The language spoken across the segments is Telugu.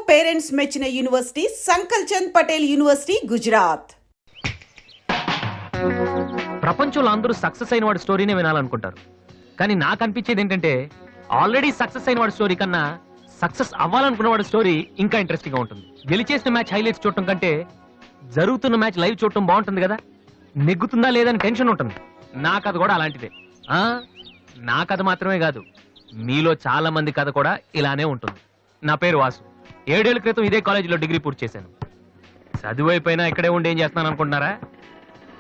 పేరెంట్స్ మెచ్చిన యూనివర్సిటీ సంకల్ చంద్ పటేల్ యూనివర్సిటీ గుజరాత్. ప్రపంచంలో అందరూ సక్సెస్ అయిన వాడి స్టోరీనే వినాలనుకుంటారు. కానీ నాకు అనిపించేది ఏంటంటే ఆల్రెడీ సక్సెస్ అయిన వాడి స్టోరీ కన్నా సక్సెస్ అవ్వాలనుకున్న వాడి స్టోరీ ఇంకా ఇంట్రెస్టింగ్ గా ఉంటుంది. గెలిచేసిన మ్యాచ్ హైలైట్స్ చూడటం కంటే జరుగుతున్న మ్యాచ్ లైవ్ చూడటం బాగుంటుంది కదా. నెగ్గుతుందా లేదని టెన్షన్ ఉంటుంది. నా కథ కూడా అలాంటిదే. నా కథ మాత్రమే కాదు, మీలో చాలా మంది కథ కూడా ఇలానే ఉంటుంది. నా పేరు వాసు. 7 ఏళ్ల క్రితం ఇదే కాలేజీలో డిగ్రీ పూర్తి చేశాను. చదువు అయిపోయినా ఇక్కడే ఉండి ఏం చేస్తున్నాను అనుకుంటున్నారా?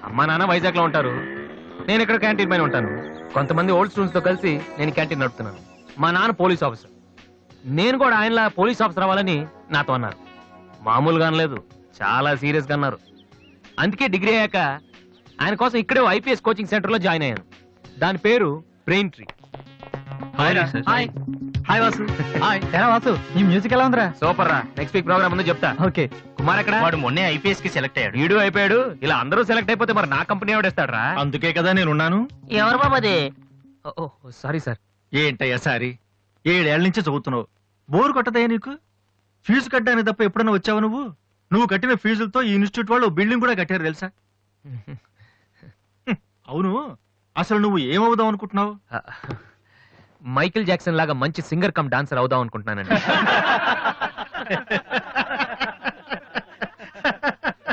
అమ్మా నాన్న వైజాగ్ లో ఉంటారు, నేను ఇక్కడ క్యాంటీన్ పైన ఉంటాను. కొంతమంది ఓల్డ్ స్టూడెంట్స్ తో కలిసి నేను క్యాంటీన్ నడుపుతున్నాను. మా నాన్న పోలీస్ ఆఫీసర్, నేను కూడా ఆయనలా పోలీస్ ఆఫీసర్ అవ్వాలని నాతో అన్నారు. మామూలుగా అనలేదు, చాలా సీరియస్ గా అన్నారు. అందుకే డిగ్రీ అయ్యాక ఆయన కోసం ఇక్కడే ఐపీఎస్ కోచింగ్ సెంటర్ లో జాయిన్ అయ్యాను. దాని పేరు brain tree. Hi Vasu. Hi Vasu, ఈ మ్యూజిక్ ఎలా ఉందిరా? సూపర్ రా. నెక్స్ట్ వీక్ ప్రోగ్రామ్ ఉందో చెప్తా. ఓకే. కుమార్ ఎక్కడ? వాడు మొన్నే ఐపీఎస్ కి సెలెక్ట్ అయ్యాడు. వీడు అయిపోయాడు. ఇలా అందరూ సెలెక్ట్ అయిపోతే మరి నా కంపెనీ ఎవడేస్తాడు రా? అందుకే కదా నేను ఉన్నాను. ఎవరు బాబది? Sorry sir. ఏంటయ్యా సారీ? 7 ఏళ్ల నుంచి చదువుతున్నావు, బోరు కొట్టదయ్యా నీకు? ఫీజు కట్టడానికి తప్ప ఎప్పుడన్నా వచ్చావు నువ్వు? నువ్వు కట్టిన ఫీజులతో ఈ ఇన్స్టిట్యూట్ వాళ్ళు బిల్డింగ్ కూడా కట్టారు తెలుసా? అవును, అసలు నువ్వు ఏమవుదాం అనుకుంటున్నావు? మైకేల్ జాక్సన్ లాగా మంచి సింగర్ కమ్ డాన్సర్ అవుదాం అనుకుంటున్నానండి.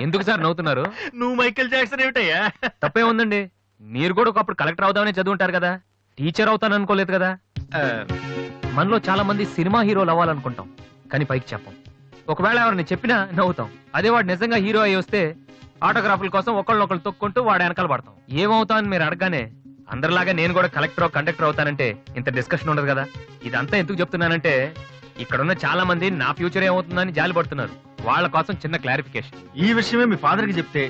ఎందుకు సార్ నవ్వుతున్నారు? నువ్వు మైకేల్ జాక్సన్ ఏమిటయ్యా? తప్పే ఉందండి. మీరు కూడా ఒకప్పుడు కలెక్టర్ అవుదామని చదువుంటారు కదా, టీచర్ అవుతాను అనుకోలేదు కదా. మనలో చాలా మంది సినిమా హీరోలు అవ్వాలనుకుంటాం, కానీ పైకి చెప్పం. ఒకవేళ ఎవరిని చెప్పినా నవ్వుతాం. అదే వాడు నిజంగా హీరో అయ్యి వస్తే ఆటోగ్రాఫ్ల కోసం ఒకళ్ళొకళ్ళు తొక్కుంటూ వాడు వెనకాల పడతాం. ఏమవుతామని మీరు అడగానే అందరిలాగా నేను కూడా కలెక్టర్ కండక్టర్ అవుతానంటే ఇంత డిస్కషన్ ఉండదు కదా. ఇదంతా ఎందుకు చెప్తున్నానంటే ఇక్కడున్న చాలా మంది నా ఫ్యూచర్ ఏమవుతుందని జాలి పడుతున్నారు. వాళ్ళ కోసం చిన్న క్లారిఫికేషన్. ఈ విషయమే మీ ఫాదర్ కి చెప్తే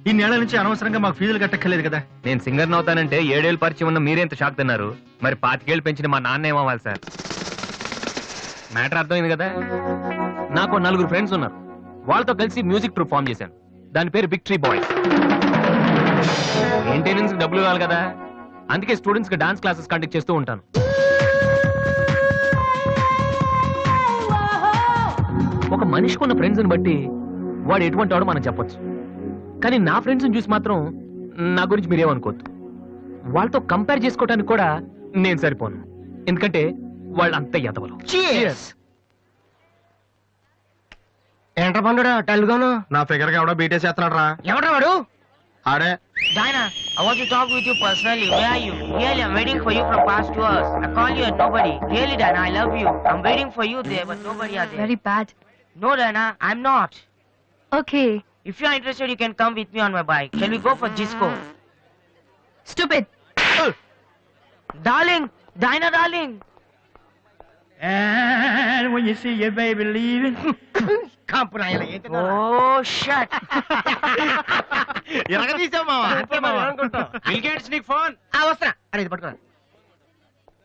ఈ నెల నుంచి అనవసరంగా మాకు ఫీజులు కట్టక్కర్లేదు కదా. నేను సింగర్ని అవుతానంటే 7 ఏళ్ళు పరిచయం ఉన్న మీరెంత షాక్ తిన్నారు? మరి 25 ఏళ్ళు పెంచిన మా నాన్న ఏమవ్వాలి సార్? మ్యాటర్ అర్థమైంది కదా. నాకు 4 ఫ్రెండ్స్ ఉన్నారు. వాళ్ళతో కలిసి మ్యూజిక్ ట్రూప్ ఫామ్ చేశాను. దాని పేరు బిగ్ ట్రీ బాయ్స్. మెయింటెనెన్స్ డబ్బులు ఇవ్వాలి కదా, అందుకే స్టూడెంట్స్ కి డాన్స్ క్లాసెస్ కండక్ట్ చేస్తూ ఉంటాను. ఒక మనిషికి ఉన్న ఫ్రెండ్స్ ని బట్టి వాడు ఎటువంటి వాడు మనం చెప్పొచ్చు. కానీ నా ఫ్రెండ్స్ ని చూసి మాత్రం నా గురించి మీరేమనుకోవద్దు. వాళ్ళతో కంపేర్ చేసుకోవడానికి కూడా నేను సరిపోను, ఎందుకంటే వాళ్ళు అంత ఎదవలు. ఏంట్రా పండురా టల్గాను? నా ఫిగర్ గా ఎవడో బీటేసి చేస్తున్నాడు రా. ఎవడ్రా వాడు? ఆడే. Diana, I want to talk with you personally. Where are you? Really, I'm waiting for you from past 2 hours. I call you and nobody. Really, Diana, I love you. I'm waiting for you there, but nobody are there. Very bad. No, Diana, I'm not. Okay. If you are interested, you can come with me on my bike. Shall we go for disco? Stupid. Darling, Diana, darling. And when you see your baby leaving, కంపునాయల ఏంటి? Oh, shut. ఎరగదీసావు మావా. అంతే మావా. బిల్ గేట్స్ నీకు ఫోన్. వస్తున్నా. అరే ఇది పట్టుకురా.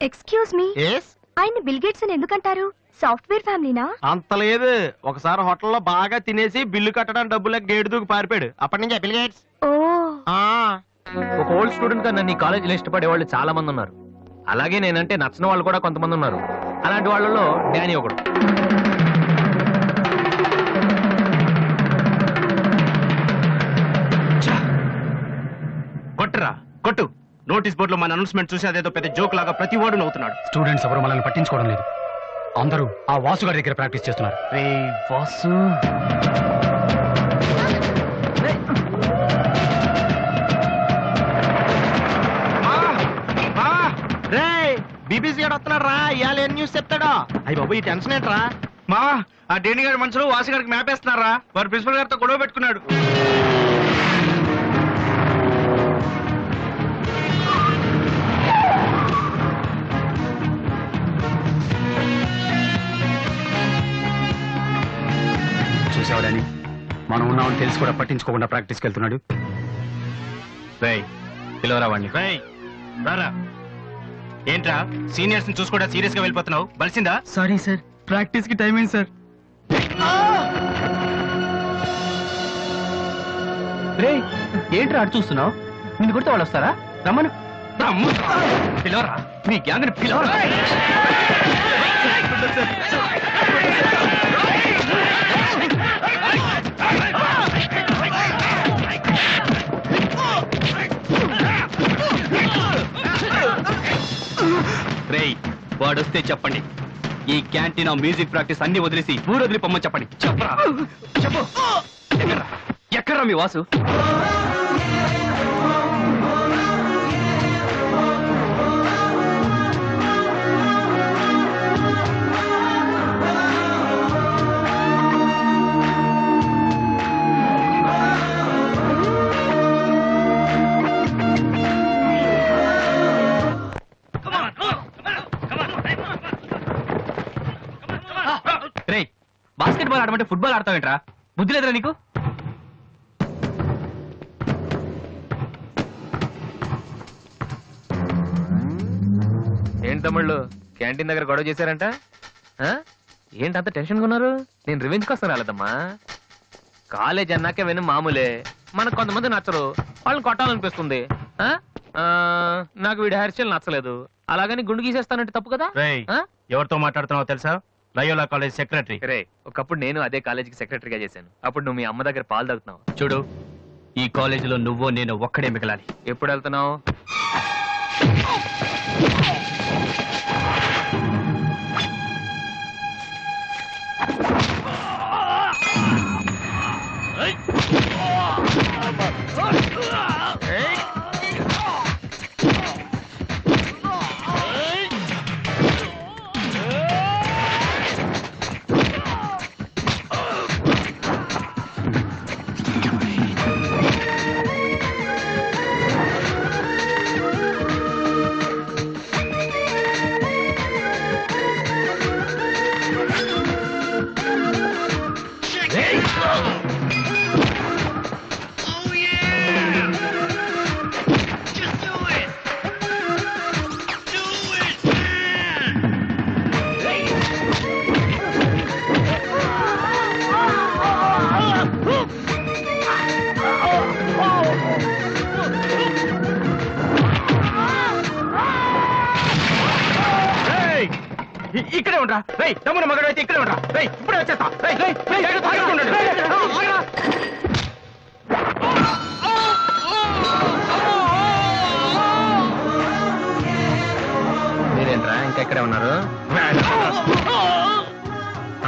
ఎక్స్క్యూజ్ మీ, yes ఆయన బిల్ గేట్స్ అని ఎందుకంటారు? సాఫ్ట్వేర్ ఫ్యామిలీనా? అంత లేదు, ఒకసారి హోటల్లో బాగా తినేసి బిల్లు కట్టడానికి డబ్బులకు గేటు దూకి పారిపోయాడు. అప్పటి నుంచి బిల్ గేట్స్. ఓ, ఒక ఓల్డ్ స్టూడెంట్ గా నన్ను ఈ కాలేజీలో ఇష్టపడే వాళ్ళు చాలా మంది ఉన్నారు. అలాగే నేనంటే నచ్చిన వాళ్ళు కూడా కొంతమంది ఉన్నారు. అలాంటి వాళ్ళలో డానీ ఒకడు. కొట్టురా కొట్టు. నోటీస్ బోర్డులో మన అనౌన్స్మెంట్ చూసి అదేదో పెద్ద జోక్ లాగా ప్రతి వాడు నవ్వుతున్నాడు. స్టూడెంట్స్ ఎవరు మనల్ని పట్టించుకోవడం లేదు. అందరూ ఆ వాసు గారి దగ్గర ప్రాక్టీస్ చేస్తున్నారు. వాసు, బీబీసీ గారు వస్తున్నాడు రా. ఇవాళ ఏం న్యూస్ చెప్తాడో. అయ్యి బాబు, ఈ టెన్షన్ ఏంట్రా? మా ఆ డేని గారి మనుషులు వాసు గారికి మ్యాప్ వేస్తున్నారా? వారు ప్రిన్సిపల్ గారితో గొడవ పెట్టుకున్నాడు. చూసేవాడని మనం ఉన్నామని తెలిసి కూడా పట్టించుకోకుండా ప్రాక్టీస్కి వెళ్తున్నాడు. పిలవరా వాడిని. రారా. ఏంట్రా సీనియర్స్ ని చూసి కూడా సీరియస్ గా వెళ్ళిపోతున్నావు? బలిసిందా? సారీ సార్, ప్రాక్టీస్ కి టైం అయింది సార్. రే, ఏంట్రా అటు చూస్తున్నావు? నిన్ను కొడితే వాళ్ళు వస్తారా? రమ్మను. పిలవరా, మీ గ్యాంగ్ ని పిలవరా. వాడొస్తే చెప్పండి. ఈ క్యాంటీన్ మ్యూజిక్ ప్రాక్టీస్ అన్ని వదిలేసి ఊరు వదిలి పొమ్మని చెప్పండి. చెప్పరా చెప్పు. ఎక్కడ్రా మీ వాసు? రే, బాస్కెట్ బాల్ ఆడమంటే ఫుట్బాల్ ఆడతావేంట్రా? బుద్ధి లేదురా నీకు? ఏంటి తమ్ముళ్ళు క్యాంటీన్ దగ్గర గొడవ చేశారంట? ఆ? ఏంటి అంత టెన్షన్ ఉన్నారు? నేను రివెంజ్ కోసం రాలేదమ్మా. కాలేజ్ అన్నాకే విని మామూలే. మనకు కొంతమంది నచ్చరు, వాళ్ళని కొట్టాలనిపిస్తుంది. ఆ? ఆ, నాకు వీడి హెయిర్ స్టైల్ నచ్చలేదు, అలాగని గుండు గీసేస్తానంటే తప్పు కదా? రేయ్, ఆ? ఎవరితో మాట్లాడుతున్నావో తెలుసా? Loyola college secretary. రే, ఒకప్పుడు నేను అదే కాలేజీకి సెక్రటరీగా చేశాను. అప్పుడు నువ్వు మీ అమ్మ దగ్గర పాలు తాగుతున్నావు. చూడు, ఈ కాలేజీలో నువ్వు నేను ఒక్కడే మిగలాలి. ఎప్పుడు వెళ్తున్నావు? ఇక్కడే ఉండరా? రేయ్, తమ్ముడు మగడు అయితే ఇక్కడే ఉండరా? రేయ్, ఇప్పుడే వచ్చేస్తా. రేయ్, రేయ్, రేయ్, ఆగకుండా ఉండండి. రేయ్, ఆగరా. మీరేంట్రా ఇంకా ఇక్కడే ఉన్నారు?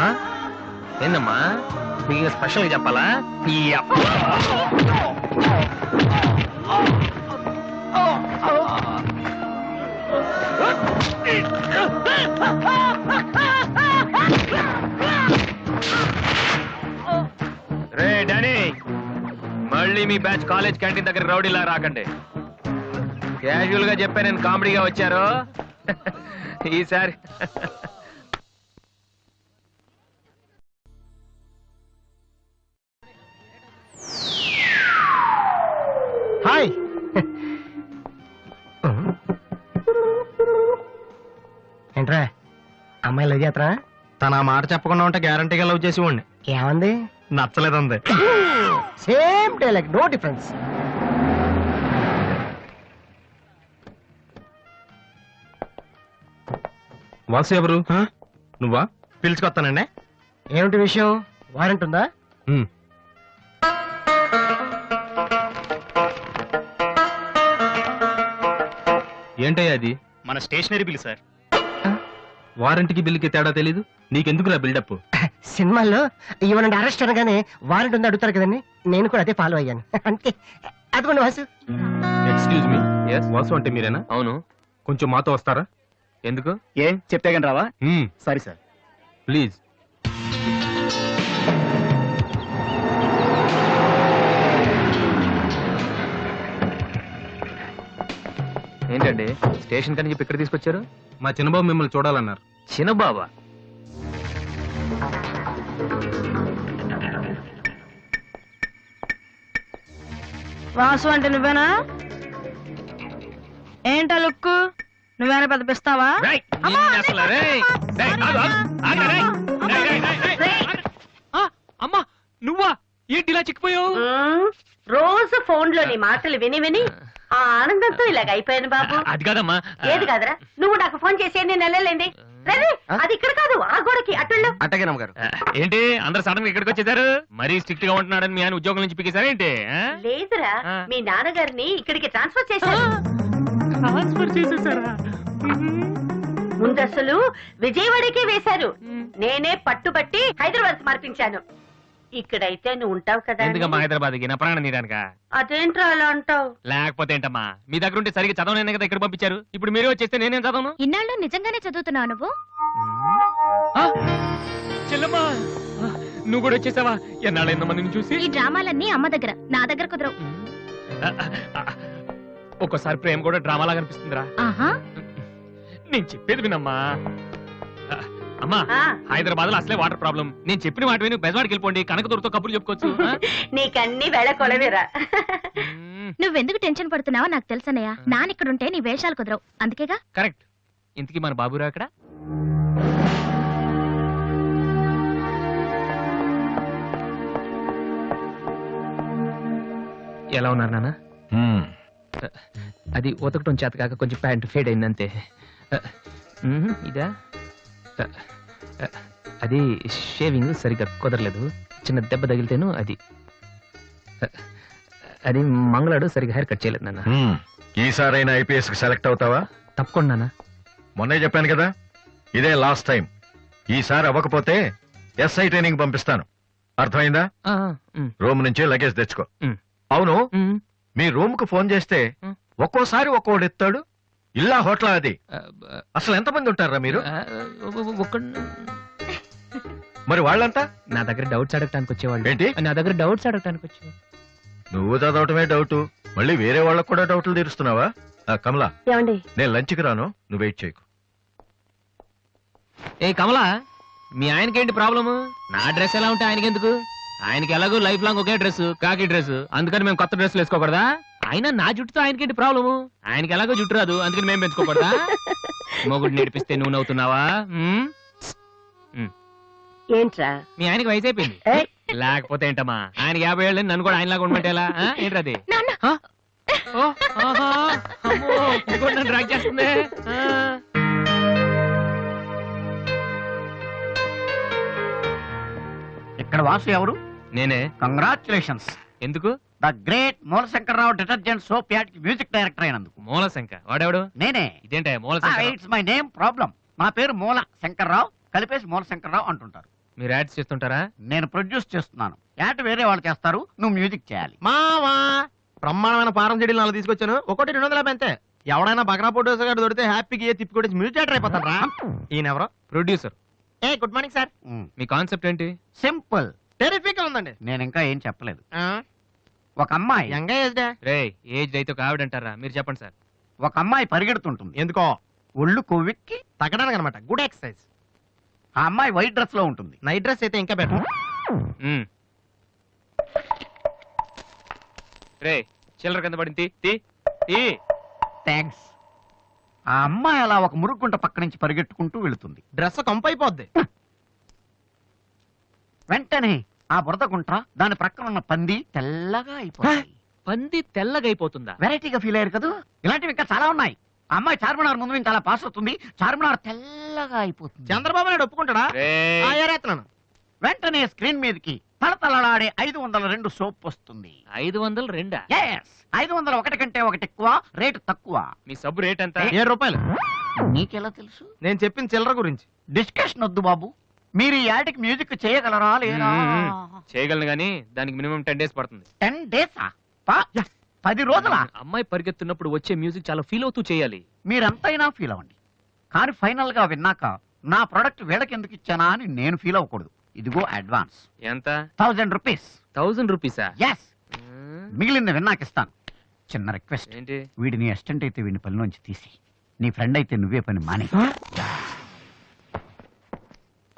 ఆ? ఏందమ్మా మీకు స్పెషల్గా చెప్పాలా? రే డానీ, మళ్ళీ మీ బ్యాచ్ కాలేజ్ క్యాంటీన్ దగ్గర రౌడీలా రాకండి. క్యాజువల్ గా చెప్పా, నేను కామెడీగా వచ్చారు ఈసారి. హాయ్. ఏంట్రా అమ్మాయి లవ్ చేస్తారా? తన ఆ మాట చెప్పకుండా ఉంటే గ్యారంటీగా లవ్ చేసి ఉండి. ఏమంది? నచ్చలేదంది. Same dialogue, no difference. Vasu ఎవరు? నువ్వా? పిలుచుకొస్తానండి. ఏమిటి విషయం? వారెంట్ ఉందా? ఏంటయ్యా అది? మన స్టేషనరీ బిల్ సార్. వారంటీకి బిల్లుకి తేడా తెలీదు నీకెందుకులా బిల్డప్? సినిమాల్లో ఇవ్వనండి అరెస్ట్ అనగానే వారెంట్ ఉందా అడుగుతారు కదండి, నేను కూడా అదే ఫాలో అయ్యాను. అంతే. అదిగోండి Vasu. Excuse me, Yes? Vasu అంటే మీరేనా? అవును, కొంచెం మాతో వస్తారా? ఎందుకు? ఏ చెప్తే కానీ రావా? Sorry sir, please. ఏంటండి స్టేషన్ కని చెప్పి ఇక్కడ తీసుకొచ్చారు? మా చిన్నబాబు మిమ్మల్ని చూడాలన్నారు. చిన్నబాబా? వాసు అంటే నువ్వేనా? ఏంటా లుక్కు? నువ్వేనా పెద్ద పిస్తావా? రేయ్, నిన్ను అసలు, రేయ్, రేయ్, ఆగు, ఆగు, ఆగు, రేయ్, రేయ్, రేయ్, రేయ్, రేయ్, ఆగు. ఆ, అమ్మా నువ్వా? ఏంటి ఇలా చిక్కిపోయావు? రోజు ఫోన్ లో నీ మాటలు విని విని ఆ ఆనందంతో ఇలాగ అయిపోయాను బాబు. అది కాదమ్మా. ఏది కాదరా, నువ్వు నాకు ఫోన్ చేసి నేను నెలలేండి. రేయ్, అది ఇక్కడ కాదు, ఆ గోడకి అటుళ్ళు. అట్టగే నమ్మగారు. ఏంటి అందరు సడన్ గా ఇక్కడికి వచ్చేసారు? మరీ స్ట్రిక్ట్ గా ఉంటున్నాడని మీ ఆయన ఉద్యోగం నుంచి పికేశారా ఏంటి? లేదురా, మీ నాన్నగారిని ఇక్కడికి ట్రాన్స్ఫర్ చేశారు. ట్రాన్స్ఫర్ చేసేసారా? ముందు అసలు విజయవాడకే వేశారు. నేనే పట్టుబట్టి హైదరాబాద్ మార్పించాను. ఇక్కడైతే నువ్వు ఉంటావు కదా అని. ఎందుకమ్మా హైదరాబాద్ కి నా ప్రాణం తీయడానిక? అదేంట్రా అలా అంటావు? లేకపోతే ఏంటమ్మా, మీ దగ్గర ఉంటే సరిగ్గా చదవలేను కదా ఇక్కడ పంపించారు. ఇప్పుడు మీరే వచ్చేస్తే నేనేం చదవను? ఇన్నాళ్ళు నిజంగానే చదువుతున్నావు నువ్వు? ఆ, చెల్లమ్మా నువ్వు కూడా వచ్చేసావా? ఎన్నాళ్ళైందో మందిని చూసి. ఈ డ్రామాలన్నీ అమ్మ దగ్గర, నా దగ్గర కుదరవు. ఒక్కోసారి ప్రేమ కూడా డ్రామాలా కనిపిస్తుందిరా. ఆహా, నేను చెప్పేది వినమ్మా. అమ్మా ఆ. హైదరాబాద్ లో అసలే వాటర్ ప్రాబ్లం. నేను చెప్పిన మాట విని బెజవాడికి వెళ్ళిపోండి, కనకదుర్తో కబుర్లు చెప్పుకోవచ్చు. ఆ? నీకన్నీ వేళ కొలవేరా. నువ్వెందుకు టెన్షన్ పడుతున్నావో నాకు తెలుసన్నయ్య. నానిక్కడుంటే నీ వేషాలు కుదరవు, అందుకేగా. కరెక్ట్. ఇంతకీ మన బాబురా అక్కడ? ఎలా ఉన్నారు నాన్న? అది ఉతకటం చేత కాక కొంచెం ప్యాంట్ ఫేడ్ అయింది అంతే. ఇదా? అది షేవింగ్ సరిగ్గా కుదరలేదు, చిన్న దెబ్బ తగిలితేను. అది మంగళాడు సరిగ్గా హెయిర్ కట్ చేయలేదు నాన్న. ఈసారైనా ఐపీఎస్ కి సెలెక్ట్ అవుతావా? తప్పకుండా నాన్న. మొన్నే చెప్పాను కదా, ఇదే లాస్ట్ టైం. ఈసారి అవ్వకపోతే ఎస్ఐ ట్రైనింగ్ పంపిస్తాను. అర్థమైందా? రూమ్ నుంచి లగేజ్ తెచ్చుకో. అవును, మీ రూమ్ కు ఫోన్ చేస్తే ఒక్కోసారి ఒక్కోడు ఎత్తాడు. ఇల్లా హోటల్ అది? అసలు ఎంతమంది ఉంటారా మీరు? మరి వాళ్ళంతా నా దగ్గర డౌట్స్ అడగటానికి వచ్చేవాళ్ళు. ఏంటి? నా దగ్గర డౌట్స్ అడగటానికి వచ్చేవాళ్ళు. నువ్వు చదవటమే డౌట్, మళ్ళీ వేరే వాళ్ళకు కూడా డౌట్లు తీరుస్తున్నావా? కమలా, ఏమండి? నేను లంచ్కి రాను, నువ్వు వెయిట్ చేయకు. ఏ కమలా, మీ ఆయనకేంటి ప్రాబ్లము? నా డ్రెస్ ఎలా ఉంటే ఆయనకెందుకు? ఆయనకి ఎలాగో లైఫ్ లాంగ్ ఒకే డ్రెస్, కాకి డ్రెస్, అందుకని మేము కొత్త డ్రెస్సులు వేసుకోకూడదా? అయినా నా జుట్టుతో ఆయనకేంటి ప్రాబ్లము? ఆయనకి ఎలాగో జుట్టు రాదు, అందుకని మేము పెంచుకోకూడదా? మొగుడు నేర్పిస్తే నువ్వు నవ్వుతున్నావా? ఏంట్రా? మీ ఆయనకి వయసు అయిపోయింది. ఏయ్. లేకపోతే ఏంటమ్మా, ఆయనకి 50 ఏళ్ళు, నన్ను కూడా ఆయనలాగా ఉండమంటే ఎలా? ఏంటది? నన్ను డ్రాగ్ చేస్తుంది. ఇక్కడ వాసు ఎవరు? నేనే. కంగ్రాచులేషన్స్. ఎందుకు? The great Moolashankararao detergent soap ad కి మ్యూజిక్ డైరెక్టర్ అయినందుకు. మూలశంక వాడెవడు? నేనే. ఇదేంటే మూలశంక? It's my name problem. నా పేరు మూల శంకర్రావు, కలిపేసి మూలశంకర్రావు అంటుంటారు. మీరు యాడ్స్ చేస్తుంటారా? నేను ప్రొడ్యూస్ చేస్తున్నాను. యాడ్ వేరే వాళ్ళు చేస్తారు, నువ్వు మ్యూజిక్ చేయాలి. మావా బ్రహ్మాండమైన పారం చెడీలు 4 తీసుకొచ్చాను, ఒకటి 250 అంతే. ఎవడైనా బగ్రా ఫోటోస్ గారు దొరికితే హ్యాపీగా ఏ తిప్పి కొట్టేసి మ్యూజిక్ డైరెక్టర్ అయిపోతాను రా. ఈయనెవరో ప్రొడ్యూసర్. ఏ గుడ్ మార్నింగ్ సార్. మీ కాన్సెప్ట్ ఏంటి? సింపుల్, టెరిఫిక్ ఉందండి. నేను ఇంకా ఏం చెప్పలేదు. ఒక అమ్మాయి యంగ్ ఏజ్ రే ఏజ్ అయితే ఒక ఆవిడ అంటారా? మీరు చెప్పండి సార్. ఒక అమ్మాయి పరిగెడుతుంటుంది. ఎందుకో? ఒళ్ళు కొవ్వెక్కి తగ్గడానికి అనమాట. Good exercise. ఆ అమ్మాయి వైట్ డ్రెస్ లో ఉంటుంది. నైట్ డ్రెస్ అయితే ఇంకా బెటర్. రే చిల్లర కింద పడింది, తీ తీ. థ్యాంక్స్. ఆ అమ్మాయి అలా ఒక మురుగుంట పక్క నుంచి పరిగెట్టుకుంటూ వెళుతుంది. డ్రెస్ కంపు అయిపోద్ది. వెంటనే ఆ బురద గుంట, దాని ప్రక్కన ఉన్న పంది తెల్లగా అయిపోతుంది. పంది తెల్లగా అయిపోతుందా? వెరైటీగా ఫీల్ అయ్యారు కదా. ఇలాంటివి ఇంకా చాలా ఉన్నాయి. ఆ అమ్మాయి చార్మినార్ ముందు నుంచి అలా పాస్ అవుతుంది, చార్మినార్ తెల్లగా అయిపోతుంది. చంద్రబాబు నాయుడు ఒప్పుకుంటాడా? రేయ్. ఏరేస్తున్నాను. వెంటనే స్క్రీన్ మీదకి తలతలలాడే 502 సోప్ వస్తుంది. 502? Yes, 501 కంటే ఒకటి ఎక్కువ, రేటు తక్కువ. మీ సబ్బు రేట్ ఎంత? 7 రూపాయలు. నీకెలా తెలుసు? నేను చెప్పిన చిల్లర గురించి. డిస్కషన్ వద్దు బాబు. మీరు ఈ యాడ్కి మ్యూజిక్ చేయగలరా లేదా? చేయగలను గానీ దానికి మినిమం 10 days పడుతుంది. 10 days? 10 రోజుల? అమ్మాయి పరిగెత్తున్నప్పుడు వచ్చే మ్యూజిక్ చాలా ఫీల్ అవుతూ చేయాలి. మీరెంతైనా ఫీల్ అవ్వండి, కానీ ఫైనల్ గా విన్నాక నా ప్రొడక్ట్ వీళ్ళకి ఎందుకు ఇచ్చానా అని నేను ఫీల్ అవ్వకూడదు. ఇదిగో అడ్వాన్స్. ఎంత? 1000 రూపీస్. 1000 రూపీసా? ఎస్. మిగిలింది విన్నాక ఇస్తాను. చిన్న రిక్వెస్ట్, ఏంటి? వీడి నీ అసిస్టెంట్ అయితే వీడిని పనిలోంచి తీసి, నీ ఫ్రెండ్ అయితే నువ్వే పని మానే.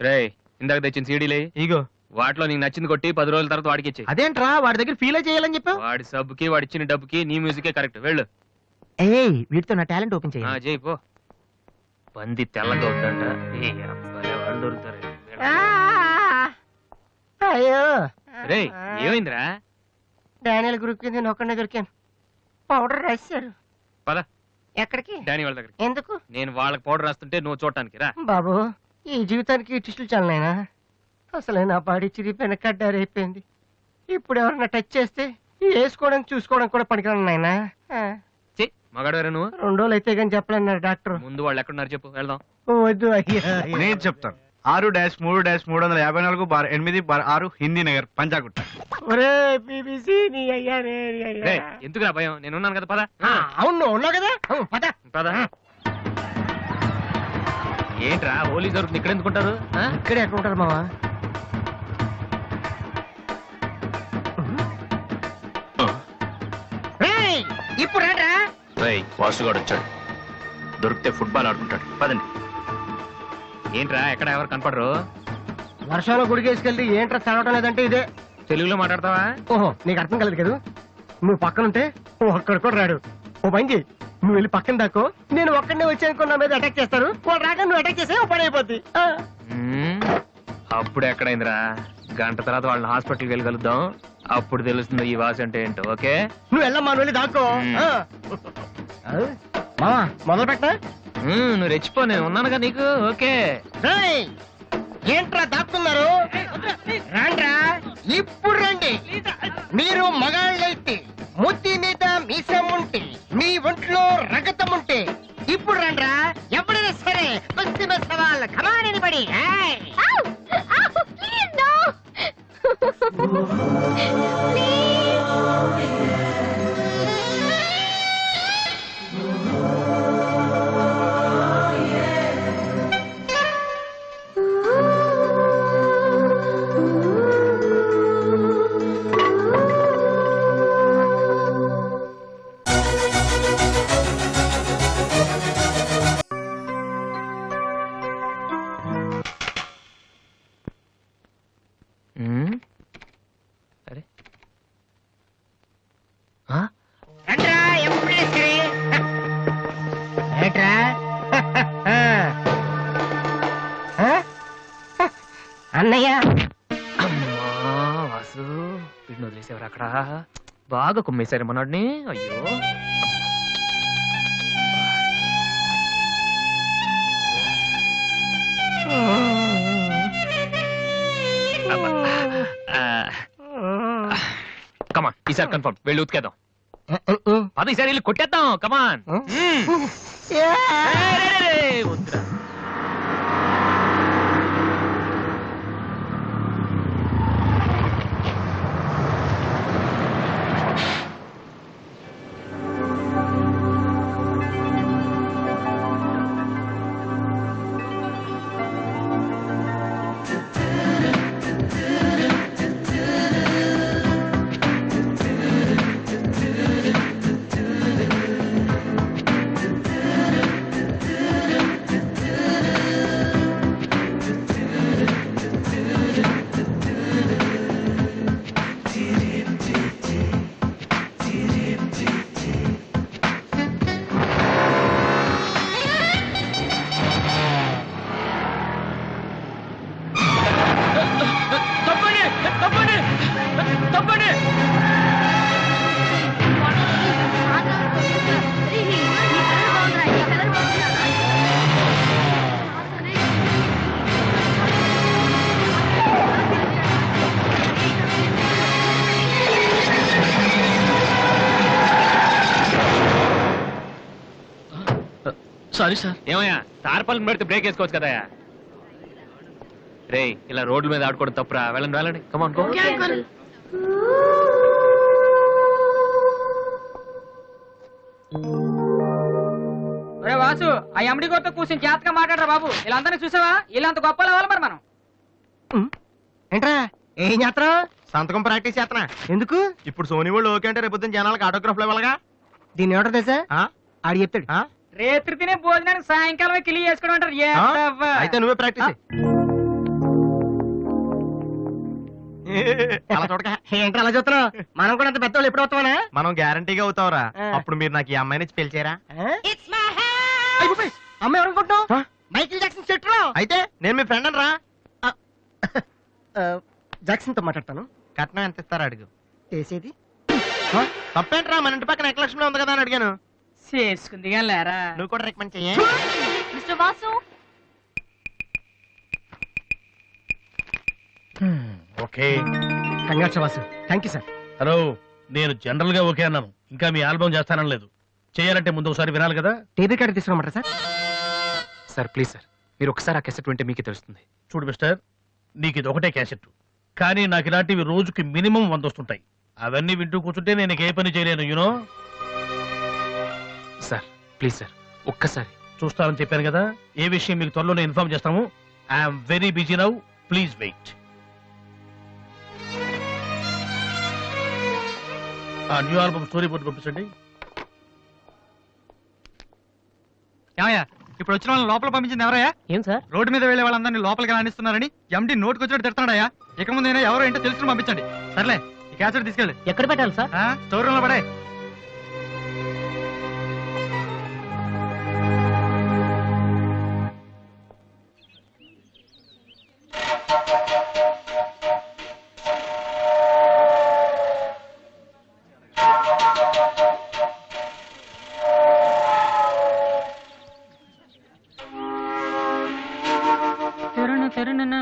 రే ఇందాక తెచ్చిన సీడీలే ఇగో. వాటిలో నీకు నచ్చింది కొట్టి 10 రోజుల తర్వాత వాడికి ఇచ్చే. అదేంట్రా వాడి దగ్గర ఫీల్ చేయాలని చెప్పావు? వాడి సబ్బుకి వాడి ఇచ్చిన డబ్బుకి నీ మ్యూజికే కరెక్ట్. వెళ్ళు. ఏయ్ వీటితో నా టాలెంట్ ఓపెన్ చేయాలి. చేయి పో. పంది తెల్లగా అవుతుందంట. వాళ్ళు దొరుకుతారు. అయ్యో రే ఏమైందిరా? డానియల్ గ్రూప్ కింద నేను ఒక్కడే దొరికాను. పౌడర్ రాశారు. పద ఎక్కడికి? డానీ వాళ్ళ దగ్గరికి. ఎందుకు? నేను వాళ్ళకి పౌడర్ రాస్తుంటే నువ్వు చూడటానికి రా. బాబు ఈ జీవితానికి టిస్టులు చాలనైనా. అసలే నా బాడీ చిరిగిపోయిన కడ్డారైపోయింది. ఇప్పుడు ఎవరన్నా టచ్ చేస్తే వేసుకోవడానికి చూసుకోవడానికి కూడా పనికిరాను నాయనా. మగాడవేరా నువ్వు? 2 రోజులు అయితే కానీ చెప్పలేన్నారు డాక్టర్. ముందు వాళ్ళు ఎక్కడున్నారు చెప్పు, వెళ్దాం. వద్దు అయ్యా. నేను చెప్తాను. 6-3-350-8/6 హిందీ నగర్ పంజాగుట్ట. ఒరే బీబీసీ నీ అయ్యా నీ అయ్యా. రేయ్, ఎందుకురా భయం, నేను ఉన్నాను కదా, పద. అవును ఉన్నావు కదా, పద. పద. ఏంట్రా హోలీ జరుగుతుంది, ఇక్కడ ఎందుకుంటారు? ఇక్కడే ఎక్కడ ఉంటారు మావా? ఇప్పుడు రా. వాసుగాడు వచ్చాడు, దొరికితే ఫుట్బాల్ ఆడుకుంటాడు. పదండి. ఏంట్రా ఎక్కడ ఎవరు కనపడరు? వర్షంలో గుడికేసుకెళ్ళి ఏంట్రా చదవటం లేదంటే ఇదే. తెలుగులో మాట్లాడతావా? ఓహో, నీకు అర్థం కలదు కదా. నువ్వు పక్కనుంటే ఒక్కడ కూడా రాడు. ఓ పని చెయ్యి, నువ్వు వెళ్ళి పక్కన దాకో, నేను ఒక్కడనే వచ్చానుకో నా మీద అటాక్ చేస్తారు. వాళ్ళు రాక నువ్వు అటాక్ చేస్తే ఓ పని అయిపోద్ది. అప్పుడు ఎక్కడైందిరా, గంట తర్వాత వాళ్ళని హాస్పిటల్కి వెళ్ళి కలుద్దాం, అప్పుడు తెలుస్తుంది ఈ వాసి అంటే ఏంటో. ఓకే, నువ్వు వెళ్ళమ్మా, నువ్వు వెళ్ళి దాక్కో. మావా మొదలు పెట్టా. నువ్వు రెచ్చిపో, నేను ఉన్నానుగా నీకు. ఓకే. ఏంట్రా దాక్కున్నారు? రాండ్రా, ఇప్పుడు రండి. మీరు మగాళ్ళైతే, ముత్తి మీద మీసం ఉంటే, మీ ఒంట్లో రగతం ఉంటే ఇప్పుడు రండ్రా. ఎవరైనా సరే కుస్తీ మీద సవాల్. కమాన్ ఎనీబడీ. అరే రండ్రా, ఎప్పుడైనా సరే. ఏంట్రా? అన్నయ్య. అమ్మా వాసు, వీడిని వదిలేసేవారు అక్కడ. బాగా కుమ్మేశారు మనోడిని. అయ్యో, కమాన్, ఈసారి కన్ఫర్మ్ వెళ్ళి ఉతికేద్దాం. పద, ఈసారి వెళ్ళి కొట్టేద్దాం. కమాన్. వద్దురా. Sorry sir. ఏమయ్యా, తార్పాలను పెడితే బ్రేక్ వేసుకోవచ్చు కదా. రే, ఇలా రోడ్ల మీద ఆడుకోవడం తప్పురా. వెళ్ళండి వెళ్ళండి, కమాన్ గో. ఒరే వాసు, ఆ ఎమ్డి గోతో కూర్చొని జాతగా మాట్లాడరా బాబు. వీళ్ళందరినీ చూసావా? వీళ్ళంత గొప్పలు అవ్వాలి మరి మనం. ఏంట్రా ఏం చేస్తారా? సంతకం ప్రాక్టీస్ చేస్తున్నా. ఎందుకు? ఇప్పుడు సోనీ వాళ్ళు ఓకే అంటే రేపు జనాలకు ఆటోగ్రాఫ్లు ఇవ్వాలగా. దీన్ని ఏమంటారు తెలుసా? ఆడు చెప్తాడు. రేత్రి తినే భోజనానికి సాయంకాలమే కిలి చేసుకోవడం అంటారు. అయితే నువ్వే ప్రాక్టీస్. అలా చూడక. ఏంట్రా అలా చూస్తున్నావు? మనం కూడా అంత పెద్దవాళ్ళు ఎప్పుడు అవుతామనా? మనం గ్యారంటీగా అవుతావురా. అప్పుడు మీరు నాకు ఈ అమ్మాయిని ఇచ్చి పెళ్లి చేయరా? అమ్మాయి ఎవరనుకుంటున్నావు? మైకిల్ జాక్సన్ చెట్టు. అయితే నేను మీ ఫ్రెండ్ రా. జాక్సన్ తో మాట్లాడతాను. కట్నం ఎంత ఇస్తారా అడుగు. చేసేది తప్పేంట్రా, మన ఇంటి పక్కన ఎక్లక్ష్మిలో ఉంది కదా అని అడిగాను. చేసుకుంది కానీ లేరా. నువ్వు కూడా రికమెండ్ చెయ్యి. Mister Vasu, okay. Congrats Vasu. Thank you sir. Hello, నేను జనరల్ గా ఓకే అన్నాను, ఇంకా మీ ఆల్బమ్ చేస్తానని లేదు. చేయాలంటే ముందు ఒకసారి వినాలి కదా. టేప్ రికార్డ్ తీసుకురమ్మంటారా సార్? సార్ ప్లీజ్ సార్, మీరు ఒకసారి ఆ కెసెట్ వింటే మీకే తెలుస్తుంది. చూడు మిస్టర్, నీకు ఇది ఒకటే క్యాసెట్, కానీ నాకు ఇలాంటివి రోజుకి మినిమం 100 వస్తుంటాయి. అవన్నీ వింటూ కూర్చుంటే నేను ఏ పని చేయలేను. యూనో. సార్ ప్లీజ్ సార్, ఒక్కసారి. చూస్తానని చెప్పాను కదా. ఏ విషయం మీకు త్వరలోనే ఇన్ఫార్మ్ చేస్తాము. I'm very busy now, please wait. ఆ న్యూ ఆల్బమ్ స్టోరీ బోర్డు పంపించండి. ఏమయ్యా, ఇప్పుడు వచ్చిన వాళ్ళని లోపల పంపించింది ఎవరయ్యా? ఏం సార్? రోడ్డు మీద వెళ్లే వాళ్ళందరినీ లోపలికి రాణిస్తున్నారని ఎండి నోటుకు వచ్చినట్టు తిడతాడయ్యా. ఇక ముందైనా ఎవరో ఏంటో తెలుసుకుని పంపించండి. సర్లే, ఈ క్యాసెట్ తీసుకెళ్ళి ఎక్కడ పెట్టాలి సార్? స్టోర్ రూమ్ లో పడే.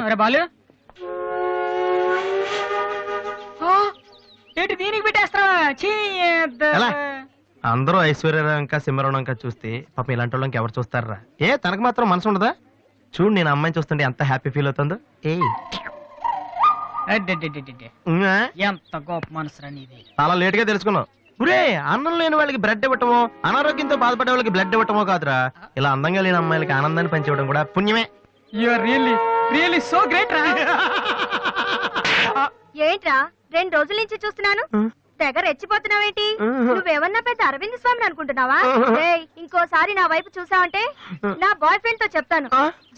అరే బాలు, ఏంటి దీనికి పెట్టేస్తావా? ఎలా? అందరూ ఐశ్వర్యరాంక సింహరణంక చూస్తే పాపం ఇలాంటి వాళ్ళకి ఎవరు చూస్తారా? తనకు మాత్రం మనసు ఉండదా? చూడు, నేను అమ్మాయిని చూస్తుంటే ఎంత హ్యాపీ ఫీల్ అవుతుందో. ఎంత గొప్ప మనసు నీది. చాలా లేట్ గా తెలుసుకున్నావు. ఒరే, అన్నం లేని వాళ్ళకి బ్రెడ్ ఇవ్వటమో, అనారోగ్యంతో బాధపడే వాళ్ళకి బ్లడ్ ఇవ్వటమో కాదురా, ఇలా అందంగా లేని అమ్మాయిలకి ఆనందాన్ని పంచివ్వడం కూడా పుణ్యమే. You are really so great రా. ఏంట్రా 2 రోజుల నుంచి చూస్తున్నాను, తెగ రెచ్చిపోతున్నావేంటి? నువ్వేమన్నా పెద్ద అరవింద్ స్వామిని అనుకుంటున్నావా? ఏయ్, ఇంకోసారి నా వైపు చూసావంటే నా బాయ్ ఫ్రెండ్ తో చెప్తాను,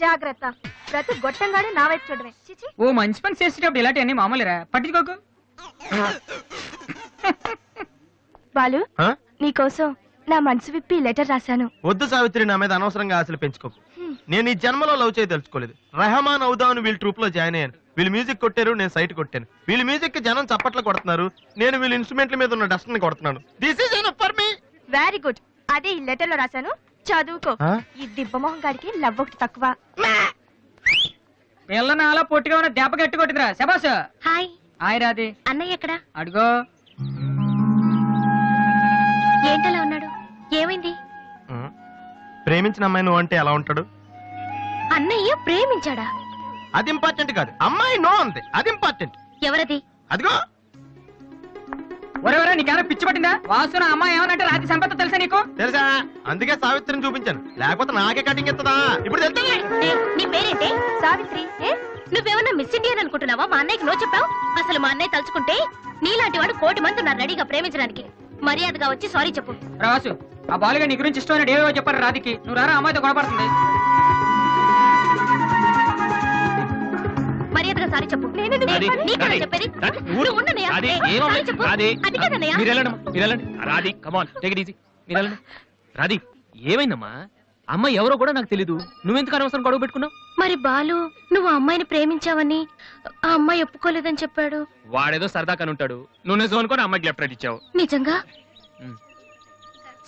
జాగ్రత్త. ప్రతి గొట్టంగాడు నా వైపు చూడమే. చిచి. ఓ మంచి పని చేసేటప్పుడు ఇలాంటివన్నీ మామూలురా, పట్టించుకోకు. బాలు, నీకోసం నా మనసు విప్పి లెటర్ రాశాను. వద్దు సావిత్రి, నా మీద అనవసరంగా ఆశలు పెంచుకోకు. నేను ఈ జన్మలో లవ్ చేయ తెలుసుకోలేదు. రెహమాన్ అవుదాను వీళ్ళ ట్రూప్ లో జాయిన్ అయ్యాను. వీళ్ళు మ్యూజిక్ కొట్టారు, నేను సైట్ కొట్టాను. వీళ్ళ మ్యూజిక్ కి జనం చప్పట్లు కొడుతున్నారు, నేను వీళ్ళ ఇన్స్ట్రుమెంట్ల మీద ఉన్న డస్ట్ ని కొడుతున్నాను. This is enough for me. Very good. అదే ఈ లెటర్ లో రాశాను, చదువుకో. ఈ దిబ్బమోహం గాడికి లవ్ ఒకటి తక్కువ. పిల్లని అలా పొట్టిగా ఉన్న దెబ్బ గట్టి కొట్టిందిరా. శబాస్. హాయ్. హాయ్ రాది. అన్నయ్య ఎక్కడా? అడుగో. ఏంటలా ఉన్నాడు? ఏమైంది? ప్రేమించిన అమ్మాయి నువ్వు అంటే ఎలా ఉంటాడు? అన్నయ్య ప్రేమించాడా? అది ఇంపార్టెంట్ కాదు, అమ్మాయి నో అంతే, అది ఇంపార్టెంట్. ఎవరది? అదిగో. ఒరే నీకేమైనా పిచ్చి పట్టిందా? వాసున అమ్మాయి ఏమనంటే రాత్రి సంపద తెలుసా నీకు? తెలుసా, అందుకే సావిత్రిని చూపించాను, లేకపోతే నాకే కటింగ్ ఎత్తదా. ఇప్పుడు తెలుసా? నీ పేరేంటి? సావిత్రి. నువ్వేమన్నా మిస్ ఇండియన్ అనుకుంటున్నావా? మా అన్నయ్యకి నో చెప్పావు. అసలు మా అన్నయ్య తలుచుకుంటే నీలాంటి వాడు 1,000,000 మంది ఉన్నారు రెడీగా ప్రేమించడానికి. మర్యాదగా వచ్చి సారీ చెప్పు. రాసు, ఆ బాలుగా నీ గురించి ఇష్టమైన ఏవో చెప్పారు రాధికి. నువ్వు రారా, అమ్మాయితో గొడవపడుతుంది. మర్యాదగా సారీ చెప్పు. నీకన్నా చెప్పేది. నువ్వు ఉండనయ్యా. సారీ చెప్పు. అది కాదన్నయ్యా. రాధి, కమాన్, టేక్ ఇట్ ఈజీ. రాధి, ఏమైందమ్మా? అమ్మాయి ఎవరో కూడా నాకు తెలీదు, నువ్వెందుకు అనవసరం గొడవ పెట్టుకున్నావు? మరి బాలు, నువ్వు ఆ అమ్మాయిని ప్రేమించావని ఆ అమ్మాయి ఒప్పుకోలేదని చెప్పాడు. వాడేదో సరదా కని ఉంటాడు, నువ్వు నిజం అనుకోని అమ్మాయికి లెఫ్ట్ రైట్ ఇచ్చావు. నిజంగా?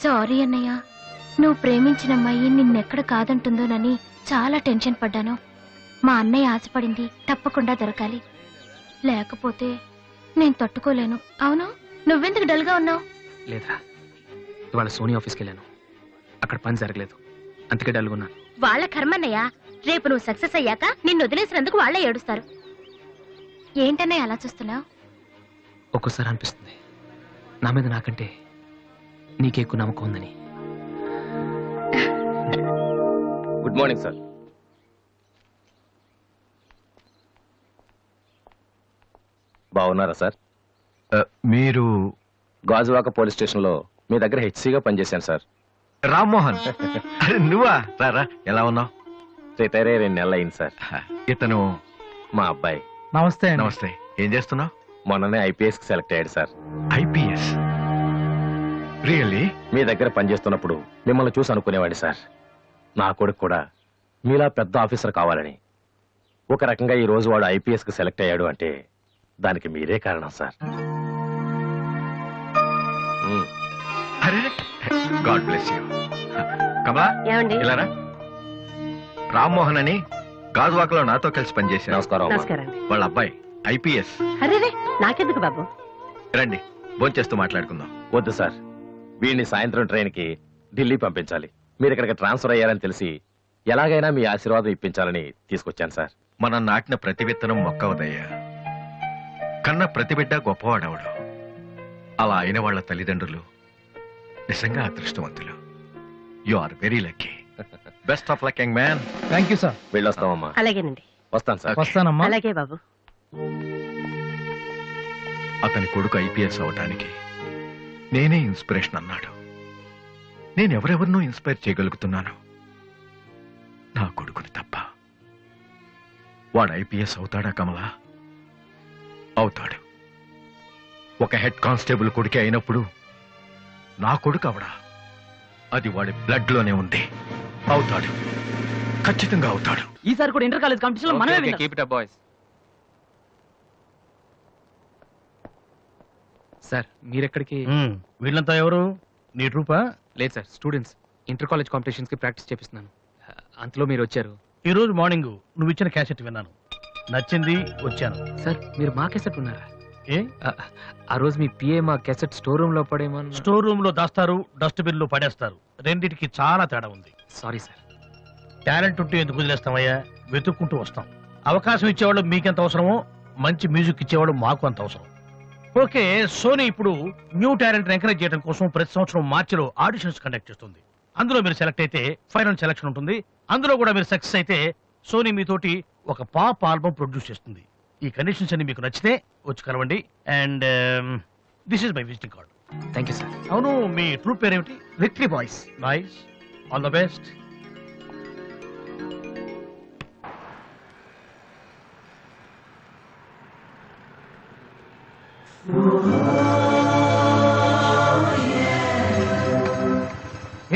సారీ అన్నయ్య, నువ్వు ప్రేమించిన అమ్మాయి నిన్నెక్కడ కాదంటుందోనని చాలా టెన్షన్ పడ్డాను. మా అన్నయ్య ఆశపడింది తప్పకుండా దొరకాలి, లేకపోతే నేను తట్టుకోలేను. అవును, నువ్వెందుకు డల్ గా ఉన్నావు? లేదా, ఇవాళ సోనీ ఆఫీస్కి వెళ్ళాను, అక్కడ పని జరగలేదు, అందుకే డల్గా ఉన్నాను. వాళ్ళ కర్మన్నయ్య, రేపు నువ్వు సక్సెస్ అయ్యాక నిన్ను వదిలేసినందుకు వాళ్ళే ఏడుస్తారు. ఏంటన్నయ్య అలా చూస్తున్నావు? ఒక్కోసారి అనిపిస్తుంది నా మీద నాకంటే నీకే ఎక్కువ నమ్మకం ఉందని. Good morning sir. బాగున్నారా సార్? మీరు గాజువాక పోలీస్ స్టేషన్ లో మీ దగ్గర హెచ్సిగా పనిచేశాను సార్. రామ్మోహన్. అరే నువ్వా? రారా, ఎలా ఉన్నావు? రిటైర్ అయ్యి 2 నెలలు అయింది సార్. ఇతను మా అబ్బాయి. నమస్తే. నమస్తే. ఏం చేస్తున్నావు? మొన్ననే ఐపీఎస్ కి సెలెక్ట్ అయ్యాడు సార్. ఐపీఎస్? రియల్లీ? మీ దగ్గర పనిచేస్తున్నప్పుడు మిమ్మల్ని చూసి అనుకునేవాడి సార్, నా కొడుకు కూడా మీలా పెద్ద ఆఫీసర్ కావాలని. ఒక రకంగా ఈ రోజు వాడు ఐపీఎస్ కి సెలెక్ట్ అయ్యాడు అంటే దానికి మీరే కారణం సార్. అరే, గాడ్ బ్లెస్ యూ. కమలా, ఇలారా. రామ్మోహన్ అని గాజువాకలో నాతో కలిసి పనిచేశారు. నమస్కారం. వాళ్ళ అబ్బాయి ఐపీఎస్. అరే నాకెందుకు బాబు? రండి, భోంచేస్తూ మాట్లాడుకుందాం. వద్దు సార్, వీడిని సాయంత్రం ట్రైన్కి ఢిల్లీ పంపించాలి. మీరు ఇక్కడికి ట్రాన్స్ఫర్ అయ్యారని తెలిసి ఎలాగైనా మీ ఆశీర్వాదం ఇప్పించాలని తీసుకొచ్చాను సార్. మనం నాటిన ప్రతి విత్తనం మొక్కవదయ్యా. కన్న ప్రతి బిడ్డ గొప్పవాడవడు. అలా అయిన వాళ్ళ తల్లిదండ్రులు నిజంగా అదృష్టవంతులు. You are very lucky. Best of luck young man. Thank you sir. వెళ్ళొస్తామమ్మా. అలాగేనండి. వస్తాను సార్. వస్తానమ్మా. అలాగే బాబు. అతని కొడుకు ఐపీఎస్ అవటానికి నేనే ఇన్స్పిరేషన్ అన్నాడు. నేను ఎవరెవరినో ఇన్స్పైర్ చేయగలుగుతున్నాను, నా కొడుకుని తప్ప. వాడు ఐపీఎస్ అవుతాడా కమలా? అవుతాడు. ఒక హెడ్ కానిస్టేబుల్ కొడుకే అయినప్పుడు నా కొడుకు అవడా? అది వాడి బ్లడ్ లోనే ఉంది. అవుతాడు, ఖచ్చితంగా అవుతాడు. ఈసారి కూడా ఇంటర్ కాలేజ్ కాంపిటీషన్ లో మనమే keep it up boys. Sir మీరెక్కడికి? వీళ్ళంతా ఎవరు? నీ ట్రూపా? లేదు sir, students. Inter college competitions కి ప్రాక్టీస్ చేపిస్తున్నాను. అంతలో మీరు వచ్చారు. ఈ రోజు మార్నింగ్ నువ్వు ఇచ్చిన క్యాసెట్ విన్నాను, నచ్చింది, వచ్చాను. సార్ మీరు మా కెసెట్ ఉన్నారా? ఏ ఆ రోజు మీ పిఏ మా కెసెట్ స్టోర్ రూమ్ లో పడేమన్నా? స్టోర్ రూమ్ లో దాస్తారు, డస్ట్బిన్ లో పడేస్తారు. రెండిటికి చాలా తేడా ఉంది. Sorry sir. టాలెంట్ ఉంటే ఎందుకు వదిలేస్తామయ్యా? వెతుక్కుంటూ వస్తాం. అవకాశం ఇచ్చేవాళ్ళు మీకెంత అవసరమో మంచి మ్యూజిక్ ఇచ్చేవాళ్ళు మాకు అంత అవసరం. ఓకే, సోనీ ఇప్పుడు న్యూ టాలెంట్ ఎంకరేజ్ చేయడం కోసం ప్రతి సంవత్సరం మార్చిలో ఆడిషన్స్ కండక్ట్ చేస్తుంది. అందులో మీరు సెలెక్ట్ అయితే ఫైనల్ సెలక్షన్ ఉంటుంది. అందులో కూడా మీరు సక్సెస్ అయితే సోనీ మీతోటి ఒక పాప్ ఆల్బమ్ ప్రొడ్యూస్ చేస్తుంది. ఈ కండిషన్స్ అన్ని మీకు నచ్చితే వచ్చి కలవండి. And this is my visiting card. Thank you sir. అవును, మీ ట్రూప్ పేరేమిటి? Victory boys. Nice, all the best.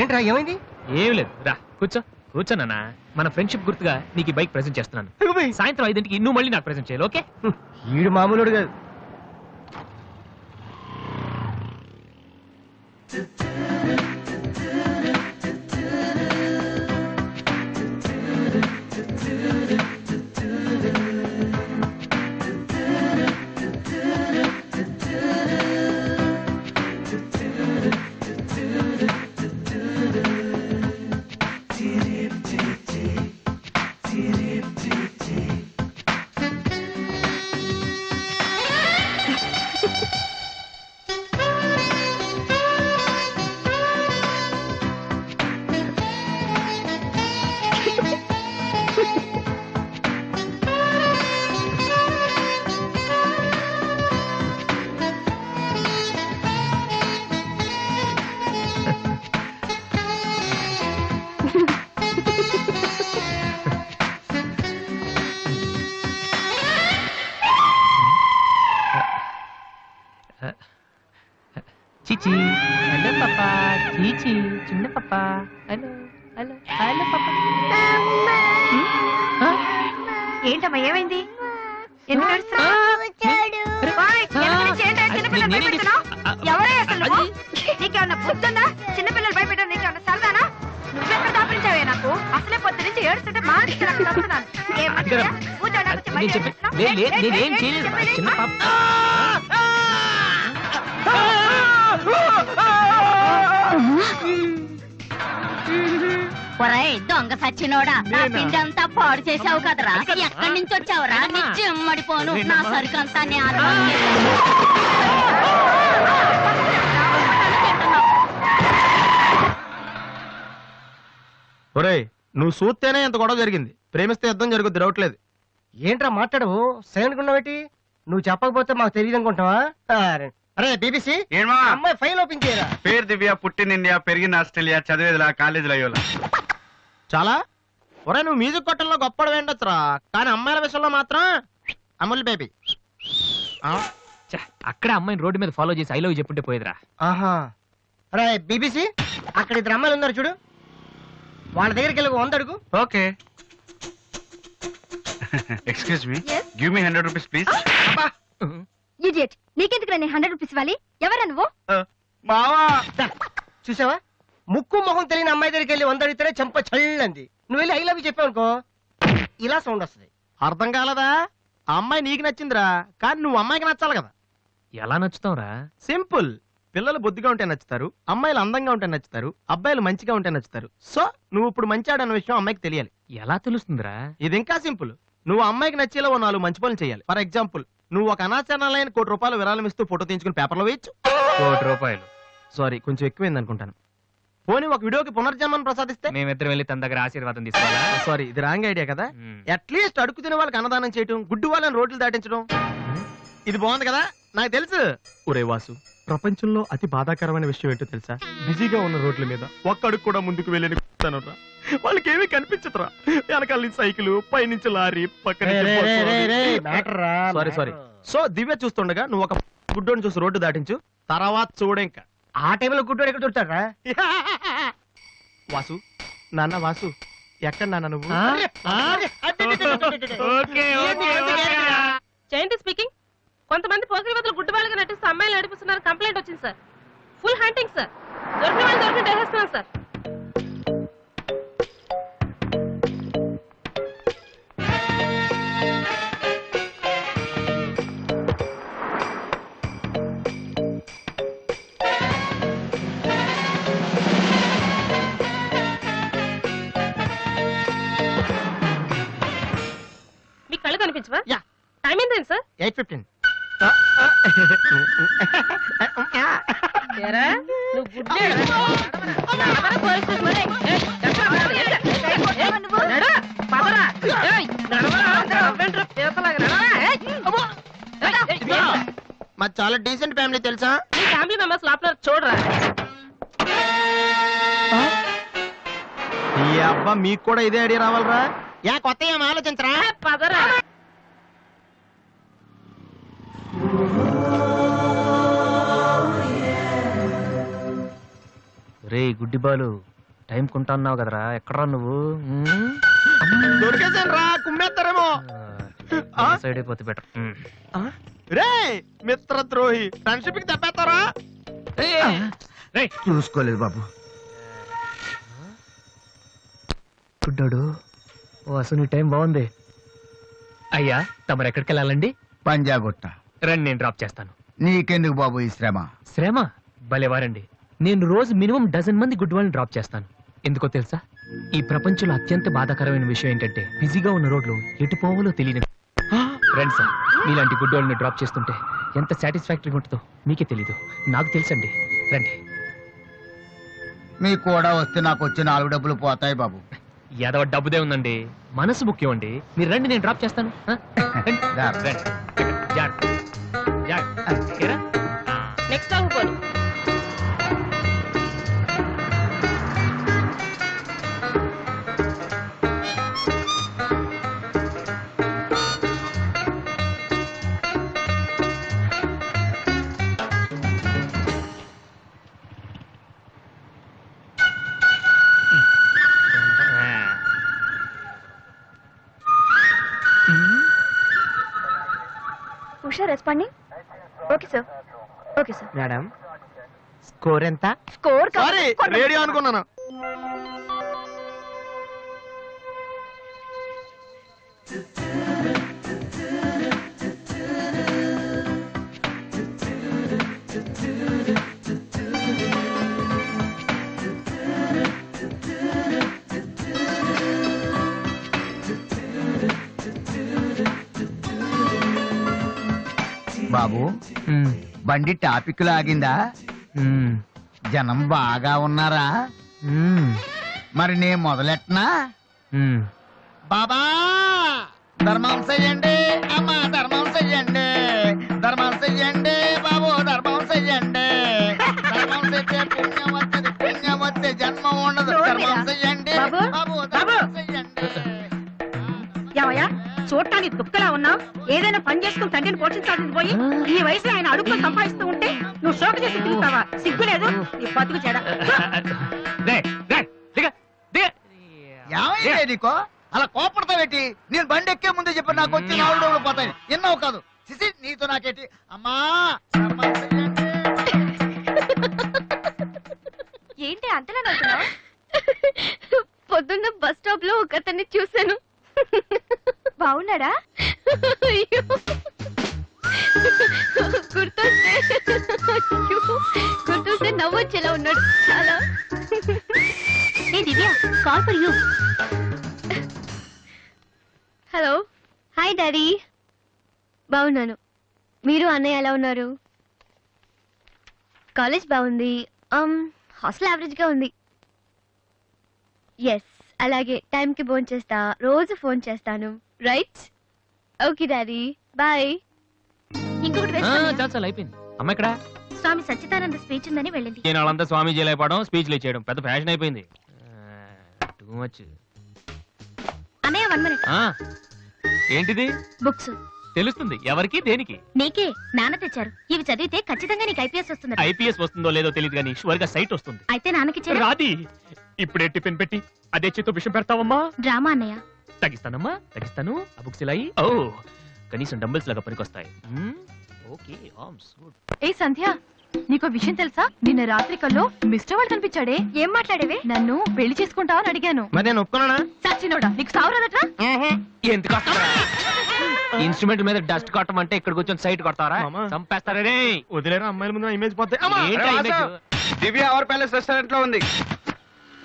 ఏంట్రా ఏమైంది? ఏం లేదు, రా కూర్చో. కూర్చోనన్నా, మన ఫ్రెండ్షిప్ గుర్తుగా నీకు ఈ బైక్ ప్రెజెంట్ చేస్తున్నాను. సాయంత్రం 5ంటికి నువ్వు మళ్ళీ నాకు ప్రెజెంట్ చేయాలి, ఓకే? వీడు మామూలుడు కాదు. చీచి, హలో పాపా. చీచి, చిన్న పాపా. హలో హలో హలో పాపా. ఏంటమ్మా ఏమైంది? ఎందుకు ఏడుస్తున్నావ్? ఓయ్, ఎందుకు నీ చేయండి? చిన్నపిల్లలు భయపెడుతున్నావ్? ఎవరే అసలు నువ్వు? నీకేమన్నా బుద్ధుందా? చిన్నపిల్లలు భయపెట్టారు, నీకేమన్నా సరదానా? నువ్వెక్కడ దాపించావే నాకు? అసలే పొద్దు నుంచి ఏడుస్తుంటే మా నాకు తప్పుతున్నాను. నేనేం చేయలేదు, చిన్న పాప. ఒరేయ్ దొంగ సచ్చినోడా, నా పిండి అంతా పాడు చేసావు కదరా. ఎక్కడి నుంచి వచ్చావురా? నీ చెమ్మడిపోను. నా సరుకంతా ఒరేయ్, నువ్వు చూస్తేనే ఎంత గొడవ జరిగింది. ప్రేమిస్తే యుద్ధం జరుగుద్ది, డౌట్ లేదు. ఏంట్రా మాట్లాడవు? సైలెంట్ ఉన్నావేటి? నువ్వు చెప్పకపోతే మాకు తెలియదు అనుకుంటావా? అరే బీబీసీ, ఏమా అమ్మాయి ఫైల్ ఓపెన్ చేయరా. పేరు దివ్య, పుట్టిన ఇండియా, పెరిగిన ఆస్ట్రేలియా, చదివేదిలా కాలేజీలో అయ్యోలా. చాలా ఒరే, నువ్వు మ్యూజిక్ కొట్టంలో గొప్పడు వేండొచ్చురా, కానీ అమ్మాయిల విషయంలో మాత్రం అమూల్ బేబీ. అక్కడ అమ్మాయిని రోడ్డు మీద ఫాలో చేసి ఐ లవ్ చెప్పుంటే పోయేదిరా. ఆహా. అరే బీబీసీ, అక్కడ ఇద్దరు అమ్మాయిలు ఉన్నారు చూడు, వాళ్ళ దగ్గరికి వెళ్ళి 100 అడుగు. Okay. Excuse me, give me 100 rupees please. Idiot, నీకెందుకు నేను 100 రూపీస్ ఇవ్వాలి? ఎవరా నువ్వు? మావా, చూసావా, ముక్కు మొహం తెలియని అమ్మాయి దగ్గరికి వెళ్ళి 100 అడిగితేనే చెంప చల్లంది. నువ్వు వెళ్ళి ఐ లవ్ యూ చెప్పావు అనుకో, ఇలా సౌండ్ వస్తుంది. అర్థం కాలదా? ఆ అమ్మాయి నీకు నచ్చిందిరా, కానీ నువ్వు అమ్మాయికి నచ్చాలి కదా. ఎలా నచ్చుతావురా? సింపుల్, పిల్లలు బొద్దుగా ఉంటే నచ్చుతారు, అమ్మాయిలు అందంగా ఉంటే నచ్చుతారు, అబ్బాయిలు మంచిగా ఉంటే నచ్చుతారు. సో నువ్వు ఇప్పుడు మంచాడన్న విషయం అమ్మాయికి తెలియాలి. ఎలా తెలుస్తుందిరా? ఇది ఇంకా సింపుల్. నువ్వు అమ్మాయికి నచ్చేలా ఓ 4 మంచి పనులు చేయాలి. ఫర్ ఎగ్జాంపుల్, నువ్వు ఒక అనాచరణలైన ₹1,00,00,000 విరాళం ఇస్తూ ఫోటో తీయించుకుని పేపర్లో వేయచ్చు. ₹1,00,00,000 సారీ, కొంచెం ఎక్కువైంది అనుకుంటాను. పోనీ ఒక వీడియోకి పునర్జన్మను ప్రసాదిస్తే? మేమిద్దరం వెళ్ళి తన దగ్గర ఆశీర్వాదం తీసుకోవాలా? సారీ, ఇది రాంగ్ ఐడియా కదా. అట్లీస్ట్ అడుగు తినే వాళ్ళకి అన్నదానం చేయటం, గుడ్డు వాళ్ళని రోడ్లు దాటించడం, ఇది బాగుంది కదా. నాకు తెలుసు. ఒరే వాసు, ప్రపంచంలో అతి బాధాకరమైన విషయం ఏంటో తెలుసా? బిజీగా ఉన్న రోడ్ల మీద ఒక్క అడుగు కూడా ముందుకు వెళ్ళని కూర్చున్నానురా. వాళ్ళకి ఏమీ కనిపించదురా. వెనకాల నుంచి సైకిల్, పైనుంచి లారీ, పక్కన సారీ. సో దివ్య చూస్తుండగా నువ్వు ఒక గుడ్డోని చూసి రోడ్డు దాటించు, తర్వాత చూడ. ఇంకా ఆ టైంలో గుడ్డోడు ఎక్కడ దొరుకుతాడా? వాసు, నాన్న వాసు, ఎక్కడ నాన్న నువ్వు? జయంతి స్పీకింగ్. కొంతమంది పోకిరి వద్దలు గుడ్డి వాళ్ళగా నటిస్తూ అమ్మాయిలు నడిపిస్తున్నారు. కంప్లైంట్ వచ్చింది సార్. Full hunting sir. దొరికిన వాళ్ళు దొరికిన వేసేస్తున్నాం సార్. మీ కళ్ళు కనిపించవా? టైం ఏంటండి సార్? 8:15. ఏరా, నువ్వు గుడ్డేరా? నడవరా పోలీస్ స్టేషన్ మరి? ఏయ్, ఎక్కడ పడరా? నడు, పదరా. ఏయ్, నడవరా. నడవండ్రా, పీతలాగా నడవరా. ఏయ్, అమ్మో. ఏయ్, ఏయ్, మా చాలా డీసెంట్ ఫ్యామిలీ తెలుసా? మీ ఫ్యామిలీ మెంబర్స్ లోపల చూడరా. ఈ అబ్బా, మీకు కూడా ఇదే ఐడియా రావాలరా? కొత్త ఏం ఆలోచించరా? పదరా. రే గుడ్డి బాలు, టైం కొంటా అన్నావు కదరా, ఎక్కడరా నువ్వు? దొరికేసాను రా, కుమ్మేస్తారేమో. సైడ్ అయిపోతే బెటర్. రే మిత్రద్రోహి, ఫ్రెండ్షిప్ కి తప్పేస్తారా? చూసుకోలేదు బాబు. గుడ్డాడు, ఓ అసలు నీ టైం బాగుంది. అయ్యా, తమరు ఎక్కడికి వెళ్ళాలండి? పంజాగుట్ట. రండి, నేను డ్రాప్ చేస్తాను. నీకెందుకు బాబు ఈ శ్రమ? శ్రమ భలేవారండి. నేను రోజు మినిమం 12 మంది గుడ్ వాళ్ళని డ్రాప్ చేస్తాను. ఎందుకో తెలుసా? ఈ ప్రపంచంలో అత్యంత బాధాకరమైన విషయం ఏంటంటే బిజీగా ఉన్న రోడ్లు ఎటు పోవాలో తెలియని. రండి సార్, మీలాంటి గుడ్ వాళ్ళని డ్రాప్ చేస్తుంటే ఎంత సాటిస్ఫాక్టరీగా ఉంటుందో మీకే తెలీదు, నాకు తెలుసండి. రండి. మీకు కూడా వస్తే నాకు వచ్చే 4 డబ్బులు పోతాయి బాబు. ఏదో డబ్బుదే ఉందండి, మనసు ముఖ్యం అండి. మీరు రండి, నేను డ్రాప్ చేస్తాను. నెక్స్ట్ టైం పోనీ. Usha responding. Okay sir. Okay sir. Madam, score ఎంత? స్కోర్ సారీ, రేడియో అనుకున్నాను. బాబు, బండి టాపిక్ లాగిందా? జనం బాగా ఉన్నారా? మరి నేను మొదలెట్టనా? బాబా ధర్మం చెయ్యండి, అమ్మ ధర్మం చెయ్యండి, ధర్మం చెయ్యండి బాబు, ధర్మం చెయ్యండి. ధర్మం చేస్తే పుణ్యం వస్తుంది, పుణ్యం వస్తే జన్మ ఉండదు. ధర్మం చెయ్యండి బాబు, ధర్మం చెయ్యండి. ఏమయ్యా, చూడటానికి దుఃఖలా ఉన్నావు. ఏదైనా పని చేసుకుని తండ్రిని పోషించాల్సింది పోయి ఈ వయసులో ఆయన అడుగులు సంపాదిస్తూ ఉంటే నువ్వు షోక చేసి తిరుగుతావా? సిగ్గులేదు నీ బతుకు చెడ. ఏమైంది నీకో అలా కోపడతావేటి? నేను బండి ఎక్కే ముందే చెప్పి నాకు వచ్చి 4 డబ్బులు పోతాయి. ఎన్నో కాదు సిసి, నీతో నాకేటి? అమ్మా ఏంటి అంతలా నవ్వుతున్నావ్? పొద్దున్న బస్ స్టాప్ లో ఒక అతన్ని చూశాను. బాగున్నాడా? గుర్తొస్తే అయ్యో, గుర్తొస్తే నవ్వొచ్చేలా ఉన్నాడు చాలా. ఏ Divya, call for you. Hello, hi daddy. బాగున్నాను. మీరు అన్నయ్య ఎలా ఉన్నారు? కాలేజ్ బాగుంది. హాస్టల్ యావరేజ్ గా ఉంది. ఎస్, అలాగే టైంకి ఫోన్ చేస్తా, రోజు ఫోన్ చేస్తాను. రైట్? Okay daddy, bye. ఇంకొకటి చాలు అయిపోయింది. అమ్మ ఇక్కడ స్వామి సచ్చిదానంద స్పీచ్ ఉందని వెళ్ళింది. నేను వాళ్ళంతా స్వామీజీలు అయిపోవడం, స్పీచ్లు ఇచ్చేయడం పెద్ద ఫ్యాషన్ అయిపోయింది. Too much. అన్నయ్య 1 minute. ఏంటిది? బుక్స్. తెలుస్తుంది ఎవరికి దేనికి? నీకే, నాన్న తెచ్చారు. ఇవి చదివితే ఖచ్చితంగా నీకు ఐపీఎస్ వస్తుంది. ఐపీఎస్ వస్తుందో లేదో తెలియదు కానీ షువర్ గా సైట్ వస్తుంది. అయితే నాన్నకి రాది. ఇప్పుడే టిఫిన్ పెట్టి అదే చేతో విషయం పెడతావమ్మా? డ్రామా అన్నయ్య. తగ్గిస్తానమ్మా, తగ్గిస్తాను. ఆ బుక్స్ ఇలా ఓ కనీసం డంబుల్స్ లాగా పనికొస్తాయి. Okay, arms good. ఏ సంధ్య, నీకో విషయం తెలుసా? నిన్న రాత్రి కల్లో మిస్టర్ వాళ్ళు కనిపించాడే. ఏం మాట్లాడేవే? నన్ను పెళ్లి చేసుకుంటావని అడిగాను. మరి నేను ఒప్పుకున్నానా? సచ్చినోడా, నీకు సావరాదట్రా? ఎందుకు ఇన్స్ట్రుమెంట్ మీద డస్ట్ కొట్టమంటే ఇక్కడ కూర్చొని సైట్ కొడతారా? చంపేస్తారే. వదిలేరా, అమ్మాయిల ముందు ఇమేజ్ పోతే. దివ్య అవర్ ప్యాలెస్ రెస్టారెంట్ లో ఉంది.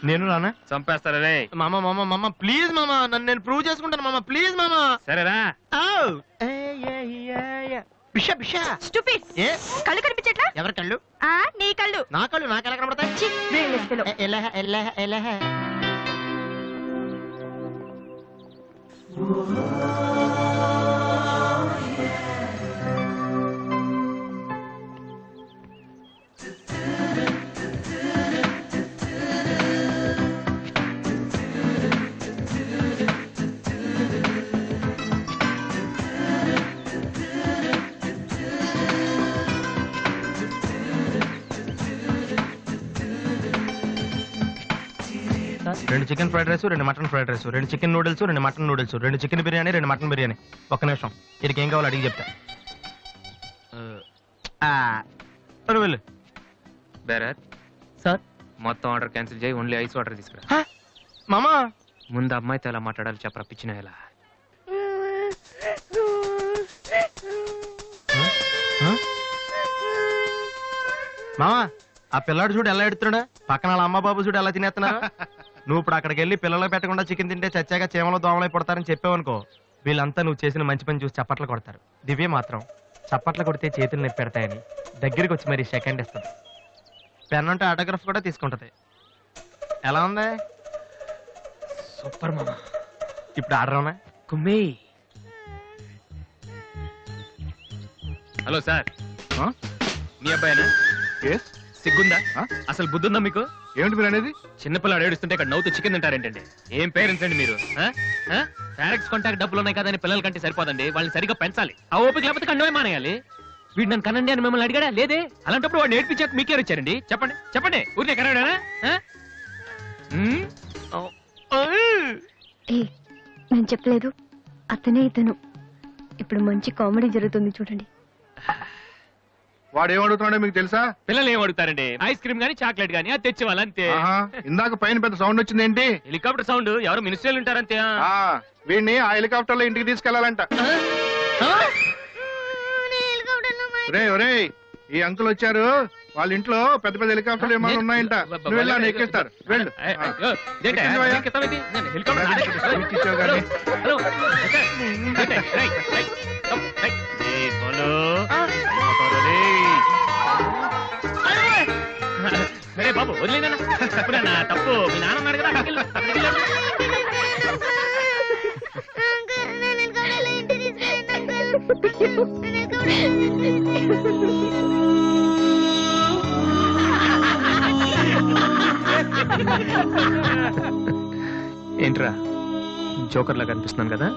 నేను రానా? చంపేస్తారే. మామ మామ మామ ప్లీజ్ మామ, నన్ను నేను ప్రూవ్ చేసుకుంటాను మామ, ప్లీజ్ మామ. సరేరా. బిషా బిషా. స్టూపిడ్. కళ్ళు కనిపించట్లా? ఎవరి కళ్ళు? నీ కళ్ళు. నా కళ్ళు నాకు ఎలా కనబడతాయి? ఎలా రెండు చికెన్ ఫ్రైడ్ రైస్, రెండు మటన్ ఫ్రైడ్ రైస్, రెండు చికెన్ నూడిల్స్, రెండు మటన్ నూడిల్స్, రెండు చికెన్ బిర్యానీ, రెండు మటన్ బిర్యానీ. ఒక్క నిమిషం, వీడికి ఏం కావాలో అడిగి చెప్తా. వెళ్ళు. బేరర్ సార్, మొత్తం ఆర్డర్ క్యాన్సిల్ చేయి, ఓన్లీ ఐస్ వాటర్ తీసుకురా. మామా, ముందు అమ్మాయితో ఎలా మాట్లాడాలి చెప్పరా, పిచ్చిన ఎలా? మామా, ఆ పిల్లాడు చూడు ఎలా ఎడుతున్నాడా, పక్కన వాళ్ళ అమ్మ బాబు చూడు ఎలా తినేస్తున్నారా. నువ్వు ఇప్పుడు అక్కడికి వెళ్ళి పిల్లలు పెట్టకుండా చికెన్ తింటే చచ్చాక చీమలో దోమలై పడతారని చెప్పావనుకో, వీళ్ళంతా నువ్వు చేసిన మంచి పని చూసి చప్పట్లు కొడతారు. దివ్య మాత్రం చప్పట్లు కొడితే చేతులు నొప్పి పెడతాయని దగ్గరికి వచ్చి మరి సెకండ్ ఇస్తుంది. పెన్ అంటే ఆటోగ్రాఫ్ కూడా తీసుకుంటది. ఎలా ఉంది? సూపర్ మామా. ఇప్పుడు ఆర్డర్ అవునా? కుమ్మి. హలో సార్, మీ అబ్బాయినా? సిగ్గుందా? అసలు బుద్ధుందా మీకు? ఏమిటి మీరు అనేది? చిన్నపిల్లాడు ఏడుస్తుంటే ఇక్కడ నవ్వుతూ చికెన్ తింటారేంటండి? ఏం పేరెంట్స్ అండి మీరు? ఫారెక్స్ కాంటాక్ట్ డబ్బులు ఉన్నాయి కదా అని పిల్లల కంటే సరిపోదండి, వాళ్ళని సరిగ్గా పెంచాలి. ఆ ఓపిక లేకపోతే కండమే మానేయాలి. వీడు నన్ను కనండి అని మిమ్మల్ని అడిగాడా? లేదే. అలాంటప్పుడు వాడు నేర్పించాక మీకే వచ్చారండి. చెప్పండి చెప్పండి, ఊరినే కనడానా? నేను చెప్పలేదు, అతనే ఇతను. ఇప్పుడు మంచి కామెడీ జరుగుతుంది చూడండి. వాడు ఏమడుగుతున్నాడో మీకు తెలుసా? పిల్లలు ఏం అడుగుతారండి? ఐస్ క్రీమ్ గానీ చాక్లెట్ గానీ అది తెచ్చేవాళ్ళు అంతే. ఇందాక పైన పెద్ద సౌండ్ వచ్చింది ఏంటి? Helicopter sound. ఎవరు మినిస్టర్లు ఉంటారంతే. వీడిని ఆ హెలికాప్టర్ లో ఇంటికి తీసుకెళ్లాలంట. ఒరే, ఈ అంకుల్ వచ్చారు, వాళ్ళ ఇంట్లో పెద్ద పెద్ద హెలికాప్టర్లు ఏమైనా ఉన్నాయంట. నువ్వు వెళ్ళాను ఎక్కిస్తారు. వెళ్ళు. సరే బాబు, వదిలేనా? తప్పు మీ నాన్న ఉన్నాడు కదా. ఏంట్రా జోకర్ లాగా కనిపిస్తున్నాను కదా?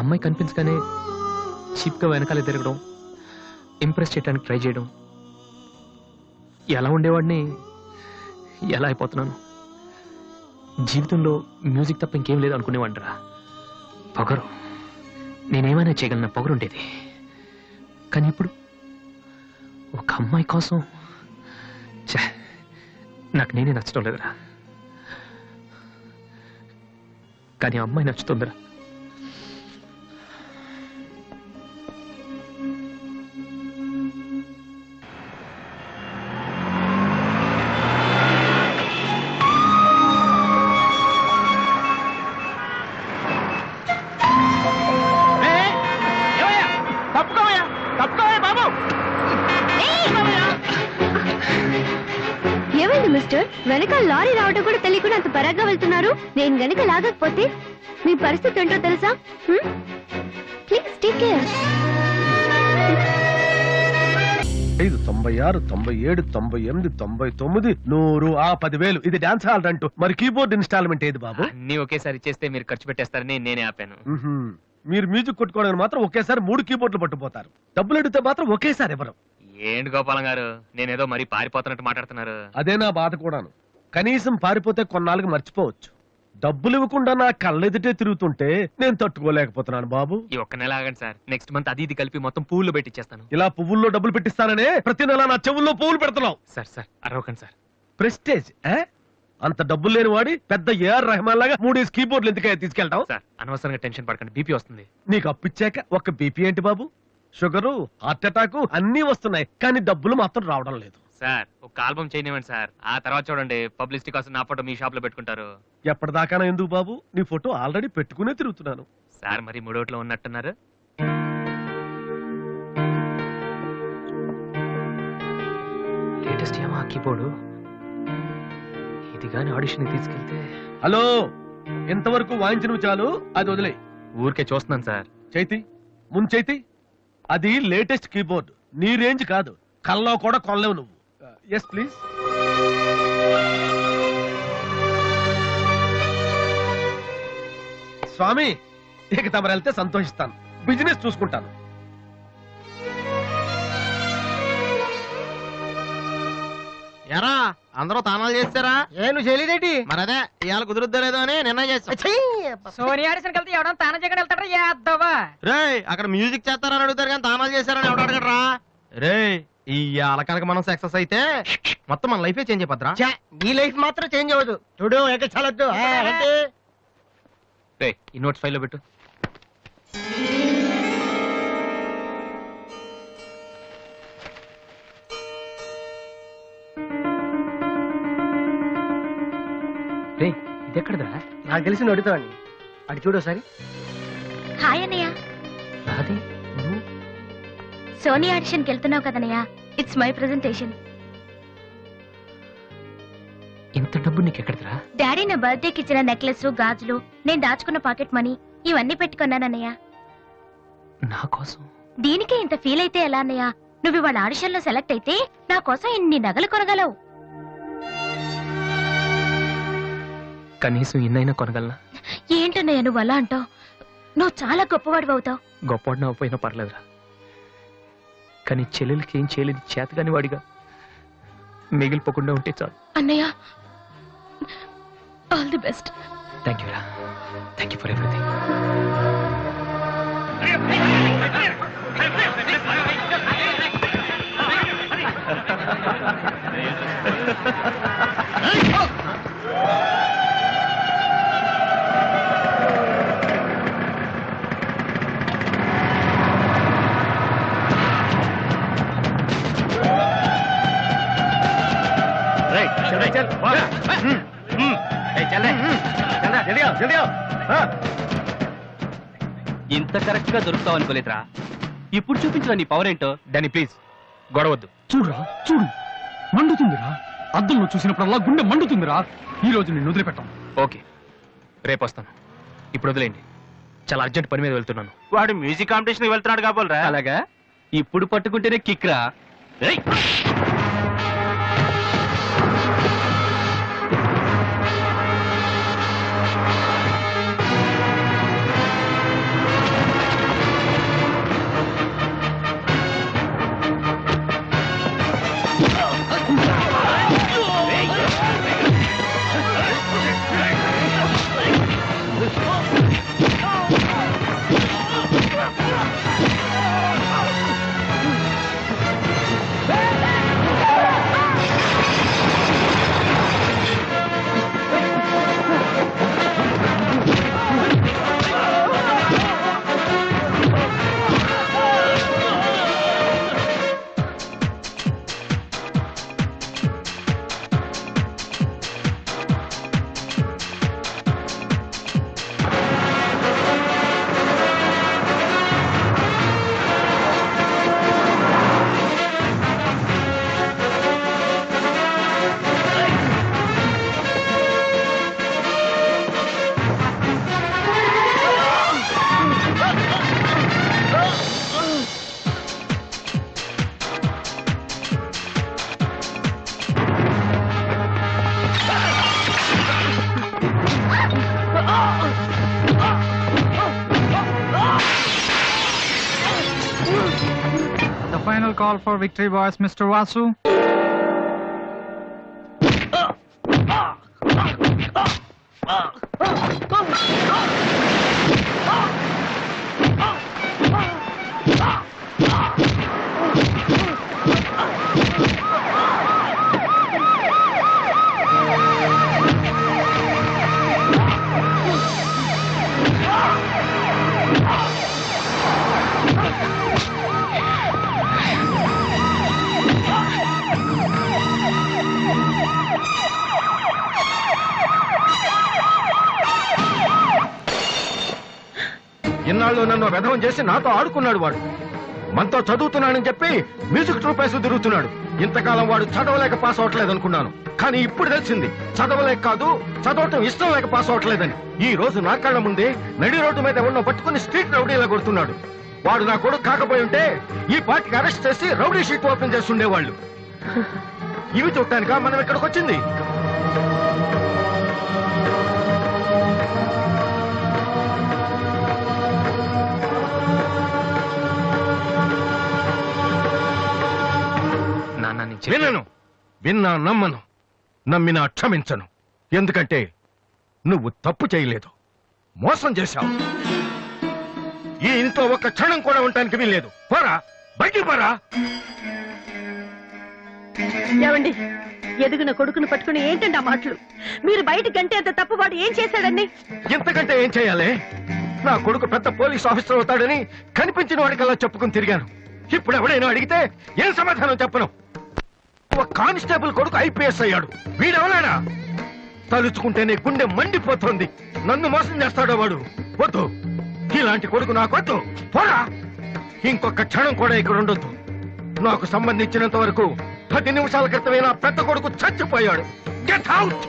అమ్మాయి కనిపించగానే చీప్ గా వెనకాల తిరగడం, ఇంప్రెస్ చేయడానికి ట్రై చేయడం, ఎలా ఉండేవాడిని ఎలా అయిపోతున్నాను. జీవితంలో మ్యూజిక్ తప్ప ఇంకేం లేదు అనుకునేవాడిరా. పొగరు, నేనేమైనా చేయగలన పొగరు ఉండేది. కానీ ఇప్పుడు ఒక అమ్మాయి కోసం నాకు నేనే నచ్చడం లేదురా. కానీ అమ్మాయి నచ్చుతుందిరా. మిస్టర్ వెనక లారీ రావడం కూడా తెలియకుండా అంత పరాగ్గా వెళ్తున్నారు. నేను గనక లాగకపోతే మీ పరిస్థితి ఏంటో తెలుసా? Please take care. 5 96 97 98 99 100 ఆ 10,000 ఇది డాన్స్ హాల్ అంటూ మరి కీబోర్డ్ ఇన్స్టాల్మెంట్ ఏది బాబు? అన్ని ఒకేసారి ఇచ్చేస్తే మీరు ఖర్చు పెట్టేస్తారని నేనే ఆపాను. మీరు మ్యూజిక్ కొట్టుకోవడానికి మాత్రం ఒకేసారి 3 కీబోర్డులు పట్టుపోతారు. డబ్బులు అడిగితే మాత్రం ఒకేసారి ఎవరు? ఏంటి గోపాలం గారు, నేనేదో మరీ పారిపోతున్నట్టు మాట్లాడుతున్నారు. అదే నా బాధ కూడాను. కనీసం పారిపోతే కొన్నాళ్ళకి మర్చిపోవచ్చు. డబ్బులు ఇవ్వకుండా నా కళ్ళెదుటే తిరుగుతుంటే నేను తట్టుకోలేకపోతున్నాను బాబు. ఈ ఒక్క నెల ఆగండి సార్, నెక్స్ట్ మంత్ అది ఇది కలిపి మొత్తం పూలు పెట్టిచ్చేస్తాను. ఇలా పువ్వుల్లో డబ్బులు పెట్టిస్తాననే ప్రతి నెల నా చెవుల్లో పువ్వులు పెడుతున్నావు. సార్ సార్ అరవకండి సార్. ప్రెస్టేజ్ అంత డబ్బులు లేని వాడి పెద్ద ఏఆర్ రెహమాన్ లాగా 3 కీబోర్డులు ఎందుకయ్యా తీసుకెళ్తావు? సార్ అనవసరంగా టెన్షన్ పడకండి, బీపీ వస్తుంది. నీకు అప్పిచ్చాక ఒక్క బీపీ ఏంటి బాబు? షుగరు, హార్ట్ అటాక్ అన్ని వస్తున్నాయి, కానీ డబ్బులు మాత్రం రావడం లేదు. సార్ ఒక ఆల్బమ్ చేయనివ్వండి సార్, ఆ తర్వాత చూడండి పబ్లిసిటీ కోసం నా ఫోటో మీ షాప్ లో పెట్టుకుంటారు. ఎప్పటిదాకా ఎందుకు బాబు? నీ ఫోటో ఆల్రెడీ పెట్టుకునే తిరుగుతున్నాను. సార్ మరి మూడోట్లో ఉన్నట్టున్నారు. లేటెస్ట్ ఏమో కీబోర్డు, ఇది గాని ఆడిషన్ తీసుకెళ్తే. హలో, ఇంతవరకు వాయించిన చాలు, అది వదిలే. ఊరికే చూస్తున్నాను సార్. చైతి ముందు చైతి, అది లేటెస్ట్ కీబోర్డ్, నీ రేంజ్ కాదు, కల్లో కూడా కొనలేవు నువ్వు. Yes please. స్వామి, ఇక తమరు వెళ్తే సంతోషిస్తాను, బిజినెస్ చూసుకుంటాను. ఎరా అందరూ తానాలు చేస్తారా? ఏను చేయలేదేటి? మరి అదే ఇవాళ కుదురుద్దో లేదో అని నిర్ణయం చేస్తా. సోనియా ఆడిషన్ వెళ్తే ఎవడన్నా తానం చేయకుండా వెళ్తాడా? యాదవా రేయ్ అక్కడ మ్యూజిక్ చేస్తారని అడుగుతారు కానీ తానాలు చేస్తారని ఎవడు అడగడరా? రేయ్ ఇవాళ కనుక మనం సక్సెస్ అయితే మొత్తం మన లైఫే చేంజ్ అయిపోద్రా. నీ లైఫ్ మాత్రం చేంజ్ అవ్వదు. చూడు ఎక్కడ చాలొద్దు. ఈ నోట్స్ ఫైల్లో పెట్టు. రే ఇది ఎక్కడదా? నాకు తెలిసి అడుగుతావని అడి చూడు ఒకసారి. హాయ్ అన్నయ్య. అది సోనీ ఆడిషన్కి వెళ్తున్నావు కదన్నయ్య, ఇట్స్ మై ప్రెజెంటేషన్. ఇంత డబ్బు నీకు ఎక్కడదా? డాడీ నా బర్త్డేకి ఇచ్చిన నెక్లెస్, గాజులు, నేను దాచుకున్న పాకెట్ మనీ ఇవన్నీ పెట్టుకున్నానన్నయ్య. నా కోసం? దీనికే ఇంత ఫీల్ అయితే ఎలా అన్నయ్య? నువ్వు ఇవాళ ఆడిషన్ లో సెలెక్ట్ అయితే నా కోసం ఇన్ని నగలు కొనగలవు. కనీసం ఇన్నైనా కొనగలనా? ఏంటన్నయ్య నువ్వు అలా అంటావు? నువ్వు చాలా గొప్పవాడు అవుతావు. గొప్పవాడిని అవ్వపోయినా పర్లేదురా, కానీ చెల్లెలకి ఏం చేయలేదు చేతగాని వాడిగా మిగిలిపోకుండా ఉంటే చాలు. అన్నయ్య, all the best. Thank you రా, థ్యాంక్ యూ ఫర్ ఎవ్రీథింగ్. ఇంత కరెక్ట్ గా దొరుకుతావు అనుకోలేదురా. ఇప్పుడు చూపించిన నీ పవర్ ఏంటో. డానీ ప్లీజ్ గొడవద్దు. చూడురా చూడు, మండుతుందిరా. అద్దంలో చూసినప్పుడల్లా గుండె మండుతుందిరా. ఈ రోజు నిన్ను వదిలిపెట్టాం. ఓకే రేపు వస్తాను, ఇప్పుడు వదిలేండి, చాలా అర్జెంట్ పని మీద వెళ్తున్నాను. వాడు మ్యూజిక్ కాంపిటీషన్ వెళ్తున్నాడు కాబోలరా. అలాగా ఇప్పుడు పట్టుకుంటేనే కిక్ రా. final call for victory, boys, Mr. Vasu. ఇన్నాళ్ళు నన్ను వెధవం చేసి నాతో ఆడుకున్నాడు వాడు. మనతో చదువుతున్నానని చెప్పి మ్యూజిక్ ట్రూప్ వేసి తిరుగుతున్నాడు. ఇంతకాలం వాడు చదవలేక పాస్ అవట్లేదు అనుకున్నాను, కానీ ఇప్పుడు తెలిసింది చదవలేక కాదు, చదవటం ఇష్టం లేక పాస్ అవట్లేదని. ఈ రోజు నా కళ్ళ ముందే నడి రోడ్డు మీద ఉన్న పట్టుకుని స్ట్రీట్ రౌడీలా కొడుతున్నాడు. వాడు నా కొడుకు కాకపోయి ఉంటే ఈ పార్టీకి అరెస్ట్ చేసి రౌడీ షీట్ ఓపెన్ చేస్తుండేవాళ్ళు. ఇవి చూడటానికా మనం ఇక్కడికి వచ్చింది? వినను, విన్నా నమ్మను, నమ్మినా క్షమించను. ఎందుకంటే నువ్వు తప్పు చేయలేదు, మోసం చేశావు. ఈ ఇంట్లో ఒక్క క్షణం కూడా ఉండటానికి వీల్లేదు. పోరా, బయటికి పోరా. ఏమండి, ఎదిగిన కొడుకును పట్టుకుని ఏంటండి ఆ మాటలు? మీరు బయటికి గంటే అంత తప్పు వాడు ఏం చేశాడండి? ఇంతకంటే ఏం చేయాలి? నా కొడుకు పెద్ద పోలీస్ ఆఫీసర్ అవుతాడని కనిపించిన వాడికల్లా చెప్పుకుని తిరిగాను. ఇప్పుడు ఎవడైనా అడిగితే ఏం సమాధానం చెప్పను. ఒక కానిస్టేబుల్ కొడుకు ఐపీఎస్ అయ్యాడు. వీడెవలాడా? తలుచుకుంటేనే గుండె మండిపోతోంది. నన్ను మోసం చేస్తాడో వాడు. వద్దు, ఇలాంటి కొడుకు నాకొద్దు. పోరా, ఇంకొక క్షణం కూడా ఇక్కడ ఉండొద్దు. నాకు సంబంధించినంత వరకు 10 నిమిషాల క్రితమే నా పెద్ద కొడుకు చచ్చిపోయాడు. Get out.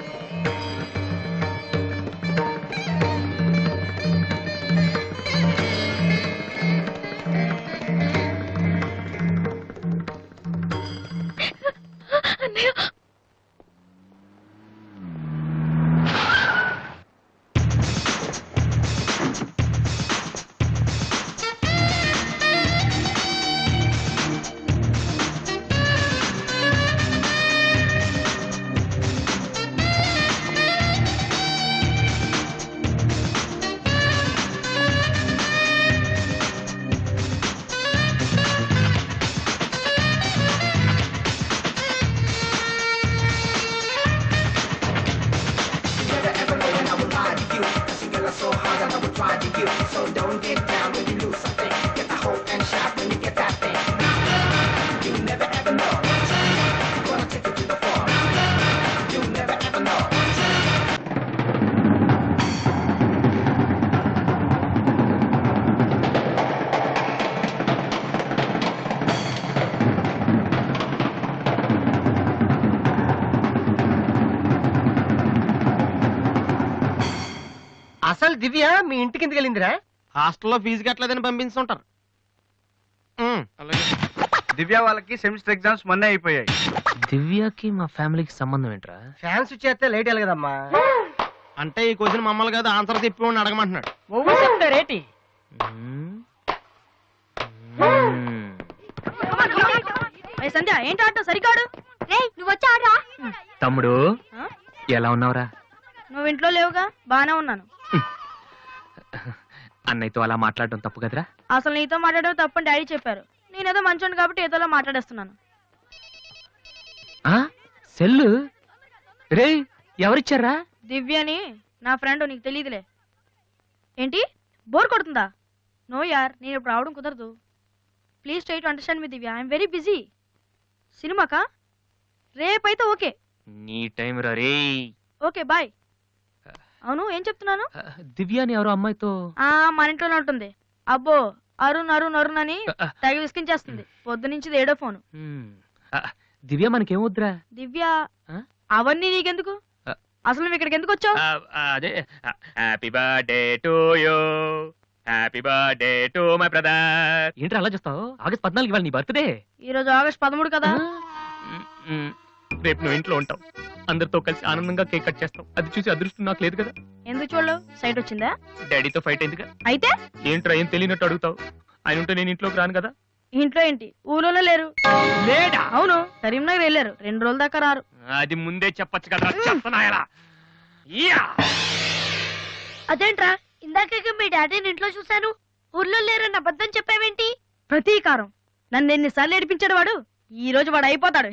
అసలు దివ్య మీ ఇంటికి ఎందుకు వెళ్ళిందిరా? హాస్టల్లో ఫీజు కట్టలేదని పంపిస్తుంటారు. దివ్య వాళ్ళకి సెమిస్టర్ ఎగ్జామ్స్ మొన్నే అయిపోయాయి. దివ్యకి మా ఫ్యామిలీకి సంబంధం ఏంట్రా? ఫ్యాన్స్ చేస్తే లేట్ వెళ్ళగదమ్మా. అంటే ఈ క్వశ్చన్ మమ్మల్ని కాదు, ఆన్సర్ చెప్పి అడగమంటున్నాడు. చెప్తారేటి? సంధ్య ఏంటి ఆటో సరికాడు? నువ్వు వచ్చి ఆడరా. తమ్ముడు ఎలా ఉన్నావురా? నువ్వు ఇంట్లో లేవుగా. బానే ఉన్నాను. అన్నయ్యతో అలా మాట్లాడడం తప్పు కదరా? అసలు నీతో మాట్లాడడం తప్పని డాడీ చెప్పారు. నేనేదో మంచోండి కాబట్టి ఏదోలా మాట్లాడేస్తున్నాను. సెల్లు రే ఎవరిచ్చారా? దివ్యని, నా ఫ్రెండ్. నీకు తెలియదులే. ఏంటి బోర్ కొడుతుందా? నో యార్, నేను ఇప్పుడు రావడం కుదరదు. Please try to understand me Divya. I'm very busy. సినిమాకా? రేపైతే ఓకే. నీ టైం రా రే. Okay bye. అవును ఏం చెప్తున్నాను? దివ్యాని ఎవరో అమ్మాయితో మన ఇంట్లోనే ఉంటుంది. అబ్బో, అరుణ్ అరుణ్ అరుణ్ అని తెగ విసికించేస్తుంది. పొద్దు నుంచి ఏడో ఫోను. దివ్య మనకేమొద్దురా? దివ్య అవన్నీ నీకెందుకు? అసలు నువ్వు ఇక్కడికి ఎందుకు వచ్చావు? అదే happy birthday to you, happy birthday to my brother. ఏంటి అలా చేస్తావు? ఆగస్ట్ 14 ఇవాళ నీ బర్త్డే. ఈ రోజు ఆగస్ట్ 13 కదా. రేపు నువ్వు ఇంట్లో ఉంటావు, అందరితో కలిసి ఆనందంగా కేక్ కట్ చేస్తాం. అది చూసి అదృష్టం నాకు లేదు కదా. ఎందుకు చూడలేవు? సైట్ వచ్చిందా? డాడీతో ఫైట్ అయిందిగా. అయితే ఏంట్రా ఏం తెలియనట్టు అడుగుతావు? ఆయన ఉంటే నేను ఇంట్లోకి రాను కదా. ఇంట్లో ఏంటి ఊళ్ళో లేరు. లేడా? అవును, కరీంనగర్ వెళ్ళారు. 2 రోజుల దాకా రారు. అది ముందే చెప్పొచ్చు కదా, చెప్తున్నాయలా. అదేంట్రా, ఇందాక మీ డాడీని ఇంట్లో చూశాను, ఊర్లో లేరన్న అబద్ధం చెప్పావేంటి? ప్రతీకారం. నన్ను ఎన్నిసార్లు ఏడిపించాడు వాడు, ఈ రోజు వాడు అయిపోతాడు.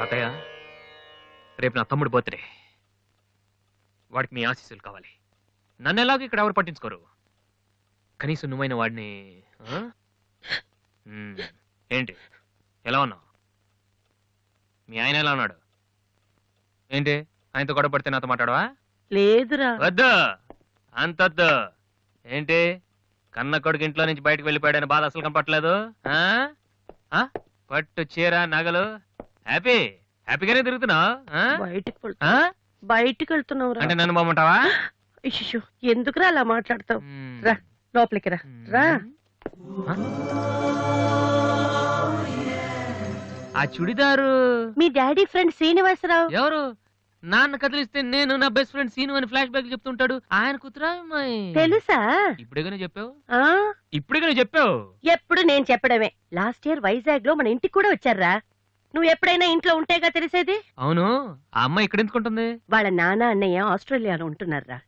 తాతయ్య, రేపు నా తమ్ముడు బర్త్డే. వాడికి మీ ఆశీస్సులు కావాలి. నన్ను ఎలాగో ఇక్కడ ఎవరు పట్టించుకోరు. కనీసం నువ్వైన వాడిని. ఏంటి ఎలా ఉన్నావు? మీ ఆయన ఎలా ఉన్నాడు? ఏంటి ఆయనతో గొడవ పడితే నాతో మాట్లాడవా? లేదురా. వద్దు, అంతొద్దు. ఏంటి కన్న కొడుకు ఇంట్లో నుంచి బయటకు వెళ్ళిపోయాడని బాధ అసలు కనపట్లేదు. పట్టు చీర నగలు హ్యాపీగానే తిరుగుతున్నావు. బయటికి వెళ్తున్నావు అంటే నన్ను బాగుంటావా? ఎందుకురా అలా మాట్లాడతావు? రా లోపలికి రా. రా. ఆ చుడిదారు మీ డాడీ ఫ్రెండ్ శ్రీనివాసరావు. ఎవరు? నాన్న కదిలిస్తే నేను నా బెస్ట్ ఫ్రెండ్ సీను అని ఫ్లాష్ బ్యాక్ చెప్తుంటాడు. ఆయన కూతురా అమ్మాయి? తెలుసా? ఇప్పుడేగానే చెప్పావు. ఆ ఇప్పుడేగానే చెప్పావు. ఎప్పుడు నేను చెప్పడమే. లాస్ట్ ఇయర్ వైజాగ్ లో మన ఇంటికి కూడా వచ్చారా. నువ్వు ఎప్పుడైనా ఇంట్లో ఉంటేగా తెలిసేది. అవును, ఆ అమ్మాయి ఇక్కడ ఎందుకుంటుంది? వాళ్ళ నాన్న అన్నయ్య ఆస్ట్రేలియాలో ఉంటున్నారా.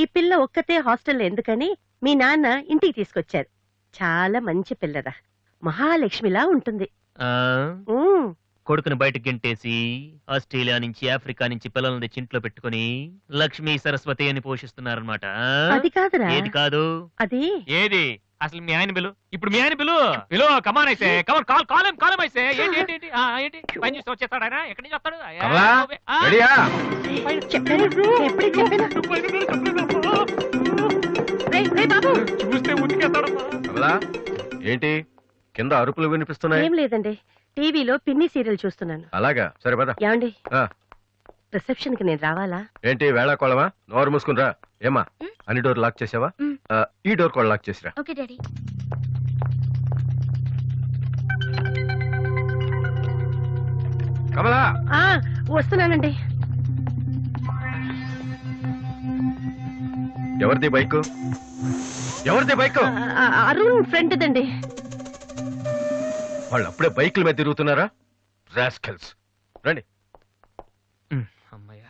ఈ పిల్ల ఒక్కతే హాస్టల్లో ఎందుకని మీ నాన్న ఇంటికి తీసుకొచ్చారు. చాలా మంచి పిల్లరా, మహాలక్ష్మిలా ఉంటుంది. కొడుకుని బయటకు గెంటేసి ఆస్ట్రేలియా నుంచి ఆఫ్రికా నుంచి పిల్లల్ని తెచ్చి ఇంట్లో పెట్టుకుని లక్ష్మీ సరస్వతి అని పోషిస్తున్నారన్నమాట. అది కాదురా. ఏది కాదు? అది ఏది? అసలు మీ ఆయన బిలు. ఇప్పుడు మీ ఆయన బిలు కమాన్ అయితే కమాన్ కాలం అయితే ఏంటి ఏంటి ఏంటి ఏంటి పని చూసి వచ్చేస్తాడు ఆయన? ఎక్కడి నుంచి వస్తాడు? చూస్తే ఏంటి కింద అరుపులు వినిపిస్తున్నాయి? ఏం లేదండి, టీవీలో పిన్ని సీరియల్ చూస్తున్నాను. అలాగా, సరే పద. ఏమండి, రిసెప్షన్ కి నేను రావాలా? ఏంటి వేళాకోళమా? నోరు మూసుకునిరా. ఏమా అన్ని డోర్ లాక్ చేసావా? ఈ డోర్ కూడా లాక్ చేసిరా. Okay daddy. కమలా, వస్తున్నానండి. ఎవరిది బైక్? ఎవరిది బైక్? అరుణ్ ఫ్రెండ్ దండి. వాళ్ళు అప్పుడే బైకుల మీద తిరుగుతున్నారా? రాస్కెల్స్. రండి. అమ్మయ్యా.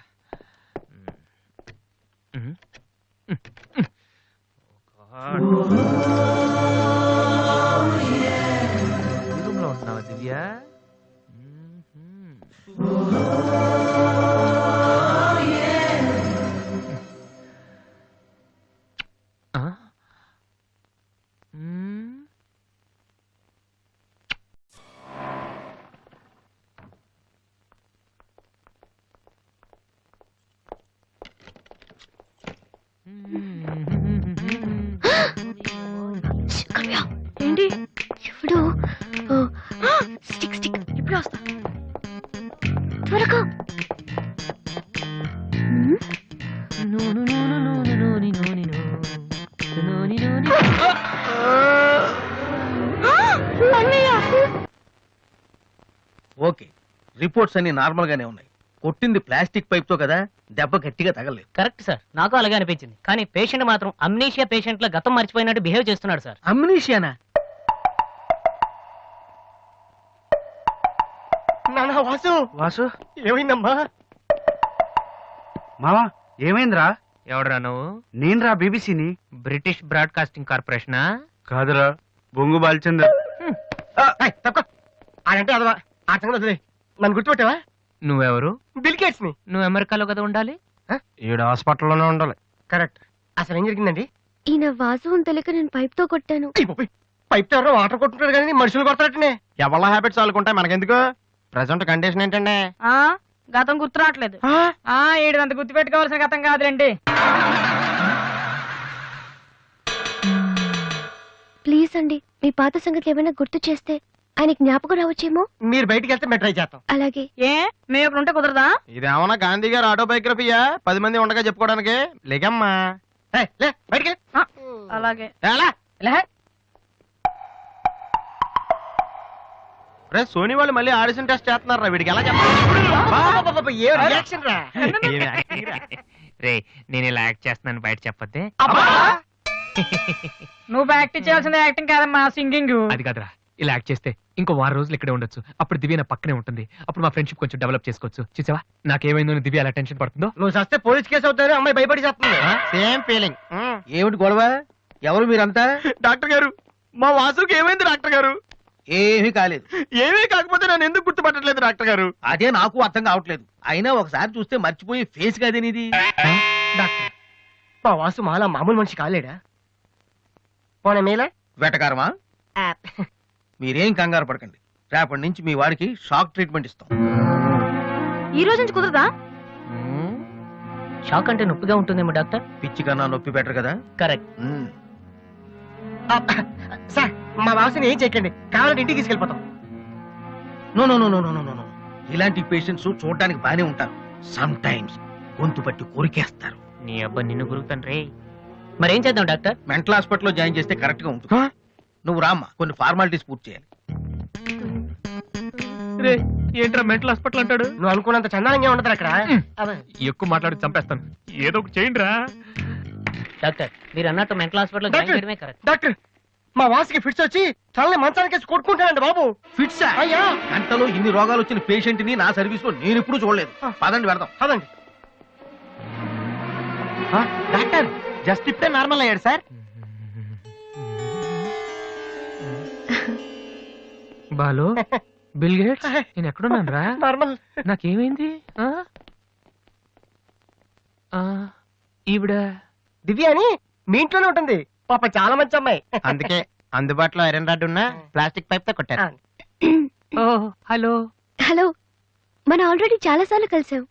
రూమ్లో ఉంటున్నావా దివ్య? ఏంటి ఇప్పుడు స్టిక్ ఇప్పుడు వస్తా త్వరగా. ఓకే, రిపోర్ట్స్ అన్ని నార్మల్ గానే ఉన్నాయి. కొట్టింది ప్లాస్టిక్ పైప్ తో కదా, దెబ్బ గట్టిగా తగలేదు. కరెక్ట్ సార్, నాకు అలాగే అనిపించింది. కానీ పేషెంట్ మాత్రం అమ్నీషియా పేషెంట్ లా గతం మర్చిపోయినట్టు బిహేవ్ చేస్తున్నాడు సార్. అమ్నీషియానా? నానా వాసు, వాసు ఏమైందమ్మా? మావా ఏమైందిరా? ఎవడరా నువ్వు? నేనురా, బీబీసీని. British broadcasting కార్పొరేషనా? కాదురా, బొంగు బాల్చందర్. అదంటే అదవా ఆ సంగతి వదిలేయ్. నన్ను గుర్తుపెట్టావా? నువ్వెవరు? బిల్ గేట్స్ ని. నువ్వు అమెరికాలో కదా ఉండాలి? ఈడ హాస్పిటల్లోనే ఉండాలి. కరెక్ట్. అసలు ఏం జరిగిందండి? ఈయన వాసు అని తెలియక నేను పైప్ తో కొట్టాను. పైప్ తో ఎవరో వాటర్ కొట్టుకుంటారు కానీ మనుషులు కొడతారటనే. ఎవరి హ్యాబిట్స్ వాళ్ళకుంటాయి, మనకెందుకు? ప్రెసెంట్ కండిషన్ ఏంటండి? గతం గుర్తు రావట్లేదు ఏడంత గుర్తు పెట్టుకోవాల్సిన గతం కాదులేండి. ప్లీజ్ అండి, మీ పాత సంగతి ఏమైనా గుర్తు చేస్తే ఆయనకి జ్ఞాపకం రావచ్చేమో. మీరు బయటికి వెళ్తే మేము ట్రై చేస్తాం. అలాగే. ఏ మేము ఇక్కడ ఉంటే కుదరదా? ఇదేమన్నా గాంధీ గారు ఆటోబయోగ్రఫీయా 10 మంది ఉండగా చెప్పుకోవడానికి? లేకమ్మా లే బయటికి వెళ్ళు. అలాగే. లే. రే సోనీ వాళ్ళు మళ్ళీ ఆడిషన్ టెస్ట్ చేస్తున్నారా? వీడికి ఎలా చెప్పాలి? ఏ రియాక్షన్ రా. రే నేను ఇలా యాక్ట్ చేస్తున్నాను బయట చెప్పొద్దే. నువ్వు యాక్టింగ్ చేయాల్సిన యాక్టింగ్ కాదమ్మా, సింగింగ్. అది కాదురా, ఇలా యాక్ట్ చేస్తే ఇంకో 6 రోజులు ఇక్కడే ఉండొచ్చు. అప్పుడు దివ్య నా పక్కనే ఉంటుంది. అప్పుడు మా ఫ్రెండ్షిప్ కొంచెం డెవలప్ చేసుకోవచ్చు. చూసావా నాకేమైందో దివ్య అలా టెన్షన్ పడుతుందో. నువ్వు సస్తే పోలీస్ కేసు అవుతారు. అమ్మాయి భయపడి చేస్తుంది. Same feeling. ఏమిటి గొడవ? ఎవరు మీరంతా? డాక్టర్ గారు మా వాసుకి ఏమైంది డాక్టర్ గారు? ఏమీ కాలేదు. ఏమీ కాకపోతే నన్ను ఎందుకు గుర్తుపట్టట్లేదు డాక్టర్ గారు? అదే నాకు అర్థం కావట్లేదు. అయినా ఒకసారి చూస్తే మర్చిపోయి ఫేస్ కాదే నీది. డాక్టర్, మా వాసు మాలా మామూలు మనిషి కాలేడా? పోనీ మేలా వెటకారమా? మీరేం కంగారు పడకండి. రేపటి నుంచి మీ వాడికి షాక్ ట్రీట్మెంట్ ఇస్తాం. ఈ రోజు నుంచి కుదరదా? షాక్ అంటే నొప్పిగా ఉంటుందేమో డాక్టర్. పిచ్చి కన్నా నొప్పి బెటర్ కదా. కరెక్ట్. సార్, మా వాసుని ఏం చేయకండి. కావాలంటే ఇంటికి తీసుకెళ్ళిపోతాం. No no no no no no no. ఇలాంటి పేషెంట్స్ చూడడానికి బానే ఉంటారు. సమ్ టైమ్స్ గొంతు పట్టి కొరికేస్తారు. నీ అబ్బా నిన్ను గురుకుతాను రే. మరేం చేద్దాం డాక్టర్? మెంటల్ హాస్పిటల్లో జాయిన్ చేస్తే కరెక్ట్ గా ఉంటుంది. నువ్వు రామ్మా, కొన్ని ఫార్మాలిటీస్ పూర్తి చేయాలి. రే ఏంట్రా మెంటల్ హాస్పిటల్ అంటాడు? నువ్వు అనుకున్నంత చందానంగా ఉండదు అక్కడ. ఎక్కువ మాట్లాడి చంపేస్తాను. ఏదో ఒకటి చేయండి రా. డాక్టర్ మీరు అన్నట్టు మెంటల్ హాస్పిటల్ జాయిన్ చేయడమే కరెక్ట్. డాక్టర్, మా వాసుకి ఫిట్స్ వచ్చి తలని మంచానికి కొట్టుకుంటానండి బాబు. ఫిట్సా? అయ్యా, గంటలో ఇన్ని రోగాలు వచ్చిన పేషెంట్ ని నా సర్వీస్ లో నేను ఎప్పుడు చూడలేదు. పదండి వెళ్దాం. పదండి. డాక్టర్ జస్ట్ ఇప్పుడే నార్మల్ అయ్యాడు సార్. బాలు, బిల్ గేట్స్, నేను ఎక్కడున్నాను రా? నార్మల్. నాకేమైంది? ఈవిడ దివ్య అని మీ ఇంట్లోనే ఉంటుంది. పాప చాలా మంచి అమ్మాయి. అందుకే అందుబాటులో ఐరన్ రాడ్ ఉన్న ప్లాస్టిక్ పైప్ తో కొట్టారు. ఓ హలో. హలో, మనం ఆల్రెడీ చాలా సార్లు కలిసాం.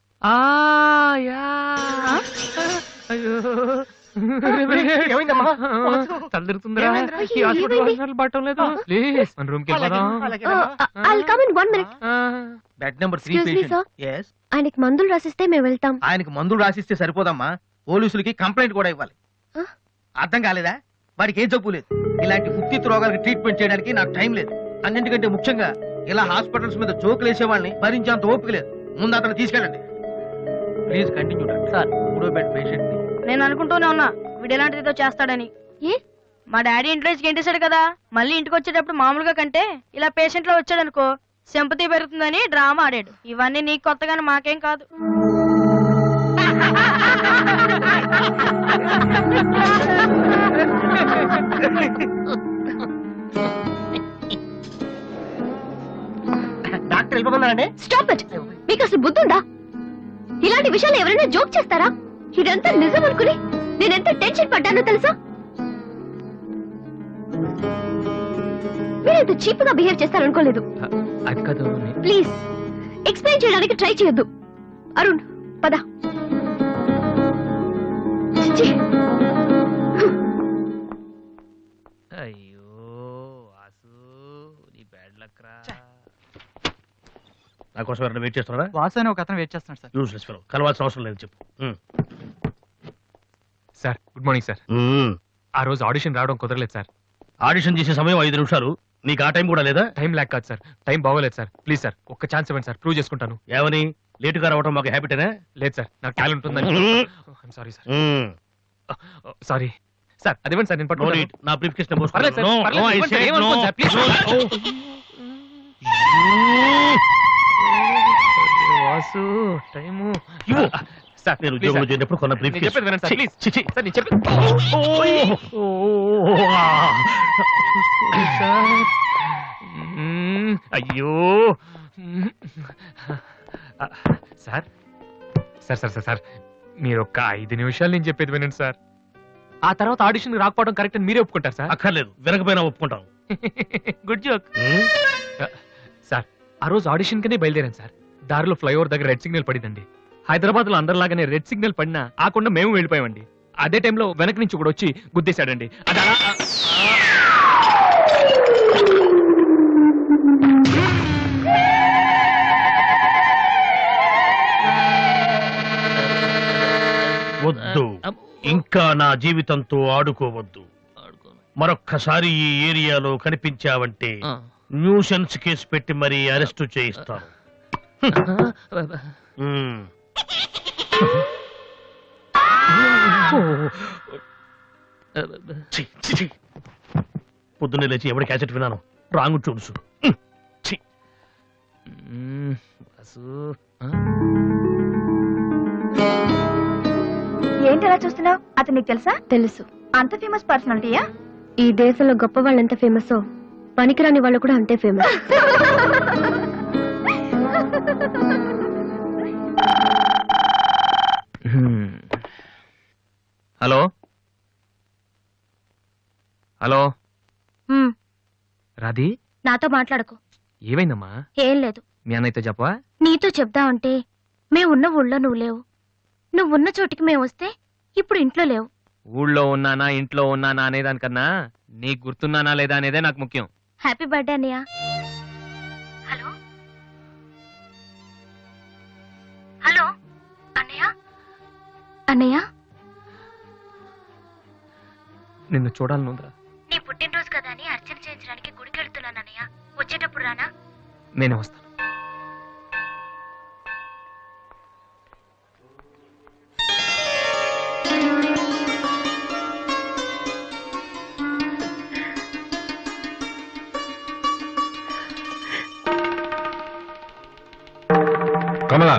ఏమైందమ్మా? తలదిరుతుందిరా. అయ్యో, ఈ హాస్పిటల్ ఏమైంది? హాస్పిటల్ పట్టం లేదు. ప్లీజ్ మన రూమ్ కి వెళ్దాం. I'll come in 1 minute. Bed number 3 Excuse me, sir. Patient. Yes. ఆయనకి మందులు రాసిస్తే మేము వెళ్తాం. ఆయనకి మందులు రాసిస్తే సరిపోదమ్మా, పోలీసులకి కంప్లైంట్ కూడా ఇవ్వాలి. ఆ? అర్థం కాలేదా? వాడికి ఏ జబ్బు లేదు. ఇలాంటి ఉత్తిత్ రోగాలకి ట్రీట్మెంట్ చేయడానికి నాకు టైం లేదు. అన్నింటికంటే ముఖ్యంగా ఇలా హాస్పిటల్స్ మీద జోకులు వేసే వాళ్ళని భరించేంత ఓపిక లేదు. ముందు అతను తీసుకెళ్ళండి. Please continue doctor. సార్. 3వ బెడ్ పేషెంట్ ని. నేను అనుకుంటూనే ఉన్నా వీడు ఎలాంటిదో చేస్తాడని. ఏ? మా డాడీ ఇంట్లోకి గెంటేశాడు కదా, మళ్ళీ ఇంటికి వచ్చేటప్పుడు మామూలుగా కంటే ఇలా పేషెంట్ లో వచ్చాడు అనుకో సింపతి పెరుగుతుందని డ్రామా ఆడాడు. ఇవన్నీ నీకు కొత్తగానే మాకేం కాదు. డాక్టర్ వెళ్ళిపోతున్నారండి. Stop it. మీకు అసలు బుద్ధుందా? ఇలాంటి విషయాలు ఎవరైనా జోక్ చేస్తారా? ఇదంతా నిజం అనుకుని నేనెంత టెన్షన్ పడ్డానో తెలుసా? మీరెంత చీప్ గా బిహేవ్ చేస్తారనుకోలేదు. అది కాదు. ప్లీజ్ ఎక్స్ప్లెయిన్ చేయడానికి ట్రై చేయొద్దు. అరుణ్ పద. ఛీ. అయ్యో వాసు, నీ బ్యాడ్ లక్ రా. నా కోసం ఎవరైనా వెయిట్ చేస్తున్నారా? వాసు అని ఒక అతను వెయిట్ చేస్తున్నాడు సార్. యూస్లెస్ ఫెలో, కలవాల్సిన అవసరం లేదు. చెప్పు. Sir good morning sir. ఆ రోజు ఆడిషన్ రావడం కుదరలేదు సార్. ఆడిషన్ చేసే సమయం 5 నిమిషాలు. నీకు ఆ టైం కూడా లేదా? టైం ల్యాక్ కాదు సార్, టైం బాగోలేదు సార్. ప్లీజ్ సార్ ఒక్క ఛాన్స్ ఇవ్వండి సార్, ప్రూవ్ చేసుకుంటాను. ఏమని? లేటుగా రావడం మాకు హ్యాబిటేనా? లేదు సార్, నాకు టాలెంట్ ఉందని. Sorry sir. సారీ సార్, అదేమండి సార్, నేను పట్టుకోలేదు. నా బ్రీఫ్ కేస్ పర్లేదు సార్, పర్లేదు, ఇవ్వండి సార్, ఏమనుకోండి sir, please. Vasu time sir, నేను ప్లీజ్ ఉద్యోగంలో సార్. చేరినప్పుడు కొన్న బ్రీఫ్ నేను చెప్పేది వినండి సార్, ప్లీజ్. సార్ నేను చెప్పేది సార్. అయ్యో sir sir sir sir sir మీరు ఒక్క 5 నిమిషాలు నేను చెప్పేది వినండి సార్. ఆ తర్వాత ఆడిషన్ రాకపోవడం కరెక్ట్ అని మీరే ఒప్పుకుంటారు సార్? అక్కర్లేదు, వినకపోయినా ఒప్పుకుంటాం. Good joke sir. ఆ రోజు ఆడిషన్ కనే బయలుదేరాను సార్. దారిలో ఫ్లైఓవర్ దగ్గర రెడ్ సిగ్నల్ పడిందండి. హైదరాబాద్ లో అందరిలాగానే రెడ్ సిగ్నల్ పడినా ఆకుండా మేము వెళ్ళిపోయామండి. అదే టైంలో వెనక నుంచి కూడా వచ్చి గుద్దేశాడండి. అది అలా వద్దు, ఇంకా నా జీవితంతో ఆడుకోవద్దు. మరొక్కసారి ఈ ఏరియాలో కనిపించావంటే న్యూసెన్స్ కేసు పెట్టి మరీ అరెస్టు చేయిస్తాను. పొద్దున్నే లేచి ఎవరి క్యాసెట్ విన్నాను, రాంగు చూడుసు. ఏంటి అలా చూస్తున్నావు? అతను నీకు తెలుసా? తెలుసు. అంత ఫేమస్ పర్సనాలిటీయా? ఈ దేశంలో గొప్ప వాళ్ళు ఎంత ఫేమస్, పనికిరాని వాళ్ళు కూడా అంతే ఫేమస్. హలో హలో రాధి, నాతో మాట్లాడకు. ఏమైందమ్మా? ఏం లేదు. మీ అన్నయ్యతో చెప్పవా? నీతో చెప్దామంటే మేమున్న ఊళ్ళో నువ్వు లేవు, నువ్వున్న చోటికి మేము వస్తే ఇప్పుడు ఇంట్లో లేవు. ఊళ్ళో ఉన్నానా ఇంట్లో ఉన్నానా అనేదానికన్నా నీకు గుర్తున్నానా లేదా అనేదే నాకు ముఖ్యం. హ్యాపీ బర్త్డే అన్నయ్య. హలో హలో అన్నయ్య. అన్నయ్య, నిన్ను చూడాలనుందిరా. నీ పుట్టినరోజు కదా అని అర్చన చేయించడానికి గుడికి వెళ్తున్నాను అన్నయ్య. వచ్చేటప్పుడు రానా? నేనే వస్తాను. కమలా,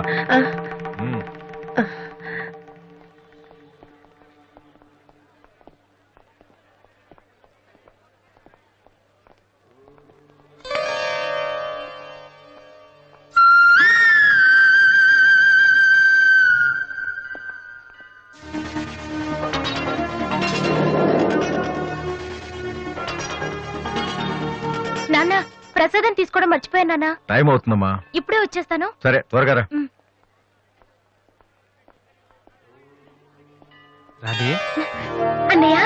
నాన్న, ప్రసాదం తీసుకోవడం మర్చిపోయాను నాన్న. టైం అవుతుందమ్మా. ఇప్పుడే వచ్చేస్తాను. సరే, త్వరగా రా. రాధే, అన్నయ్య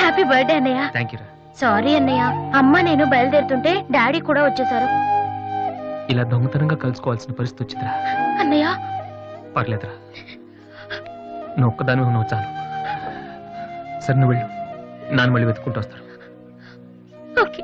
హ్యాపీ బర్త్డే అన్నయ్య. థ్యాంక్ యూ రా. సారీ అన్నయ్య, అమ్మ నేను బయలుదేరుతుంటే డాడీ కూడా వచ్చేసారు. ఇలా దొంగతనంగా కలుసుకోవాల్సిన పరిస్థితి వచ్చిందిరా. అన్నయ్య పర్లేదురా, నువ్వు ఒక్కదాని నువ్వు చాలు. సరే నువ్వు వెళ్ళు, నాన్న మళ్ళీ వెతుక్కుంటూ వస్తాడు. ఓకే.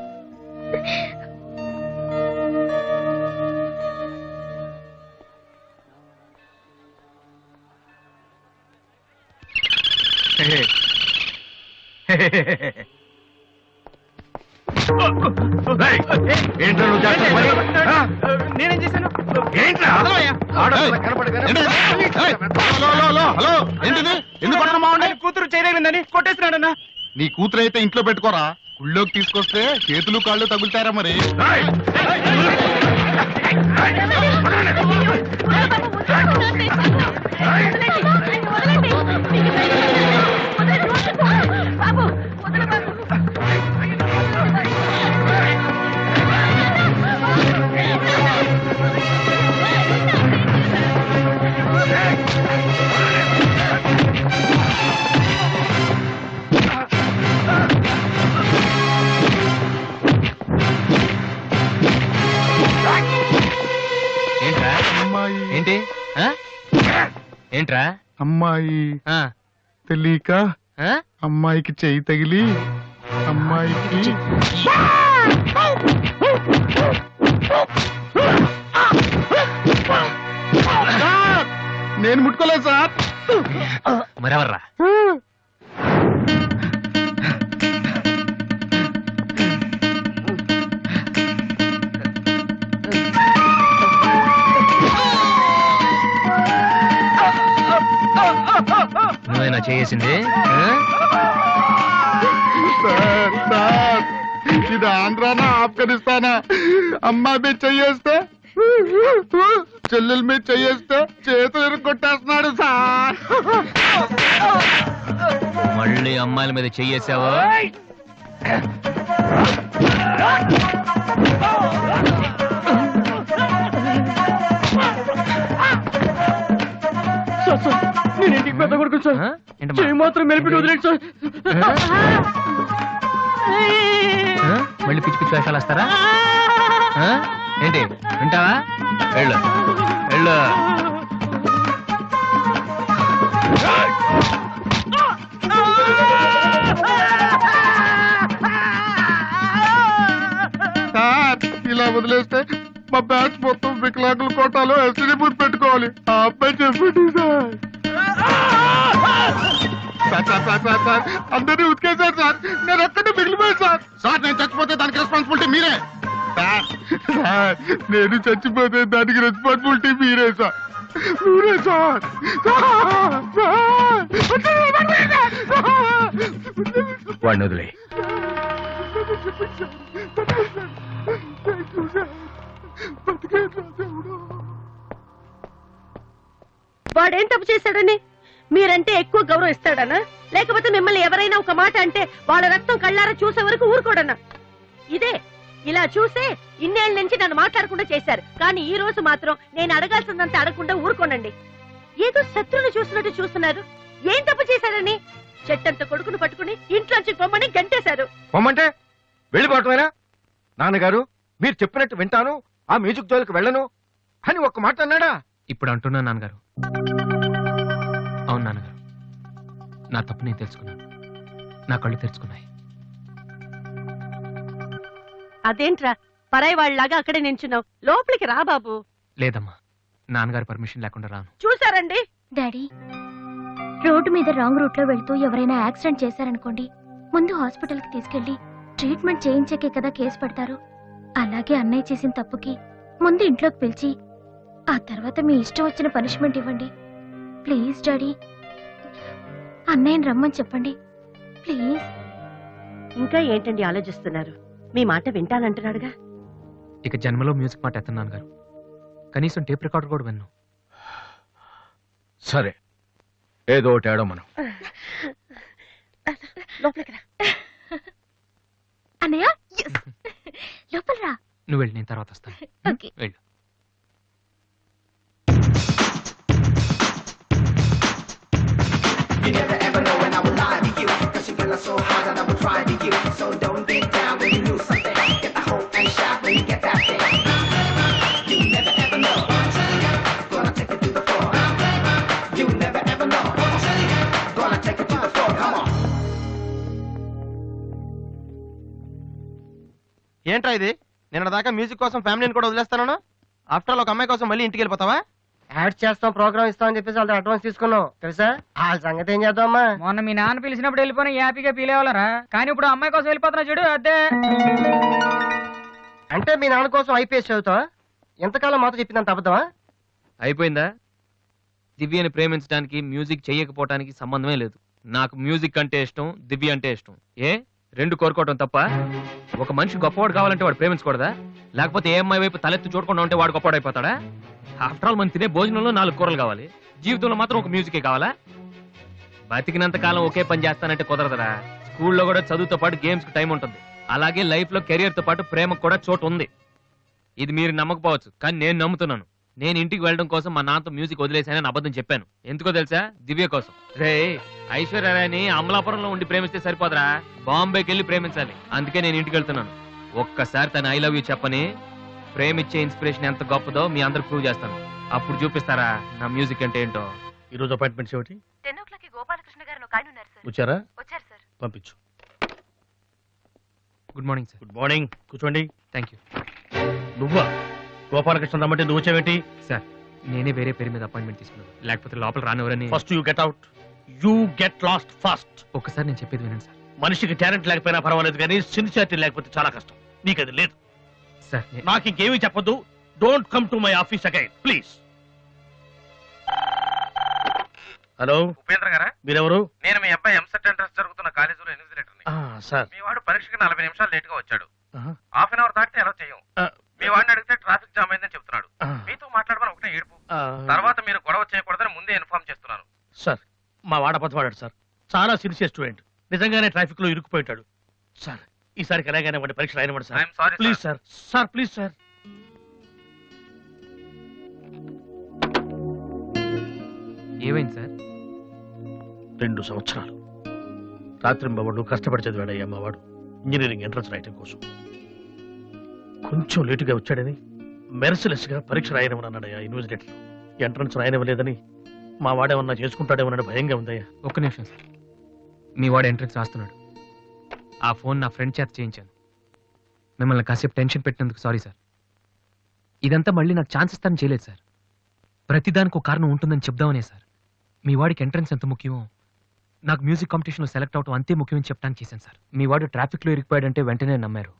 ఏంట్రా నువ్వు చేస్తున్న పని? ఆ? నేనేం చేశాను? ఏంట్రా? ఆడపిల్ల కనపడగానే- హలో, ఏంటిది? ఎందుకు కొట్టడం బాగుండే? కూతురు చేయలేదని కొట్టేసినాడన్నా. నీ కూతురు అయితే ఇంట్లో పెట్టుకోరా, గుళ్ళోకి తీసుకొస్తే చేతులు కాళ్ళు తగులుతారా మరి. ఏంట్రా? ఏంటి? ఆ? ఏంట్రా? అమ్మాయి ఆ, తెలియక ఆ? అమ్మాయికి చెయ్యి తగిలి అమ్మాయికి నేను ముట్టుకోలేదు సార్. మరెవర్రా? నువ్వేనా చేసింది? సార్, సార్, ఇది ఆంధ్రానా ఆఫ్ఘనిస్తానా? అమ్మాయి మీద చెయ్యేస్తే చెల్లెల మీద చెయ్యేస్తే చేతులు ఇరుక్కొట్టేస్తున్నాడు సార్. మళ్ళీ అమ్మాయిల మీద చెయ్యేసావా? పెద్ద కొడుకు సార్ చెయ్యి మాత్రం మెలిపి వదిలేండి సార్. మళ్ళీ పిచ్చి పిచ్చి వేషాలు వస్తారా ఏంటి వింటావా? వెళ్ళు వెళ్ళు. సార్ ఇలా వదిలేస్తే మా బ్యాచ్ మొత్తం వికలాంగుల కోటాలో ఎస్టీడీ బూత్ పెట్టుకోవాలి. ఆ అబ్బాయి చెప్పండి సార్. సార్ అందరినీ ఉతికేశారు సార్. నేను ఒక్కడే మిగిలిపోయాను సార్. సార్ నేను చచ్చిపోతే దానికి రెస్పాన్సిబిలిటీ మీరే సార్. సార్ నేను చచ్చిపోతే దానికి రెస్పాన్సిబిలిటీ మీరే సార్. మీరే సార్. వాడిని వదిలే. వాడేం తప్పు చేశాడని మీరంటే ఎక్కువ గౌరవం ఇస్తాడనా, లేకపోతే మిమ్మల్ని ఎవరైనా ఒక మాట అంటే వాళ్ళ రక్తం కళ్ళారా చూసే వరకు ఊరుకోడనా? ఇదే ఇలా చూసే ఇన్నేళ్ల నుంచి నన్ను మాట్లాడకుండా చేశారు. కానీ ఈ రోజు మాత్రం నేను అడగాల్సిందంతా అడగకుండా ఊరుకోనండి. ఏదో శత్రువుని చూసినట్టు చూస్తున్నారు. ఏం తప్పు చేశాడని చెట్టంత కొడుకును పట్టుకుని ఇంట్లోంచి పొమ్మని గంటేశారు. పొమ్మంటే వెళ్ళిపోవటమేనా? నాన్నగారు మీరు చెప్పినట్టు వింటాను, ఆ మ్యూజిక్ జోలికి వెళ్ళను అని ఒక్క మాట అన్నాడా? ఇప్పుడు అంటున్నా నాన్నగారు. అవును నాన్నగారు, నా తప్పు నేను తెలుసుకున్నాను. నా కళ్ళు తెరుచుకున్నాయి. అదేంట్రా పరాయి వాళ్ళలాగా అక్కడే నించున్నావు? లోపలికి రా బాబు. లేదమ్మా, నాన్నగారు పర్మిషన్ లేకుండా రాను. చూసారండి డాడీ, రోడ్డు మీద రాంగ్ రూట్ లో వెళ్తూ ఎవరైనా యాక్సిడెంట్ చేశారనుకోండి, ముందు హాస్పిటల్ కి తీసుకెళ్లి ట్రీట్మెంట్ చేయించాకే కదా కేసు పెడతారు. అలాగే అన్నయ్య చేసిన తప్పుకి ముందు ఇంట్లోకి పిలిచి ఆ తర్వాత మీ ఇష్టం వచ్చిన పనిష్మెంట్ ఇవ్వండి. ప్లీజ్ డాడీ, అన్నయ్యని రమ్మని చెప్పండి ప్లీజ్. ఇంకా ఏంటండి ఆలోచిస్తున్నారు? మీ మాట వింటానంటున్నాడుగా. ఇక జన్మలో మ్యూజిక్ మాట ఎత్తను నాన్నగారు. కనీసం టేప్ రికార్డర్ కూడా విన్ను. సరే ఏదో ఒకటి ఆడో మనం. లోపలికి రా అన్నయ్య. లోపల రా. నువ్వు వెళ్ళి, నేను తర్వాత వస్తాను. ఓకే. వెళ్ళు. ఏంట్రా ఇది? నిన్న దాకా మ్యూజిక్ కోసం ఫ్యామిలీని కూడా వదిలేస్తాను. ఆఫ్టర్ ఆల్ ఒక అమ్మాయి కోసం మళ్ళీ ఇంటికి వెళ్ళిపోతావా? యాడ్ చేస్తాం, ప్రోగ్రామ్ ఇస్తామని చెప్పేసి వాళ్ళ అడ్వాన్స్ తీసుకున్నాం తెలుసా. వాళ్ళ సంగతి ఏం చేద్దామా? మొన్న మీ నాన్న పిలిచినప్పుడు వెళ్ళిపోయిన హ్యాపీగా ఫీల్ అవ్వాలరా, కానీ ఇప్పుడు అమ్మాయి కోసం వెళ్ళిపోతున్నా చూడు అదే. అంటే మీ నాన్న కోసం ఐపీఎస్ చదువుతావా? ఎంతకాలం మాతో చెప్పిందంత అబద్ధమా? అయిపోయిందా? దివ్యని ప్రేమించడానికి మ్యూజిక్ చెయ్యకపోవటానికి సంబంధమే లేదు. నాకు మ్యూజిక్ అంటే ఇష్టం, దివ్య అంటే ఇష్టం. రెండు కోరుకోవటం తప్ప? ఒక మనిషి గొప్పవాడు కావాలంటే వాడు ప్రేమించకూడదా? లేకపోతే ఏ అమ్మాయి వైపు తలెత్తు చూడకుండా ఉంటే వాడు గొప్పవాడు అయిపోతాడా? ఆఫ్టర్ ఆల్ మనం తినే భోజనంలో 4 కూరలు కావాలి, జీవితంలో మాత్రం ఒక మ్యూజికే కావాలా? బతికినంత కాలం ఒకే పని చేస్తానంటే కుదరదరా. స్కూల్లో కూడా చదువుతో పాటు గేమ్స్ కి టైం ఉంటుంది. అలాగే లైఫ్ లో కెరియర్ తో పాటు ప్రేమకు కూడా చోటు ఉంది. ఇది మీరు నమ్మకపోవచ్చు, కానీ నేను నమ్ముతున్నాను. నేను ఇంటికి వెళ్ళడం కోసం మా నాన్నతో మ్యూజిక్ వదిలేసానని అబద్ధం చెప్పాను. ఎందుకో తెలుసా? దివ్య కోసం. రే, ఐశ్వర్యరాయని అమలాపురంలో ఉండి ప్రేమిస్తే సరిపోదరా, బాంబేకి వెళ్ళి ప్రేమించాలి. అందుకే నేను ఇంటికి వెళ్తున్నాను. ఒక్కసారి తన ఐ లవ్ యూ చెప్పని ప్రేమించే ఇన్స్పిరేషన్ ఎంత గొప్పదో మీ అందరు ప్రూవ్ చేస్తాను. అప్పుడు చూపిస్తారా నా మ్యూజిక్ అంటే ఏంటో. ఈ రోజు అపాయింట్మెంట్స్ ఏమిటి? 10 o'clock గోపాలకృష్ణ గారు ఒక ఆయన ఉన్నారు సార్. వచ్చారా? వచ్చారు సార్. పంపించు. Good morning sir. Good morning, కూర్చోండి. Thank you. నువ్వా? గోపాలకృష్ణ రమ్మంటే నువ్వు వచ్చావేంటి? సార్, నేనే వేరే పేరు మీద అపాయింట్మెంట్ తీసుకున్నాను, లేకపోతే లోపల రానివరని. First you get out. You get last first. ఒక్కసారి నేను చెప్పేది వినండి సార్. మనిషికి టాలెంట్ లేకపోయినా పర్వాలేదు, కానీ సిన్సియారిటీ లేకపోతే చాలా కష్టం. నీకు అది లేదు సార్. నాకు ఇంకేమీ చెప్పొద్దు. Don't come to my office again please. Hello Upendra గారా? మీరెవరు? నేను మీ అబ్బాయి ఎంసెట్ ఎంట్రన్స్ జరుగుతున్న కాలేజీలో ఇన్విజిలేటర్ని. సార్, మీ వాడు పరీక్షకి 40 నిమిషాలు లేట్ గా వచ్చాడు. హాఫ్ అన్ అవర్ దాటితే ఎలా చేయం. మీ వాడిని అడిగితే ట్రాఫిక్ జామ్ అయిందని చెప్తున్నాడు. మీతో మాట్లాడమని ఒకటే ఏడుపు. తర్వాత మీరు గొడవ చేయకూడదని ముందే ఇన్ఫార్మ్ చేస్తున్నాను. సార్, మా వాడపతివాడాడు సార్. చాలా సిన్సియర్ స్టూడెంట్. నిజంగానే ట్రాఫిక్ లో ఇరుక్కుపోయింటాడు. సార్, ఈసారికి ఎలాగైనా వాడి పరీక్ష రాయనివ్వండి sir. I'm sorry please sir. Sir please sir. ఏమైంది సార్? 2 సంవత్సరాలు రాత్రింబవళ్ళు కష్టపడి చదివాడయ్యా మా వాడు ఇంజనీరింగ్ ఎంట్రన్స్ రాయటం కోసం. కొంచెం లేటుగా వచ్చాడని మెర్సిలెస్ గా పరీక్ష రాయనివ్వను అన్నాడయ్యా యూనివర్సిటీలో. ఎంట్రన్స్ రాయనివ్వలేదని మా వాడేమన్నా చేసుకుంటాడేమోనని భయంగా ఉందయ్యా. ఒక్క నిమిషం సార్, మీ వాడు ఎంట్రన్స్ రాస్తున్నాడు. ఆ ఫోన్ నా ఫ్రెండ్ చేత చేయించాను. మిమ్మల్ని కాసేపు టెన్షన్ పెట్టినందుకు సారీ సార్. ఇదంతా మళ్ళీ నాకు ఛాన్స్ ఇస్తానని చేయలేదు సార్. ప్రతిదానికి ఒక కారణం ఉంటుందని చెప్దామనే సార్. మీ వాడికి ఎంట్రన్స్ ఎంత ముఖ్యమో నాకు మ్యూజిక్ కాంపిటీషన్లో సెలెక్ట్ అవడం అంతే ముఖ్యమని చెప్పడానికి చేశాను సార్. మీ వాడు ట్రాఫిక్లో ఇరికిపోయాడంటే వెంటనే నమ్మారు.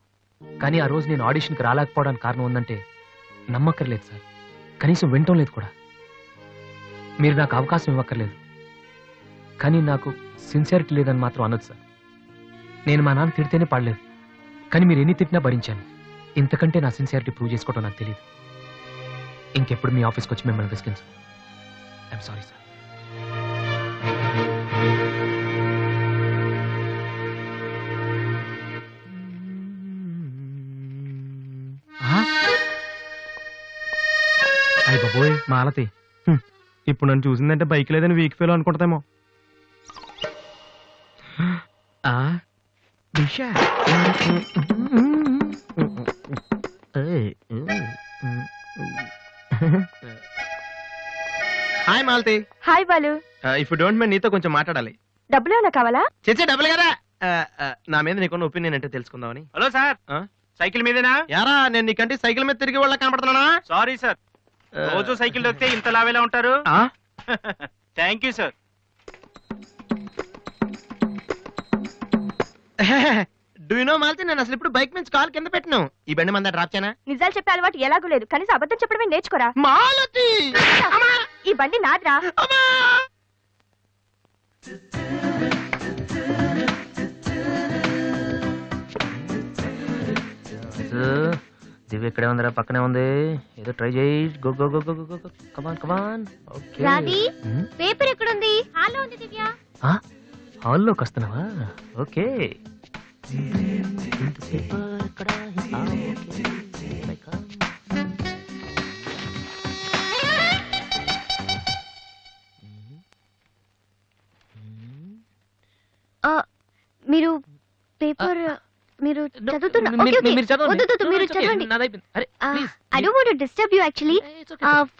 కానీ ఆ రోజు నేను ఆడిషన్కి రాలేకపోవడానికి కారణం ఉందంటే నమ్మక్కర్లేదు సార్. కనీసం వినటం లేదు కూడా. మీరు నాకు అవకాశం ఇవ్వక్కర్లేదు, కానీ నాకు సిన్సియారిటీ లేదని మాత్రం అనొచ్చు సార్. నేను మా నాన్న తిడితేనే పడలేదు, కానీ మీరు ఎన్ని తిట్టినా భరించాను. ఇంతకంటే నా సిన్సియారిటీ ప్రూవ్ చేసుకోవడం నాకు తెలియదు. ఇంకెప్పుడు మీ ఆఫీస్కి వచ్చి మిమ్మల్ని విసిగించు. I'm sorry sir. అయ్య బాబోయ్ మాలతి, ఇప్పుడు నన్ను చూసిందంటే బైక్ లేదని వీక్ ఫీల్ అనుకుంటామేమో. Hi Malathi. Hi Balu. If you don't mind నీతో కొంచెం మాట్లాడాలి. డబ్బులు ఏమైనా కావాలా? చచ్చే డబ్బులు కదా. నా మీద నీకున్న ఒపీనియన్ అంటే తెలుసుకుందామని. హలో సార్, సైకిల్ మీదేనా? యారా నేను నీకంటే సైకిల్ మీద తిరిగి వాళ్ళ కనపడుతున్నానా? సారీ సార్, రోజు సైకిల్ దొరికితే ఇంత లావేలా ఉంటారు. Thank you sir. Do you know Malathi, నేను అసలు ఇప్పుడు బైక్ నుంచి కాల్ కింద పెట్టను. ఈ బండి మంద డ్రాప్ చేయనా? నిజాలు చెప్పే అలవాటు ఎలాగూ లేదు, కనీసం అబద్ధం చెప్పడమే నేర్చుకోరా. మాలతి, ఈ బండి నాదిరా. దివ్య ఇక్కడే ఉందిరా, పక్కనే ఉంది. ఏదో ట్రై చేయి. Go go go go go. Come on come on. Radhi, paper ఎక్కడుంది? హాల్లో ఉంది దివ్య. హాల్లోకి వస్తున్నావా? ఓకే. మీరు పేపర్ మీరు చదువుతున్నా? మీరు చదవండి. I don't want to disturb you actually.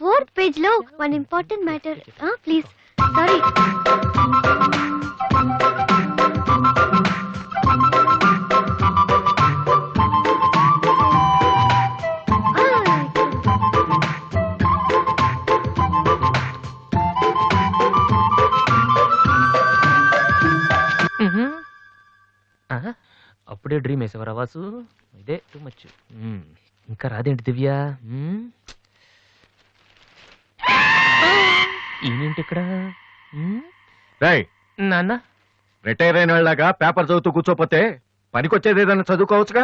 4th page లో one important matter. Please. Sorry. అప్పుడే డ్రీమ్ వేసేవారా వాసు? ఇదే టూ మచ్. ఇంకా రాదేంటి దివ్య? ఈయనేంటి ఇక్కడ? నాన్న, రిటైర్ అయిన వాళ్ళగా పేపర్ చదువుతూ కూర్చోపోతే పనికొచ్చేది ఏదైనా చదువుకోవచ్చుగా.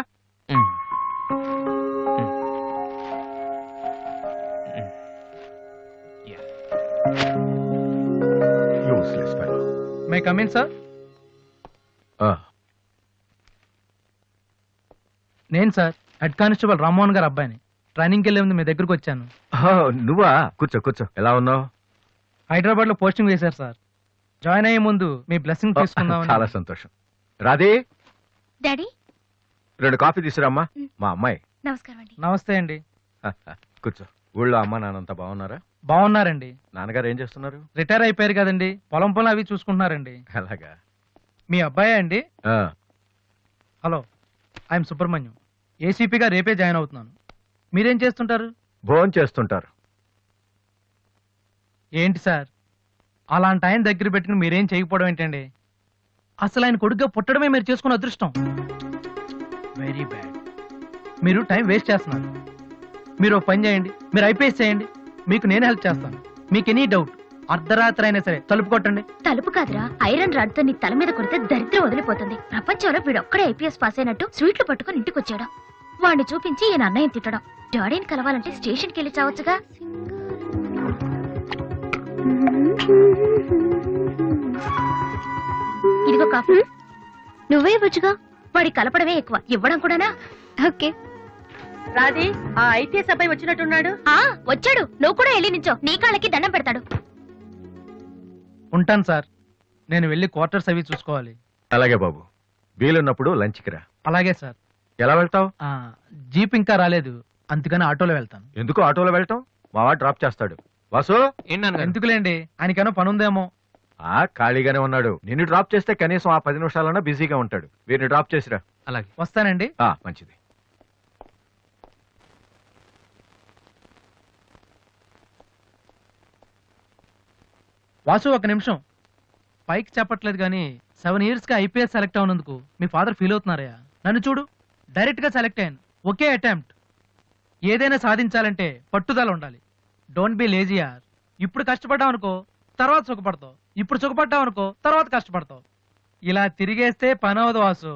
May come in sir? నేను sir head constable Rammohan garu అబ్బాయిని. ట్రైనింగ్కి వెళ్ళే ముందు మీ దగ్గరకు వచ్చాను. నువ్వా? కూర్చో కూర్చో. ఎలా ఉన్నావు? హైదరాబాద్ లో పోస్టింగ్ వేశారు సార్. జాయిన్ అయ్యే ముందు మీ బ్లెస్సింగ్ తీసుకుందాం. చాలా సంతోషం. రాధే, డాడీ 2 కాఫీ తీసుకురామ్మా. మా అమ్మాయి. నమస్కారం అండి. నమస్తే అండి. కూర్చో. ఊళ్ళో అమ్మ నాన్నంతా బాగున్నారా? బాగున్నారండి. నాన్నగారు ఏం చేస్తున్నారు? రిటైర్ అయిపోయారు కదండి, పొలం పొలం అవి చూసుకుంటున్నారండి. అలాగా. మీ అబ్బాయే అండి? Hello, I'm Subrahmanyam. ఏసీపీగా రేపే జాయిన్ అవుతున్నాను. మీరేం చేస్తుంటారు? భోజనం చేస్తుంటారు. ఏంటి సార్, అలాంటి ఆయన దగ్గర పెట్టుకుని మీరేం చేయకపోవడం ఏంటండి? అసలు ఆయన కొడుగ్గా పుట్టడమే మీరు చేసుకున్న అదృష్టం. Very bad. మీరు టైం వేస్ట్ చేస్తున్నారు. మీరు ఒక పని చేయండి, మీరు ఐపీఎస్ చేయండి. మీకు నేను హెల్ప్ చేస్తాను. మీకు ఎనీ డౌట్ అర్ధరాత్రి అయినా సరే తలుపు కొట్టండి. తలుపు కాదురా, ఐరన్ రాడ్ తో నీ తల మీద కొడితే దరిద్రం వదిలిపోతుంది. ప్రపంచంలో వీడొక్కడే ఐపీఎస్ పాస్ అయినట్టు స్వీట్లు పట్టుకుని ఇంటికి వచ్చాడు. వాడిని చూపించి ఈయన అన్నయ్య తిట్టడం. డాడీని కలవాలంటే స్టేషన్కి వెళ్ళి చావచ్చుగా. ఇదిగో కాఫీ. నువ్వే ఇవ్వచ్చుగా. వాడి కలపడమే ఎక్కువ, ఇవ్వడం కూడానా? ఓకే. రాధి, ఆ ఐపీఎస్ అబ్బాయి వచ్చినట్టున్నాడు. వచ్చాడు. నువ్వు కూడా వెళ్ళి నించో, నీ కాళ్ళకి దండం పెడతాడు. ఉంటాను సార్. నేను వెళ్ళి క్వార్టర్స్ అవి చూసుకోవాలి. అలాగే బాబు, వీలున్నప్పుడు లంచ్కి రా. అలాగే సార్. ఎలా వెళ్తావు? జీప్ ఇంకా రాలేదు, అందుకని ఆటోలో వెళ్తాను. ఎందుకు ఆటోలో వెళ్తాం? మా వాడు డ్రాప్ చేస్తాడు. వాసు, ఎందుకులేండి, ఆయనకేమో పని ఉందేమో. ఖాళీగానే ఉన్నాడు. నిన్ను డ్రాప్ చేస్తే కనీసం ఆ 10 నిమిషాలన్నా బిజీగా ఉంటాడు. వీరిని డ్రాప్ చేసిరా. అలాగే వస్తానండి. మంచిది. వాసు, ఒక నిమిషం. పైకి చెప్పట్లేదు కానీ 7 years గా ఐపీఎస్ సెలెక్ట్ అవునందుకు మీ ఫాదర్ ఫీల్ అవుతున్నారయ్యా. నన్ను చూడు, డైరెక్ట్ గా సెలెక్ట్ అయ్యాను. ఒకే అటెంప్ట్. ఏదైనా సాధించాలంటే పట్టుదల ఉండాలి. డోంట్ బి లేజీ యార్. ఇప్పుడు కష్టపడ్డావు అనుకో, తర్వాత సుఖపడతావు. ఇప్పుడు సుఖపడ్డావు అనుకో, తర్వాత కష్టపడతావు. ఇలా తిరిగేస్తే పని అవదు వాసు.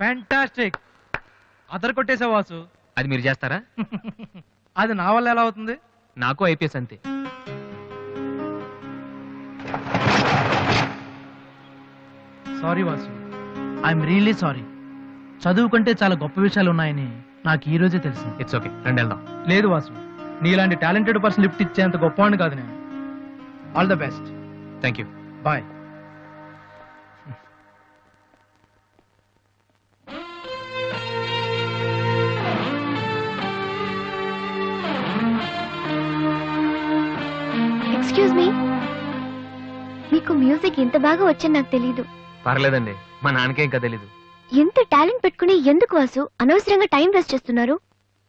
ఫ్యాంటాస్టిక్. అదర్ కొట్టేసావు వాసు. అది మీరు చేస్తారా? అది నా వల్ల ఎలా అవుతుంది? నాకు ఐపీఎస్ అంతే. Sorry Vasu, I'm really sorry. చదువు కంటే చాలా గొప్ప విషయాలు ఉన్నాయని నాకు ఈ రోజే తెలిసింది. ఇట్స్ ఓకే, రండి వెళ్దాం. లేదు వాసు, నీలాంటి టాలెంటెడ్ పర్సన్ లిఫ్ట్ ఇచ్చేంత గొప్పవాడిని కాదు నేను. All the best. Thank you. Bye. Excuse me, మీకు మ్యూజిక్ ఇంత బాగా వచ్చని నాకు తెలీదు. పర్లేదండి, మా నాన్నకే ఇంకా తెలీదు. ఎంత టాలెంట్ పెట్టుకుని ఎందుకు వాసు అనవసరంగా టైం వేస్ట్ చేస్తున్నారు?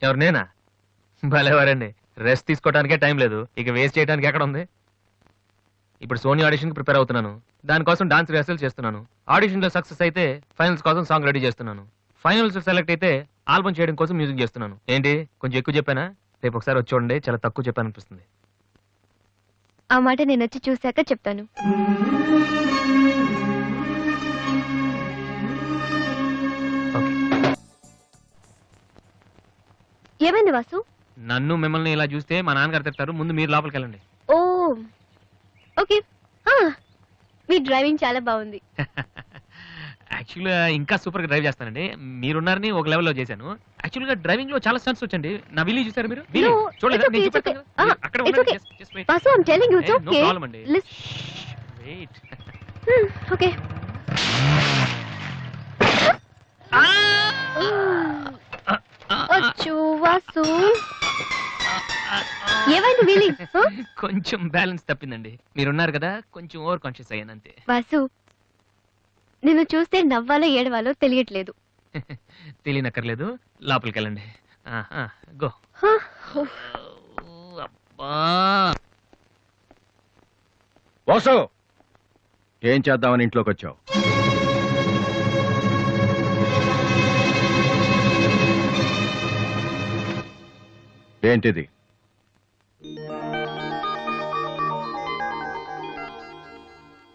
ఎవరు, నేనా? భలేవారండి, రెస్ట్ తీసుకోవడానికే టైం లేదు, ఇక వేస్ట్ చేయడానికి ఎక్కడ ఉంది? ఇప్పుడు సోనీ ఆడిషన్కి ప్రిపేర్ అవుతున్నాను. దానికోసం డాన్స్ రిహర్సల్ చేస్తున్నాను. ఆడిషన్లో సక్సెస్ అయితే ఫైనల్స్ కోసం సాంగ్ రెడీ చేస్తున్నాను. ఫైనల్స్ సెలెక్ట్ అయితే ఆల్బమ్ చేయడం కోసం మ్యూజిక్ చేస్తున్నాను. ఏంటి, కొంచెం ఎక్కువ చెప్పానా? రేపు ఒకసారి వచ్చి చూడండి, చాలా తక్కువ చెప్పాను అనిపిస్తుంది. ఆ మాట నేను వచ్చి చూశాక చెప్తాను. ఏమైంది వాసు? నన్ను మిమ్మల్ని ఇలా చూస్తే మా నాన్నగారు తిడతారు. ముందు మీరు లోపలికి వెళ్ళండి. ఓ ఓకే. మీ డ్రైవింగ్ చాలా బాగుంది. యాక్చువల్గా ఇంకా సూపర్ గా డ్రైవ్ చేస్తానండి. మీరున్నారని ఒక లెవెల్లో చేశాను. యాక్చువల్గా డ్రైవింగ్ లో చాలా స్టన్స్ వచ్చండి. నా విల్లీ చూసారు మీరు? చూడలేదు, నేను చూపెడతాను కదా. అక్కడ ఉండండి. Just wait. Vasu, I'm telling you, it's No okay. problem అండి. Wait. ఓకే. అచ్చో వాసు, ఏమైంది వీలి? కొంచెం బ్యాలెన్స్ తప్పిందండి. మీరున్నారు కదా, కొంచెం ఓవర్ కాన్షియస్ అయ్యాను అంతే. వాసు, నిన్ను చూస్తే నవ్వాలో ఏడవాలో తెలియట్లేదు. తెలియనక్కర్లేదు, లోపలికి వెళ్ళండి. గో. వాసు, ఏం చేద్దామని ఇంట్లోకి వచ్చావు? ఏంటిది?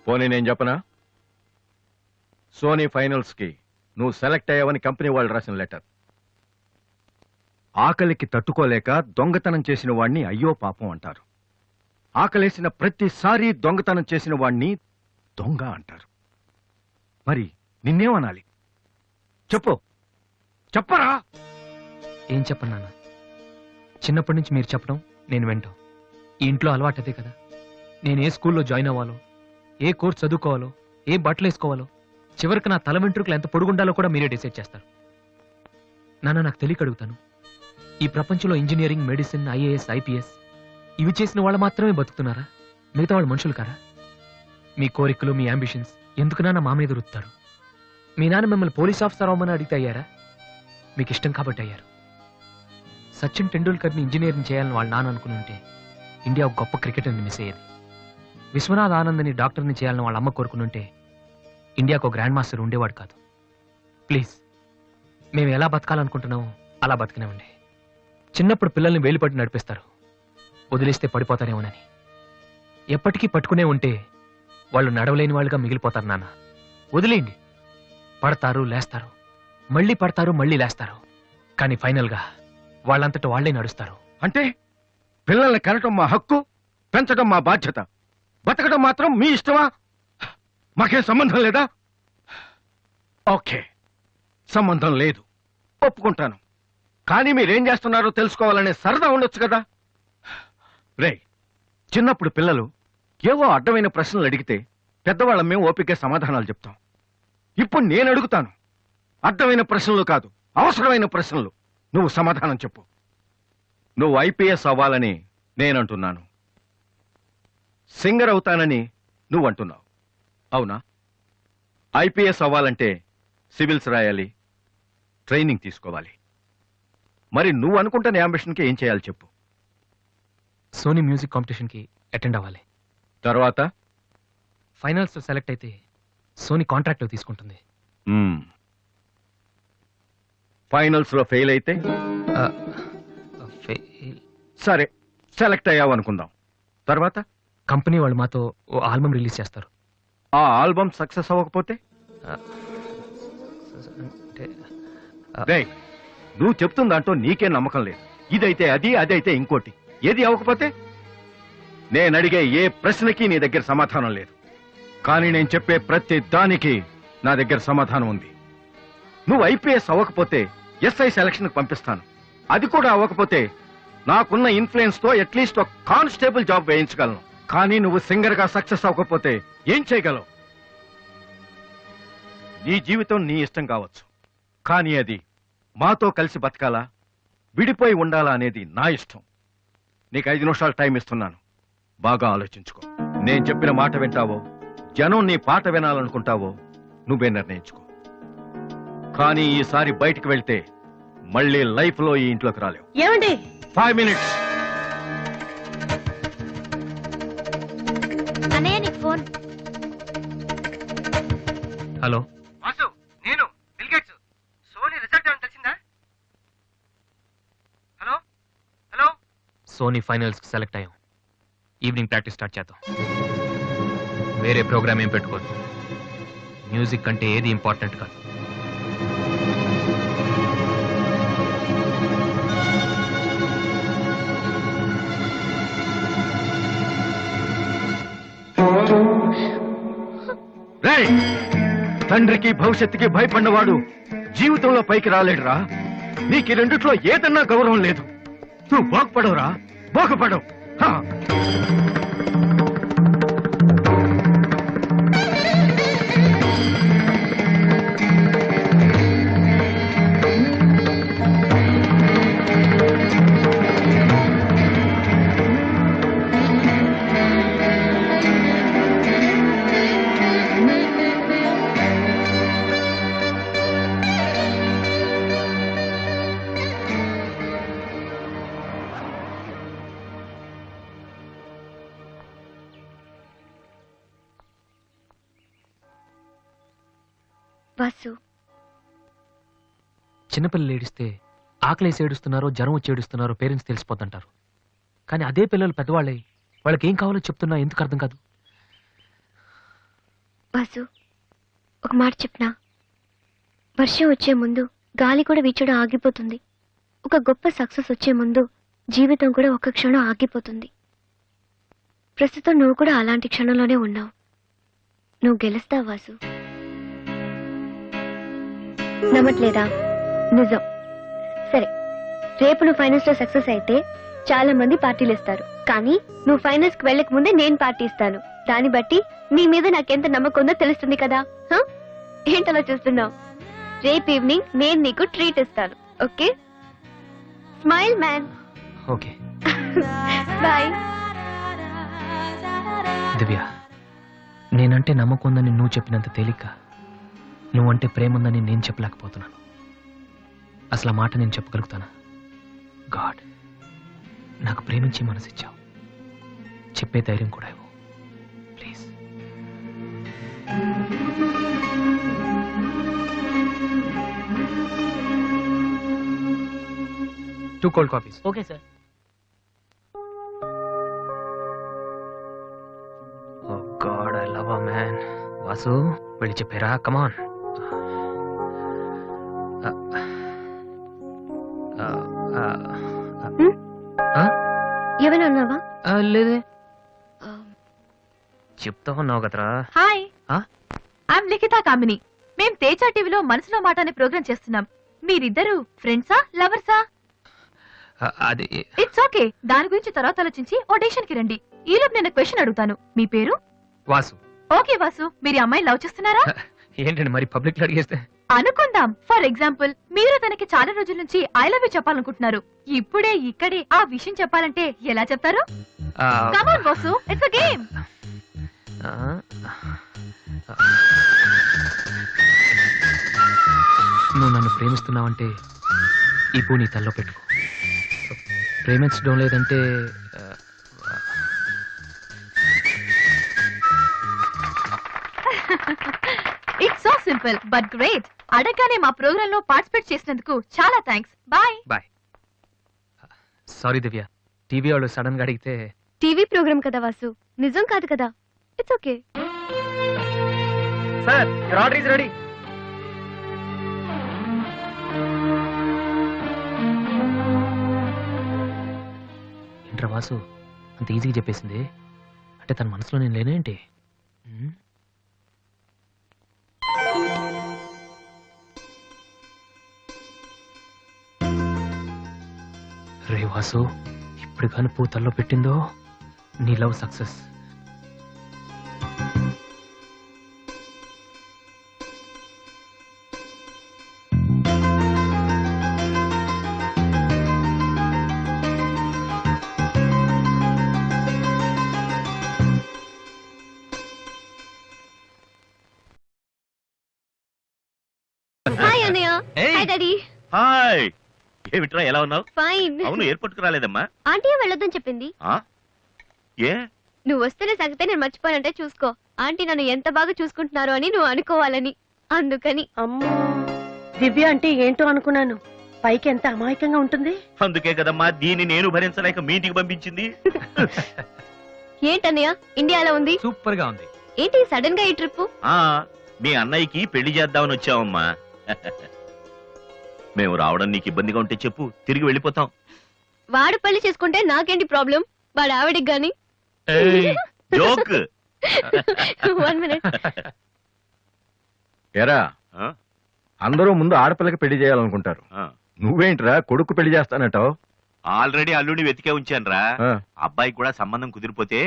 పోనీ నేను చెప్పనా? సోనీ ఫైనల్స్ కి నువ్వు సెలెక్ట్ అయ్యావని కంపెనీ వాళ్ళు రాసిన లెటర్. ఆకలికి తట్టుకోలేక దొంగతనం చేసిన వాణ్ణి అయ్యో పాపం అంటారు. ఆకలేసిన ప్రతిసారి దొంగతనం చేసిన వాణ్ణి దొంగ అంటారు. మరి నిన్నేమనాలి చెప్పు, చెప్పరా? ఏం చెప్పను నాన్న, చిన్నప్పటి నుంచి మీరు చెప్పడం నేను వింటాం. ఈ ఇంట్లో అలవాటు అదే కదా. నేను ఏ స్కూల్లో జాయిన్ అవ్వాలో, ఏ కోర్స్ చదువుకోవాలో, ఏ బట్టలు వేసుకోవాలో, చివరికి నా తల వెంట్రుకలు ఎంత పొడుగుండాలో కూడా మీరే డిసైడ్ చేస్తారు. నాన్న, నాకు తెలియక అడుగుతాను, ఈ ప్రపంచంలో ఇంజనీరింగ్, మెడిసిన్, ఐఏఎస్, ఐపీఎస్ ఇవి చేసిన వాళ్ళు మాత్రమే బతుకుతున్నారా? మిగతా వాళ్ళు మనుషులు కారా? మీ కోరికలు, మీ అంబిషన్స్ ఎందుకు నాన్న మా మీద రుత్తారు? మీ నాన్న మిమ్మల్ని పోలీస్ ఆఫీసర్ అవ్వమని అడిగితే అయ్యారా? మీకు ఇష్టం కాబట్టి అయ్యారు. సచిన్ టెండూల్కర్ని ఇంజనీరింగ్ చేయాలని వాళ్ళ నాన్న అనుకుని ఉంటే ఇండియా ఒక గొప్ప క్రికెటర్ని మిస్ అయ్యేది. విశ్వనాథ్ ఆనంద్ని డాక్టర్ని చేయాలని వాళ్ళ అమ్మ కోరుకుని ఉంటే ఇండియాకు ఒక గ్రాండ్ మాస్టర్ ఉండేవాడు కాదు. ప్లీజ్, మేము ఎలా బతకాలనుకుంటున్నామో అలా బతికినామండి. చిన్నప్పుడు పిల్లల్ని వేలిపట్టి నడిపిస్తారు, వదిలేస్తే పడిపోతారేమోనని. ఎప్పటికీ పట్టుకునే ఉంటే వాళ్ళు నడవలేని వాళ్ళుగా మిగిలిపోతారు నాన్న. వదిలేయండి, పడతారు, లేస్తారు, మళ్ళీ పడతారు, మళ్ళీ లేస్తారు, కానీ ఫైనల్గా వాళ్ళంతటా వాళ్లే నడుస్తారు. అంటే పిల్లల్ని కనటం మా హక్కు, పెంచడం మా బాధ్యత, బతకడం మాత్రం మీ ఇష్టమా? మాకేం సంబంధం లేదా? ఓకే, సంబంధం లేదు, ఒప్పుకుంటాను. కానీ మీరేం చేస్తున్నారో తెలుసుకోవాలనే సరదా ఉండొచ్చు కదా. రే, చిన్నప్పుడు పిల్లలు ఏవో అడ్డమైన ప్రశ్నలు అడిగితే పెద్దవాళ్ళం మేము ఓపిక సమాధానాలు చెప్తాం. ఇప్పుడు నేను అడుగుతాను, అడ్డమైన ప్రశ్నలు కాదు, అవసరమైన ప్రశ్నలు. నువ్వు సమాధానం చెప్పు. నువ్వు ఐపీఎస్ అవ్వాలని నేనంటున్నాను, సింగర్ అవుతానని నువ్వంటున్నావు. అవునా? ఐపీఎస్ అవ్వాలంటే సివిల్స్ రాయాలి, ట్రైనింగ్ తీసుకోవాలి. మరి నువ్వు అనుకుంటున్న అంబిషన్కి ఏం చేయాలి చెప్పు. సోనీ మ్యూజిక్ కాంపిటీషన్కి అటెండ్ అవ్వాలి. తర్వాత ఫైనల్స్ సెలెక్ట్ అయితే సోనీ కాంట్రాక్ట్ తీసుకుంటుంది. ఫైనల్స్ లో ఫెయిల్ అయితే సరే, సెలెక్ట్ అయ్యావు అనుకుందాం. తర్వాత కంపెనీ వాళ్ళు మాతో ఓ ఆల్బమ్ రిలీజ్ చేస్తారు. ఆ ఆల్బమ్ సక్సెస్ అవ్వకపోతే రేయ్, నువ్వు చెప్తున్న దాంట్లో నీకే నమ్మకం లేదు. ఇదైతే అది, అదైతే ఇంకోటి. ఏది అవ్వకపోతే? నేను అడిగే ఏ ప్రశ్నకి నీ దగ్గర సమాధానం లేదు, కానీ నేను చెప్పే ప్రతి దానికి నా దగ్గర సమాధానం ఉంది. నువ్వు ఐపీఎస్ అవ్వకపోతే ఎస్ఐ సెలక్షన్ పంపిస్తాను. అది కూడా అవ్వకపోతే నాకున్న ఇన్ఫ్లుయెన్స్ తో అట్లీస్ట్ ఒక కానిస్టేబుల్ జాబ్ వేయించగలను. కానీ నువ్వు సింగర్ గా సక్సెస్ అవ్వకపోతే ఏం చేయగలవు? నీ జీవితం నీ ఇష్టం కావచ్చు, కానీ అది మాతో కలిసి బతకాలా, విడిపోయి ఉండాలా అనేది నా ఇష్టం. నీకు 5 నిమిషాలు టైం ఇస్తున్నాను, బాగా ఆలోచించుకో. నేను చెప్పిన మాట వింటావో, జనం నీ పాట వినాలనుకుంటావో నువ్వే నిర్ణయించుకో. కానీ ఈసారి బయటికి వెళ్తే మళ్ళీ లైఫ్ లో ఈ ఇంట్లోకి రాలేవు. ఏమండి? 5 మినిట్స్. అన్నయ్య నీకు ఫోన్. హలో వాసు, నేను బిల్ గేట్స్. సోనీ రిజల్ట్ ఏమైనా తెలిసిందా? Hello hello. సోనీ ఫైనల్స్ కి సెలెక్ట్ అయ్యాం. ఈవినింగ్ ప్రాక్టీస్ స్టార్ట్ చేద్దాం. వేరే ప్రోగ్రామ్ ఏం పెట్టుకోవద్దు. మ్యూజిక్ అంటే ఏది ఇంపార్టెంట్ కాదు. రేయ్, తండ్రికి భవిష్యత్తుకి భయపడినవాడు జీవితంలో పైకి రాలేడురా. నీకు ఈ రెండిట్లో ఏదన్నా గౌరవం లేదు. నువ్వు బాగుపడవురా, బాగుపడవు. వాసు, చిన్నపిల్లలు ఏడిస్తే ఆకలేసి ఏడుస్తున్నారో జ్వరం వచ్చి ఏడుస్తున్నారో పేరెంట్స్ తెలిసిపోతుంటారు. కానీ అదే పిల్లలు పెద్దవాళ్ళై వాళ్ళకి ఏం కావాలో చెప్తున్నా ఎందుకు అర్థం కాదు? వాసు, ఒక మాట చెప్పనా? వర్షం వచ్చే ముందు గాలి కూడా వీచడం ఆగిపోతుంది. ఒక గొప్ప సక్సెస్ వచ్చే ముందు జీవితం కూడా ఒక క్షణం ఆగిపోతుంది. ప్రస్తుతం నువ్వు కూడా అలాంటి క్షణంలోనే ఉన్నావు. నువ్వు గెలుస్తావు వాసు. నమ్మట్లేదా? నిజం. సరే, రేపు నువ్వు ఫైనల్స్ లో సక్సెస్ అయితే చాలా మంది పార్టీలు ఇస్తారు. కానీ నువ్వు ఫైనల్స్ కి వెళ్ళక ముందే నేను పార్టీ ఇస్తాను. దాన్ని బట్టి నీ మీద నాకెంత నమ్మకం ఉందో తెలుస్తుంది కదా. ఏంటలా చూస్తున్నావు? రేపు ఈవినింగ్ నేను నీకు ట్రీట్ ఇస్తాను. Okay? Smile man. Okay boy. Divya, నేనంటే నమ్మకం ఉందని నువ్వు చెప్పినంత తేలిక నువ్వంటే ప్రేమ ఉందని నేను చెప్పలేకపోతున్నాను. అసలు ఆ మాట నేను చెప్పగలుగుతానా? గాడ్, నాకు ప్రేమించి మనసిచ్చావు. చెప్పే ధైర్యం కూడా ఇవ్వు please. Two cold coffees. Okay sir. Oh god, I love a man. Vasu, వెళ్ళి చెప్పారా? కమాన్. ఏమైనా అన్నావా? లేదే, చెప్తా ఉన్నావు కదరా. హాయ్. ఐఎమ్ లిఖితా కామిని. మేం తేజ టీవీలో మనసులో మాట అనే ప్రోగ్రామ్ చేస్తున్నాం. మీరిద్దరు ఫ్రెండ్సా లవర్సా? అది ఇట్స్ ఓకే, దాని గురించి తర్వాత ఆలోచించి ఆడిషన్ కి రండి. ఈలోపు నేను క్వశ్చన్ అడుగుతాను. మీ పేరు? వాసు. ఓకే వాసు, మీరు అమ్మాయి లవ్ చేస్తున్నారా? ఏంటండి మరి పబ్లిక్ లో అడిగేస్తే? అనుకుందాం. ఫర్ ఎగ్జాంపుల్, మీరు తనకి చాలా రోజుల నుంచి ఐ లవ్ యూ చెప్పాలనుకుంటున్నారు. ఇప్పుడే ఇక్కడే ఆ విషయం చెప్పాలంటే ఎలా చెప్తారు? Come on Vasu, it's a game. నువ్వు నన్ను ప్రేమిస్తున్నావంటే ఈ పూ నీ తల్లో పెట్టుకో. ప్రేమించడం లేదంటే it's so simple but great. అడగగానే మా ప్రోగ్రామ్ లో పార్టిసిపేట్ చేసినందుకు చాలా thanks. Bye bye. Sorry Divya, TV వాళ్ళు సడన్ గా అడిగితే. టీవీ ప్రోగ్రామ్ కదా వాసు, నిజం కాదు కదా. It's okay. Sir your order is ready. ఏంట్రా వాసు అంత ఈజీగా చెప్పేసింది? అంటే తన మనసులో నేను లేనేంటి? రే వాసు, ఇప్పుడు కానీ పూతల్లో పెట్టిందో నీ లవ్ సక్సెస్. హాయ్ అన్నయ్య. Hi daddy. హాయ్. ఏమిట్రా ఎలా ఉన్నావు? ఫైన్. అవును ఎయిర్పోర్ట్ కు రాలేదమ్మా? ఆంటీ వెళ్ళొద్దని చెప్పింది. ఏ నువ్వు వస్తున్న సంగతే నేను మర్చిపోయానంటే చూసుకో. ఆంటీ నన్ను ఎంత బాగా చూసుకుంటున్నారో అని నువ్వు అనుకోవాలని. అందుకని. అమ్మో, దివ్య అంటే ఏంటో అనుకున్నాను. పైకి ఎంత అమాయకంగా ఉంటుంది. అందుకే కదమ్మా దీన్ని నేను భరించలేక మీ ఇంటికి పంపించింది. ఏంటన్నయ్య ఇండియాలో ఉంది? సూపర్ గా ఉంది. ఏంటి సడన్ గా ఈ ట్రిప్? మీ అన్నయ్యకి పెళ్లి చేద్దామని వచ్చావమ్మా. మేము రావడం నీకు ఇబ్బందిగా ఉంటే చెప్పు, తిరిగి వెళ్ళిపోతాం. వాడు పెళ్లి చేసుకుంటే నాకేంటి ప్రాబ్లం? వాడు ఆవిడికి గాని. జోక్. 1 minute. ఎరా అందరూ ముందు ఆడపిల్లకి పెళ్లి చేయాలనుకుంటారు. నువ్వేంట్రా కొడుకు పెళ్లి చేస్తానంటావు? ఆల్రెడీ అల్లుడిని వెతికే ఉంచానురా. అబ్బాయి కూడా సంబంధం కుదిరిపోతే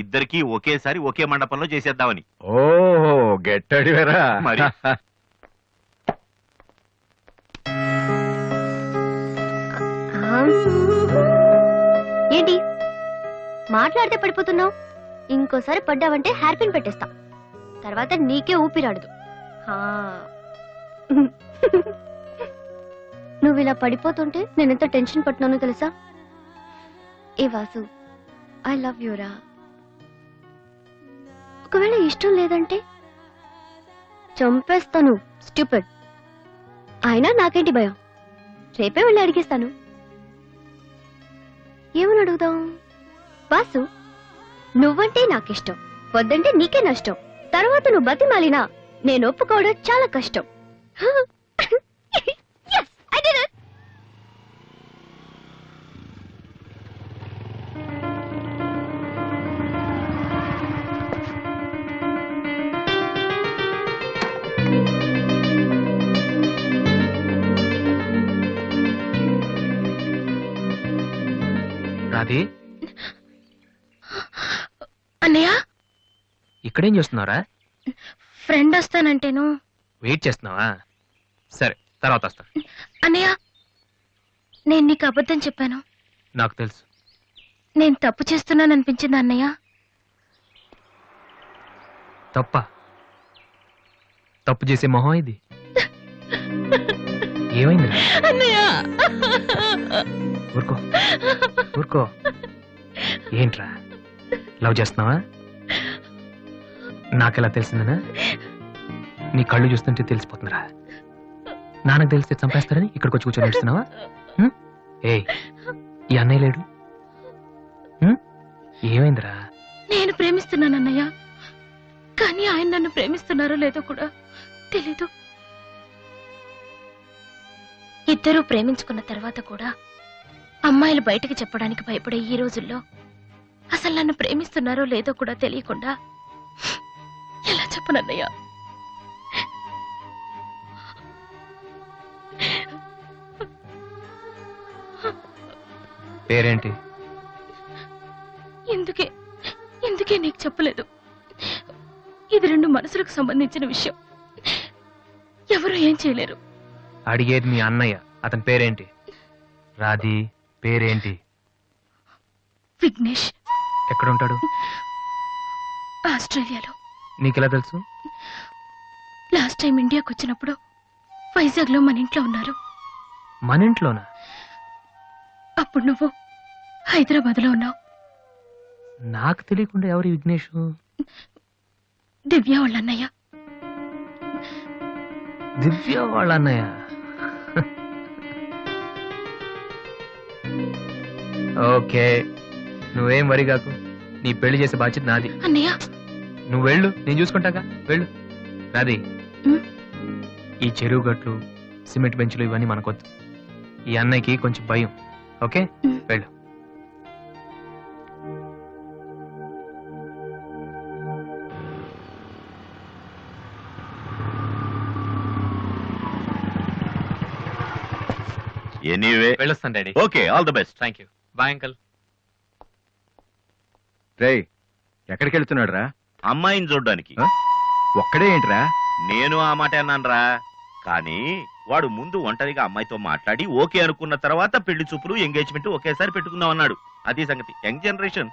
ఇద్దరికి ఒకేసారి ఒకే మండపంలో చేసేద్దామని. ఓహో గెట్టడివేరా మరి. ఏంటి మాట్లాడితే పడిపోతున్నావు? ఇంకోసారి పడ్డావంటే హెయిర్ పిన్ పెట్టేస్తా. తర్వాత నీకే ఊపిరాడదు. నువ్వు ఇలా పడిపోతుంటే నేనెంత టెన్షన్ పడుతున్నానో తెలుసా? ఏ వాసు, ఐ లవ్ యూరా. ఒకవేళ ఇష్టం లేదంటే చంపేస్తాను. స్టూపిడ్. అయినా నాకేంటి భయం? రేపే వెళ్ళి అడిగేస్తాను. ఏమని అడుగుదాం? వాసు, నువ్వంటే నాకిష్టం, వద్దంటే నీకే నష్టం. తర్వాత నువ్వు బతిమాలినా నేను ఒప్పుకోవడం చాలా కష్టం. Yes, I did it. Radhe, అన్నయ్య ఇక్కడేం చేస్తున్నారా? ఫ్రెండ్ వస్తానంటేను. వెయిట్ చేస్తున్నావా? సరే తర్వాత వస్తా. అన్నయ్య నేను నీకు అబద్ధం చెప్పాను. నాకు తెలుసు. నేను తప్పు చేస్తున్నాను అనిపించింది అన్నయ్య. తప్ప? తప్పు చేసే మొహం ఇది. ఏమైంది? అన్నయ్య ఊరుకో ఊరుకో. ఏంట్రా లవ్ చేస్తున్నావా? నాకెలా తెలిసిందనా? నీ కళ్ళు చూస్తుంటే తెలిసిపోతుందిరా. నాన్నకు తెలిస్తే చంపేస్తారని ఇక్కడికి వచ్చి కూర్చొని ఏడుస్తున్నావా? ఏ ఈ అన్నయ్య లేడు? ఏమైందిరా? నేను ప్రేమిస్తున్నాను అన్నయ్య, కానీ ఆయన నన్ను ప్రేమిస్తున్నారో లేదో కూడా తెలీదు. ఇద్దరూ ప్రేమించుకున్న తర్వాత కూడా అమ్మాయిలు బయటకు చెప్పడానికి భయపడే ఈ రోజుల్లో అసలు నన్ను ప్రేమిస్తున్నారో లేదో కూడా తెలియకుండా ఎలా చెప్పనన్నయ్య? పేరేంటి? ఎందుకే నీకు చెప్పలేదు. ఇది 2 మనసులకు సంబంధించిన విషయం. ఎవరు ఏం చేయలేరు. అడిగేది మీ అన్నయ్య. అతని పేరేంటి? రాధి పేరేంటి? విఘ్నేష్. ఎక్కడుంటాడు? ఆస్ట్రేలియాలో. నీకెలా తెలుసు? లాస్ట్ టైం ఇండియాకి వచ్చినప్పుడు వైజాగ్ లో మన ఇంట్లో ఉన్నారు. మన ఇంట్లోనా? అప్పుడు నువ్వు హైదరాబాద్ లో ఉన్నావు. నాకు తెలియకుండా ఎవరు విఘ్నేష్? దివ్య వాళ్ళ అన్నయ్య. దివ్య వాళ్ళ అన్నయ్య. ఓకే, నువ్వేం వరి కాకు. నీ పెళ్లి చేసే బాధ్యత నాది. అన్నయ్య నువ్వు వెళ్ళు, నేను చూసుకుంటాగా. వెళ్ళు. రాది, ఈ చెరువు గట్లు, సిమెంట్ బెంచ్లు ఇవన్నీ మనకొద్దు. ఈ అన్నయ్యకి కొంచెం భయం. ఓకే, వెళ్ళు. ఎనీవే వెళ్ళొస్తాను daddy. Okay, all the best. Thank you. Bye uncle. రేయ్, ఎక్కడికి వెళ్తున్నాడు రా? అమ్మాయిని చూడ్డానికి. ఒక్కడే ఏంట్రా? నేను ఆ మాట అన్నానురా, కానీ వాడు ముందు ఒంటరిగా అమ్మాయితో మాట్లాడి ఓకే అనుకున్న తర్వాత పెళ్లి చూపులు, ఎంగేజ్మెంట్ ఒకేసారి పెట్టుకుందాం అన్నాడు. అది సంగతి. Young generation.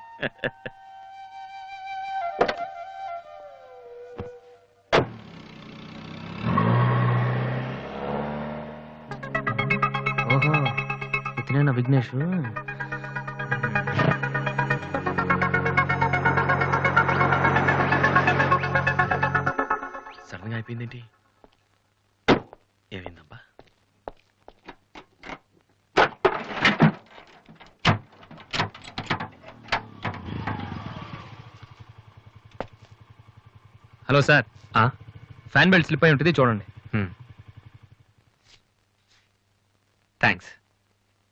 ఓహో, ఇతనేనా విఘ్నేష్? సడన్ గా అయిపోయిందేంటి? ఏమైందబ్బా? Hello sir, fan belt slip అయి ఉంటుంది, చూడండి. థ్యాంక్స్.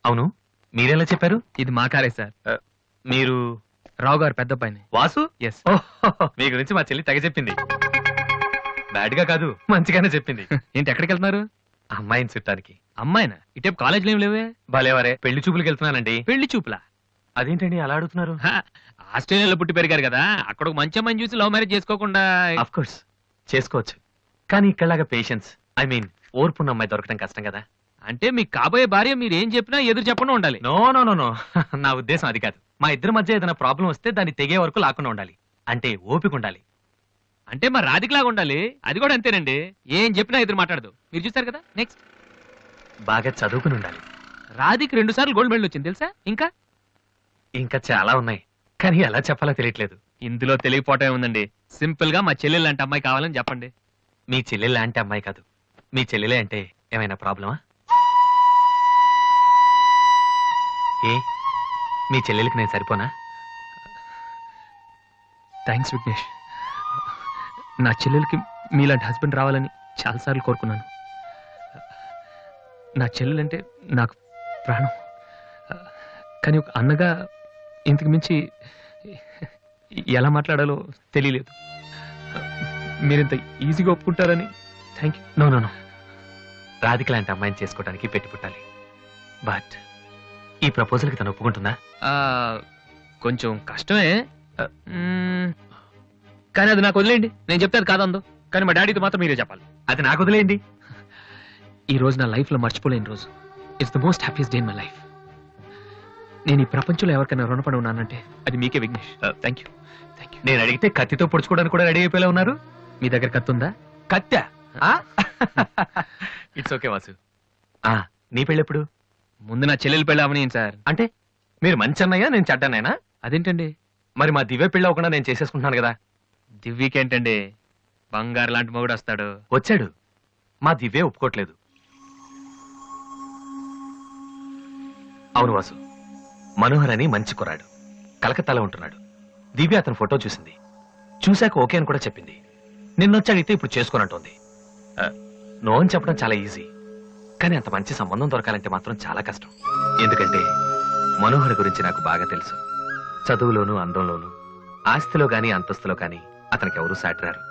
అవును, మీరెలా చెప్పారు? ఇది మా కారే సార్. మీరు రావు గారు పెద్ద పైన వాసు? ఎస్. మీ గురించి మా చెల్లి తెగ చెప్పింది. బ్యాడ్ గా కాదు, మంచిగానే చెప్పింది. ఏంటి, ఎక్కడికి వెళ్తున్నారు? అమ్మాయిని చుట్టానికి. అమ్మాయినా? ఇటేపు కాలేజీలో ఏం లేవే. భలేవరే, పెళ్లి చూపులకు వెళ్తున్నానండి. పెళ్లి చూపులా? అదేంటండి అలా అడుగుతున్నారు? ఆస్ట్రేలియాలో పుట్టి పెరిగారు కదా, అక్కడ ఒక మంచి అమ్మాయిని చూసి లవ్ మ్యారేజ్ చేసుకోకుండా? ఆఫ్ కోర్స్ చేసుకోవచ్చు, కానీ ఇక్కడలాగా పేషెన్స్, ఐ మీన్ ఓర్పున్న అమ్మాయి దొరకడం కష్టం కదా. అంటే మీకు కాబోయే భార్య మీరు ఏం చెప్పినా ఎదురు చెప్పకుండా ఉండాలి. నో నో నో నో, నా ఉద్దేశం అది కాదు. మా ఇద్దరి మధ్య ఏదైనా ప్రాబ్లం వస్తే దాన్ని తెగే వరకు లాకుండా ఉండాలి. అంటే ఓపిక ఉండాలి. అంటే మరి రాధికలాగా ఉండాలి. అది కూడా అంతేనండి, ఏం చెప్పినా ఎదురు మాట్లాడదు. మీరు చూస్తారు కదా. నెక్స్ట్, బాగా చదువుకుని ఉండాలి. రాధికి 2 సార్లు గోల్డ్ మెడల్ వచ్చింది తెలుసా? ఇంకా చాలా ఉన్నాయి, కానీ ఎలా చెప్పాలో తెలియట్లేదు. ఇందులో తెలియపోవటం ఉందండి. సింపుల్ గా మా చెల్లెలు లాంటి అమ్మాయి కావాలని చెప్పండి. మీ చెల్లెలు లాంటి అమ్మాయి కాదు, మీ చెల్లెలే అంటే ఏమైనా ప్రాబ్లమా? ఏ, మీ చెల్లెలకి నేను సరిపోనా? థ్యాంక్స్ విఘ్నేష్. నా చెల్లెలకి మీలాంటి హస్బెండ్ రావాలని చాలాసార్లు కోరుకున్నాను. నా చెల్లెలంటే నాకు ప్రాణం. కానీ ఒక అన్నగా ఇంతకు మించి ఎలా మాట్లాడాలో తెలియలేదు. మీరింత ఈజీగా ఒప్పుకుంటారని thank you. No no no, Radhika లాంటి అమ్మాయిని చేసుకోవడానికి పెట్టి పుట్టాలి. బట్ ఈ ప్రపోజల్కి తను ఒప్పుకుంటుందా? కొంచెం కష్టమే, కానీ అది నాకు వదిలేయండి. నేను చెప్తాను కాదందో, కానీ మా డాడీతో మాత్రం మీరే చెప్పాలి. అది నాకు వదిలేయండి. ఈ రోజు నా లైఫ్ లో మర్చిపోలేని రోజు. It's the most happiest day in my life. నేను ఈ ప్రపంచంలో ఎవరికైనా రుణపడి ఉన్నానంటే అది మీకే విఘ్నేష్. Thank you. నేను అడిగితే కత్తితో పొడుచుకోవడానికి కూడా రెడీ అయిపోయేలా ఉన్నారు. మీ దగ్గర కత్తి ఉందా? కత్తా? It's okay Vasu. నీ పెళ్ళెప్పుడు? ముందు నా చెల్లెలు పెళ్ళి అవనీయం సార్. అంటే మీరు మంచి అన్నయ్యా, నేను చెడ్డన్నయ్యనా? అదేంటండి? మరి మా దివ్య పెళ్ళి అవ్వకుండా నేను చేసేసుకుంటున్నాను కదా. దివ్యకేంటండి, బంగారు లాంటి మొగుడు వస్తాడు. వచ్చాడు, మా దివ్య ఒప్పుకోట్లేదు. అవును వాసు, మనోహర్ అని మంచి కుర్రాడు, కలకత్తాలో ఉంటున్నాడు. దివ్య అతని ఫోటో చూసింది, చూశాక ఓకే అని కూడా చెప్పింది. నిన్నొచ్చి అడిగితే ఇప్పుడు చేసుకోనంటోంది. నో అని చెప్పడం చాలా ఈజీ, కానీ అంత మంచి సంబంధం దొరకాలంటే మాత్రం చాలా కష్టం. ఎందుకంటే మనోహర్ గురించి నాకు బాగా తెలుసు. చదువులోను, అందంలోను, ఆస్తిలో గాని అంతస్తులో గాని అతనికి ఎవరూ సాటిరారు.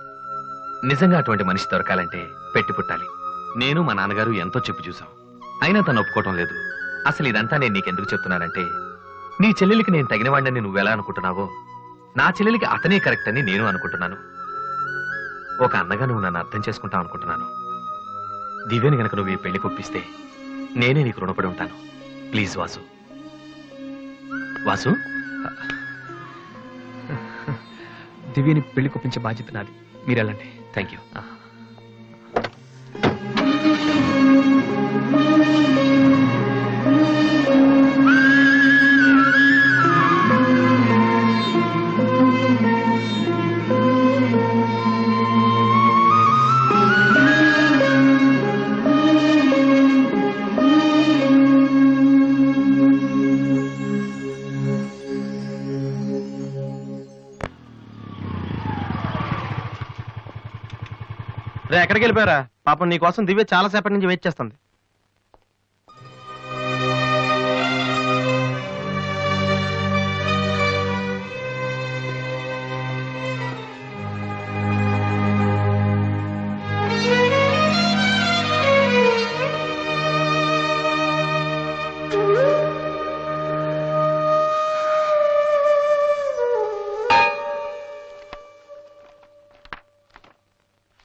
నిజంగా అటువంటి మనిషి దొరకాలంటే పెట్టి పుట్టాలి. నేను మా నాన్నగారు ఎంతో చెప్పి చూసాం, అయినా తను ఒప్పుకోవటం లేదు. అసలు ఇదంతా నేను నీకెందుకు చెప్తున్నానంటే, నీ చెల్లెలికి నేను తగినవాడిని నువ్వెలా అనుకుంటున్నావో నా చెల్లెలికి అతనే కరెక్ట్ అని నేను అనుకుంటున్నాను. ఒక అన్నగా నువ్వు నన్ను అర్థం చేసుకుంటావు అనుకుంటున్నాను. దివ్యని గనక నువ్వు ఈ పెళ్లి కొప్పిస్తే నేనే నీకు రుణపడి ఉంటాను. ప్లీజ్ వాసు. వాసు, దివ్యని పెళ్లి కొప్పించే బాధ్యత నాది. మీరు వెళ్ళండి. Thank you. రే, ఎక్కడికి వెళ్ళిపోయారా? పాపం నీ కోసం దివ్య చాలా సేపటి నుంచి వెయిట్ చేస్తుంది.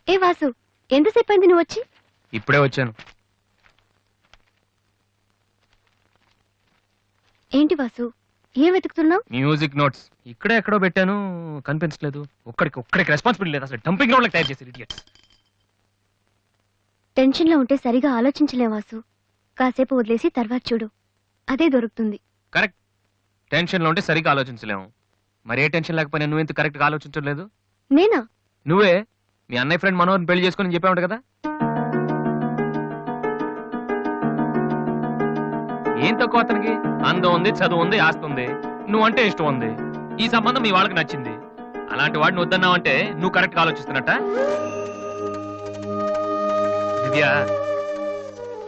ఏ వాసు, ఎంతసేపు అయింది నువ్వు వచ్చి? ఇప్పుడే వచ్చాను. ఏంటి వాసు, ఏం వెతుకుతున్నావు? మ్యూజిక్ నోట్స్ ఇక్కడే ఎక్కడో పెట్టాను, కనిపించలేదు. ఒక్కడికి రెస్పాన్సిబిలిటీ లేదు. అసలు డంపింగ్ గ్రౌండ్ తయారు చేశారు ఇడియట్స్. టెన్షన్ లో ఉంటే సరిగా ఆలోచించలేం వాసు. కాసేపు వదిలేసి తర్వాత చూడు, అదే దొరుకుతుంది. కరెక్ట్. టెన్షన్ లో ఉంటే సరిగ్గా ఆలోచించలేము. మరి ఏ టెన్షన్ లేకపోయినా నువ్వెంత కరెక్ట్ గా ఆలోచించలేదు? నేనా? నువ్వే మీ అన్నయ్య ఫ్రెండ్ మనోహర్ని పెళ్లి చేసుకుని చెప్పావు కదా. ఏం తక్కువ అతనికి? అందం ఉంది, చదువు ఉంది, ఆస్తి ఉంది, నువ్వంటే ఇష్టం ఉంది. ఈ సంబంధం మీ వాళ్ళకి నచ్చింది. అలాంటి వాడిని వద్దన్నావంటే నువ్వు కరెక్ట్ గా ఆలోచిస్తున్నట్ట. దివ్య,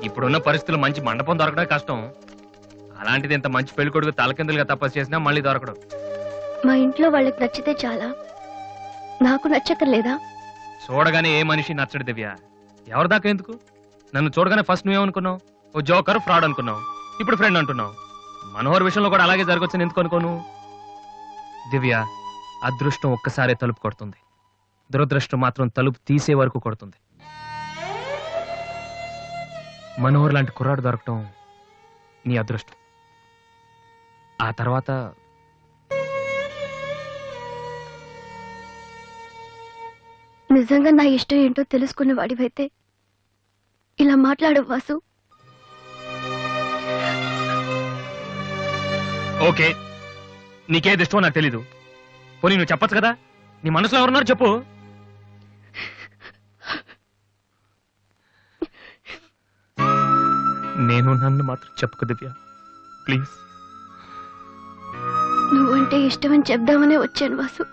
ఇప్పుడున్న పరిస్థితులు మంచి మండపం దొరకడం కష్టం. అలాంటిది ఇంత మంచి పెళ్లి కొడుకు తలకిందులుగా తపస్సు చేసినా మళ్ళీ దొరకడం. మా ఇంట్లో వాళ్ళకి నచ్చితే చాలా, నాకు నచ్చక్కర్లేదా? చూడగానే ఏ మనిషి నచ్చడు దివ్య. ఎవరి దాకా ఎందుకు? నన్ను చూడగానే ఫస్ట్ నువ్వేమనుకున్నావు? ఓ జోకర్, ఫ్రాడ్ అనుకున్నావు. ఇప్పుడు ఫ్రెండ్ అంటున్నావు. మనోహర్ విషయంలో కూడా అలాగే జరగొచ్చని ఎందుకు అనుకోను? దివ్య, అదృష్టం ఒక్కసారే తలుపు కొడుతుంది, దురదృష్టం మాత్రం తలుపు తీసే వరకు కొడుతుంది. మనోహర్ లాంటి కుర్రాడు దొరకటం నీ అదృష్టం. ఆ తర్వాత నిజంగా నా ఇష్టం ఏంటో తెలుసుకున్న వాడివైతే ఇలా మాట్లాడు వాసు. ఓకే, నీకేది ఇష్టమో నాకు తెలీదు. పోనీ నువ్వు చెప్పచ్చు కదా, నీ మనసులో ఎవరున్నారు చెప్పు. నేను నన్ను మాత్రం చెప్పుకో దివ్య, ప్లీజ్. నువ్వంటే ఇష్టమని చెప్దామనే వచ్చాను వాసు,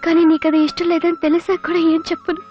కానీ నీకది ఇష్టం లేదని తెలిసాక కూడా ఏం చెప్పను.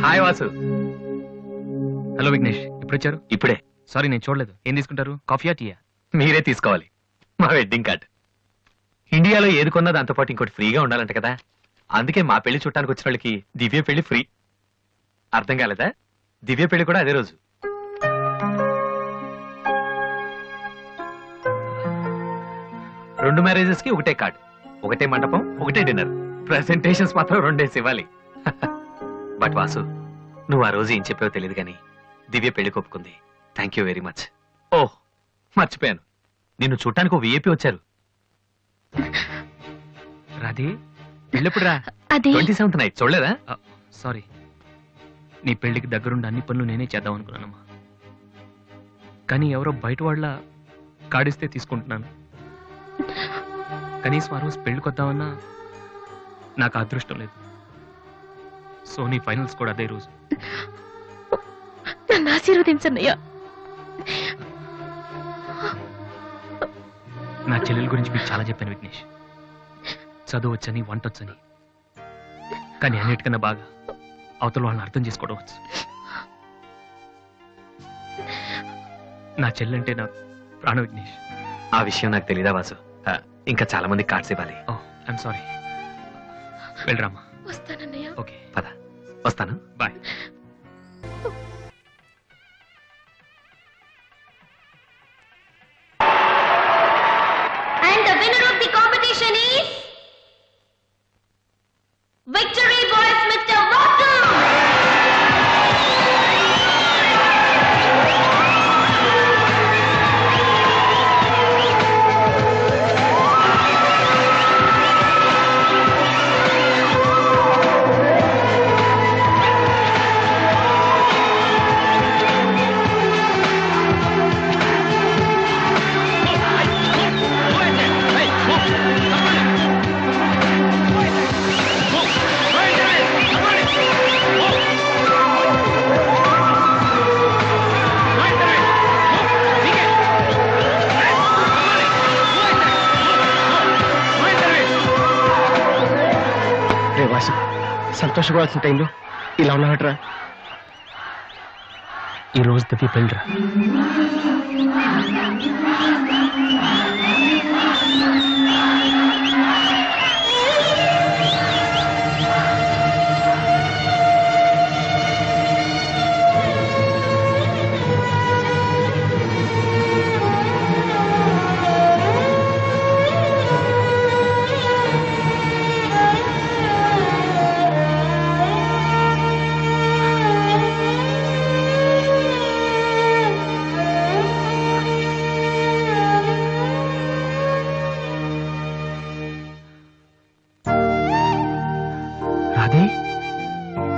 హాయ్ వాసు. హలో విఘ్నేష్, ఇప్పుడు వచ్చారు? ఇప్పుడే. సారీ, నేను చూడలేదు. ఏం తీసుకుంటారు, కాఫీయా టీయా? మీరే తీసుకోవాలి. మా వెడ్డింగ్ కార్డ్. ఇండియాలో ఏది కొన్నా దాంతో పాటు ఇంకోటి ఫ్రీగా ఉండాలంట కదా. అందుకే మా పెళ్లి చుట్టానికి వచ్చిన వాళ్ళకి దివ్య పెళ్లి ఫ్రీ. అర్థం కాలేదా? దివ్య పెళ్లి కూడా అదే రోజు. రెండు మ్యారేజెస్ కి ఒకటే కార్డ్, ఒకటే మండపం, ఒకటే డిన్నర్. ప్రెసెంటేషన్స్ మాత్రం రెండేసి ఇవ్వాలి. బట్ వాసు, నువ్వు ఆ రోజు ఏం చెప్పావో తెలియదు కానీ దివ్య పెళ్లి కొప్పుకుంది. Thank you very much. Oh, మర్చిపోయాను, నిన్ను చూడటానికి ఓ విఐపి వచ్చారు. రాధి, పెళ్ళెప్పుడు రా? 27th నైట్ చూడలేదా? సారీ, నీ పెళ్లికి దగ్గరుండి అన్ని పనులు నేనే చేద్దాం అనుకున్నానమ్మా. కానీ ఎవరో బయట వాళ్ళ కాడిస్తే తీసుకుంటున్నాను. కనీసం ఆ రోజు పెళ్ళికొద్దామన్నా నాకు అదృష్టం లేదు. సోనీ ఫైనల్స్ కూడా అదే రోజు. నన్ను ఆశీర్వదించన్నయ్యా. నా చెల్లెల గురించి మీకు చాలా చెప్పాను విఘ్నేష్. చదువు వచ్చని, వంట వచ్చని, కానీ అన్నిటికన్నా బాగా అవతల వాళ్ళని అర్థం చేసుకోవడం వచ్చు. నా చెల్లంటే నాకు ప్రాణ విఘ్నేష్. ఆ విషయం నాకు తెలీదా వాసు? ఇంకా చాలా మంది కార్డ్స్ ఇవ్వాలి. ఓ ఐఎమ్ సారీ. వెళ్ళరామా. వస్తానన్నయ్య. ఓకే పద, వస్తాను. Bye. And the winner of the competition is Victory Boys Mr. Vasu. సంతోషపడాల్సిన టైంలో ఇలా ఉన్నాడరా. ఈ రోజు దివ్య పెళ్ళరా.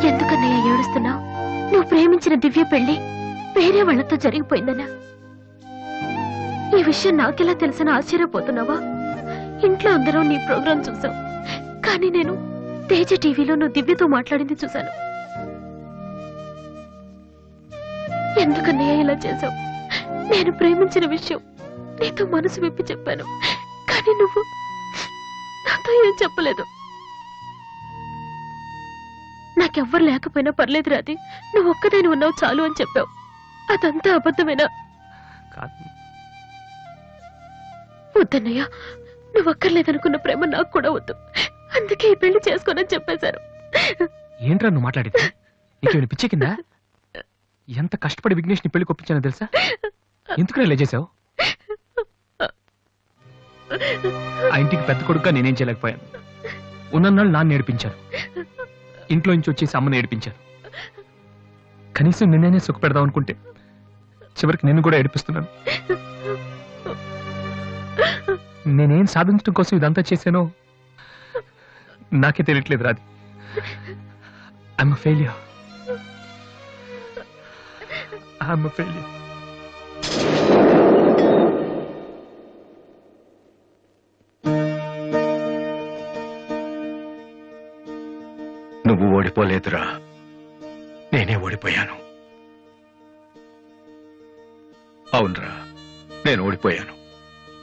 ఎందుకన్నయ్య ఏడుస్తున్నావు? నువ్వు ప్రేమించిన దివ్య పెళ్లి వేరే వాళ్లతో జరిగిపోయిందన్నా. ఈ విషయం నాకెలా తెలిసిన ఆశ్చర్యపోతున్నావా? ఇంట్లో అందరం నీ ప్రోగ్రాం చూసాం, కానీ నేను తేజ టీవీలో నువ్వు దివ్యతో మాట్లాడింది చూశాను. ఎందుకన్నయ్య ఇలా చేశావు? నేను ప్రేమించిన విషయం నీతో మనసు విప్పి చెప్పాను, కానీ నువ్వు నాతో ఏం చెప్పలేదు. నాకెవ్వరు లేకపోయినా పర్లేదు రాది, నువ్వు ఒక్కదాని ఉన్నావు చాలు అని చెప్పావు. అదంతా అబద్ధమేనా? వద్దన్నయ్య, నువ్వు అక్కర్లేదనుకున్న ప్రేమ నాకు కూడా వద్దు. అందుకే ఈ పెళ్లి చేసుకోనని చెప్పేశారు. ఏంట్రా నువ్వు మాట్లాడింది? నీకేమైనా పిచ్చి కిందా? ఎంత కష్టపడి విఘ్నేష్ ని పెళ్లి కొప్పించానో తెలుసా? ఎందుకు ఇలా చేసావు? ఆ ఇంటికి పెద్ద కొడుకుగా నేనేం చేయలేకపోయాను. ఉన్నన్నాళ్ళు నాన్న నేర్పించాను, ఇంట్లో నుంచి వచ్చేసి అమ్మని ఏడిపించాను. కనీసం నిన్నే సుఖ పెడదాం అనుకుంటే చివరికి నిన్ను కూడా ఏడిపిస్తున్నాను. నేనేం సాధించడం కోసం ఇదంతా చేశానో నాకే తెలియట్లేదు Radhi. I'm a failure. I'm a failure. నువ్వు ఓడిపోలేదురా, నేనే ఓడిపోయాను. అవునరా, నేను ఓడిపోయాను.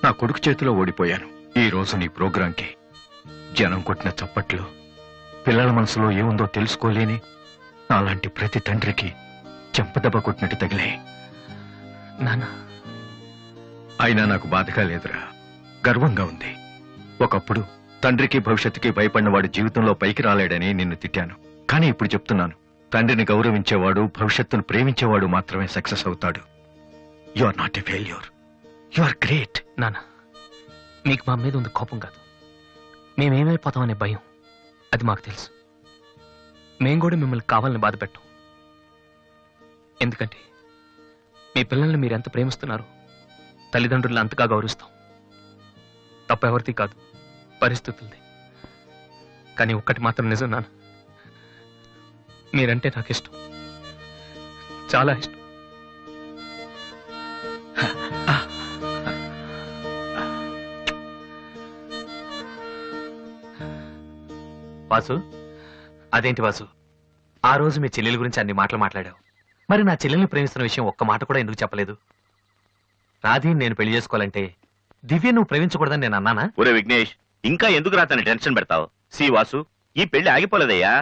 నా కొడుకు చేతిలో ఓడిపోయాను. ఈ రోజు నీ ప్రోగ్రాంకి జనం కొట్టిన చప్పట్లు, పిల్లల మనసులో ఏముందో తెలుసుకోలేని నాలాంటి ప్రతి తండ్రికి చెంపదెబ్బ కొట్టినట్టు తగిలే. నాన్న, అయినా నాకు బాధగా లేదురా, గర్వంగా ఉంది. ఒకప్పుడు తండ్రికి భవిష్యత్తుకి భయపడిన వాడి జీవితంలో పైకి రాలేడని నిన్ను తిట్టాను. కానీ ఇప్పుడు చెప్తున్నాను, తండ్రిని గౌరవించేవాడు, భవిష్యత్తును ప్రేమించేవాడు మాత్రమే సక్సెస్ అవుతాడు. You are not a failure, you are great. నాన్న, మీకు మా మీద ఉంది కోపం కాదు, మేమేమైపోతామనే భయం. అది మాకు తెలుసు. మేం కూడా మిమ్మల్ని కావాలని బాధ పెట్టాం. ఎందుకంటే మీ పిల్లల్ని మీరు ఎంత ప్రేమిస్తున్నారో తల్లిదండ్రులను అంతగా గౌరవిస్తాం. తప్పెవరిది కాదు, పరిస్థితులది. కానీ ఒక్కటి మాత్రం నిజం నాన్న, మీరంటే నాకు ఇష్టం, చాలా ఇష్టం. వాసు, అదేంటి వాసు, ఆ రోజు మీ చెల్లెల గురించి అన్ని మాటలు మాట్లాడావు. మరి నా చెల్లెల్ని ప్రేమిస్తున్న విషయం ఒక్క మాట కూడా ఎందుకు చెప్పలేదు? రాధీని నేను పెళ్లి చేసుకోవాలంటే దివ్య నువ్వు ప్రేమించకూడదని నేను అన్నానా? ఒరే విఘ్నేష్, ఇంకా ఎందుకు రాతని టెన్షన్ పెడతావు? సి వాసు, ఈ పెళ్లి ఆగిపోలేదయ్యా.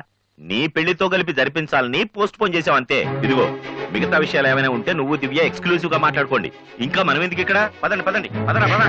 నీ పెళ్లితో కలిపి జరిపించాలని పోస్ట్ పోన్ చేసావంతే. ఇదిగో మిగతా విషయాలు ఏమైనా ఉంటే నువ్వు దివ్య ఎక్స్క్లూజివ్ గా మాట్లాడుకోండి. ఇంకా మనం ఎందుకు ఇక్కడ? పదండి పదండి, పదరా పద.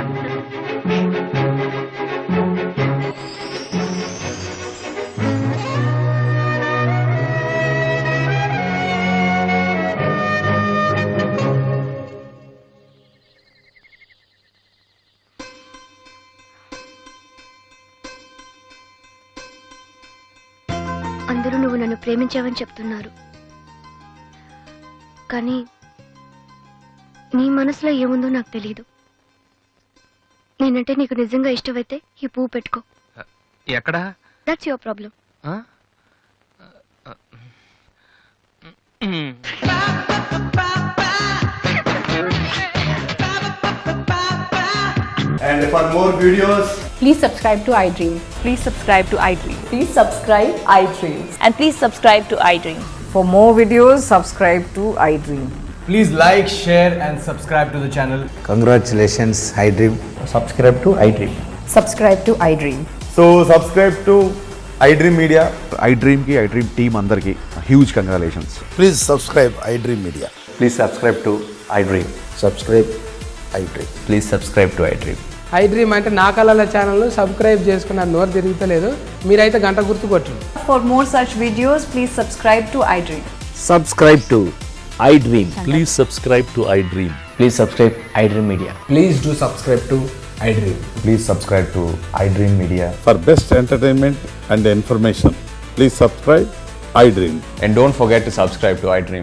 అందరూ నువ్వు నన్ను ప్రేమించావని చెప్తున్నారు, కానీ నీ మనసులో ఏముందో నాకు తెలియదు. నేనంటే నీకు నిజంగా ఇష్టమైతే ఈ పువ్వు పెట్టుకో. ఎక్కడా? That's your problem. And for more videos, please subscribe to iDream. Please subscribe to iDream. Please subscribe iDream. And please subscribe to iDream. For more videos, subscribe to iDream. please like, share and subscribe to the channel. Congratulations, iDream. Subscribe to iDream. Subscribe to iDream. So subscribe to iDream Media. iDream ki iDream team andarki huge congratulations. Please subscribe iDream Media. Please subscribe to iDream. Subscribe iDream. Please subscribe to iDream. iDream అంటే నా కళల ఛానల్ సబ్స్క్రైబ్ చేసుకున్న నోరు తిరుగుతలేదు, మీరైతే గంట గుర్తు కొట్టండి. For more such videos, please subscribe to iDream. Subscribe to iDream. Please subscribe to iDream. Please subscribe iDream Media. Please do subscribe to iDream. Please subscribe to iDream Media. For best entertainment and information, please subscribe iDream. And don't forget to subscribe to iDream.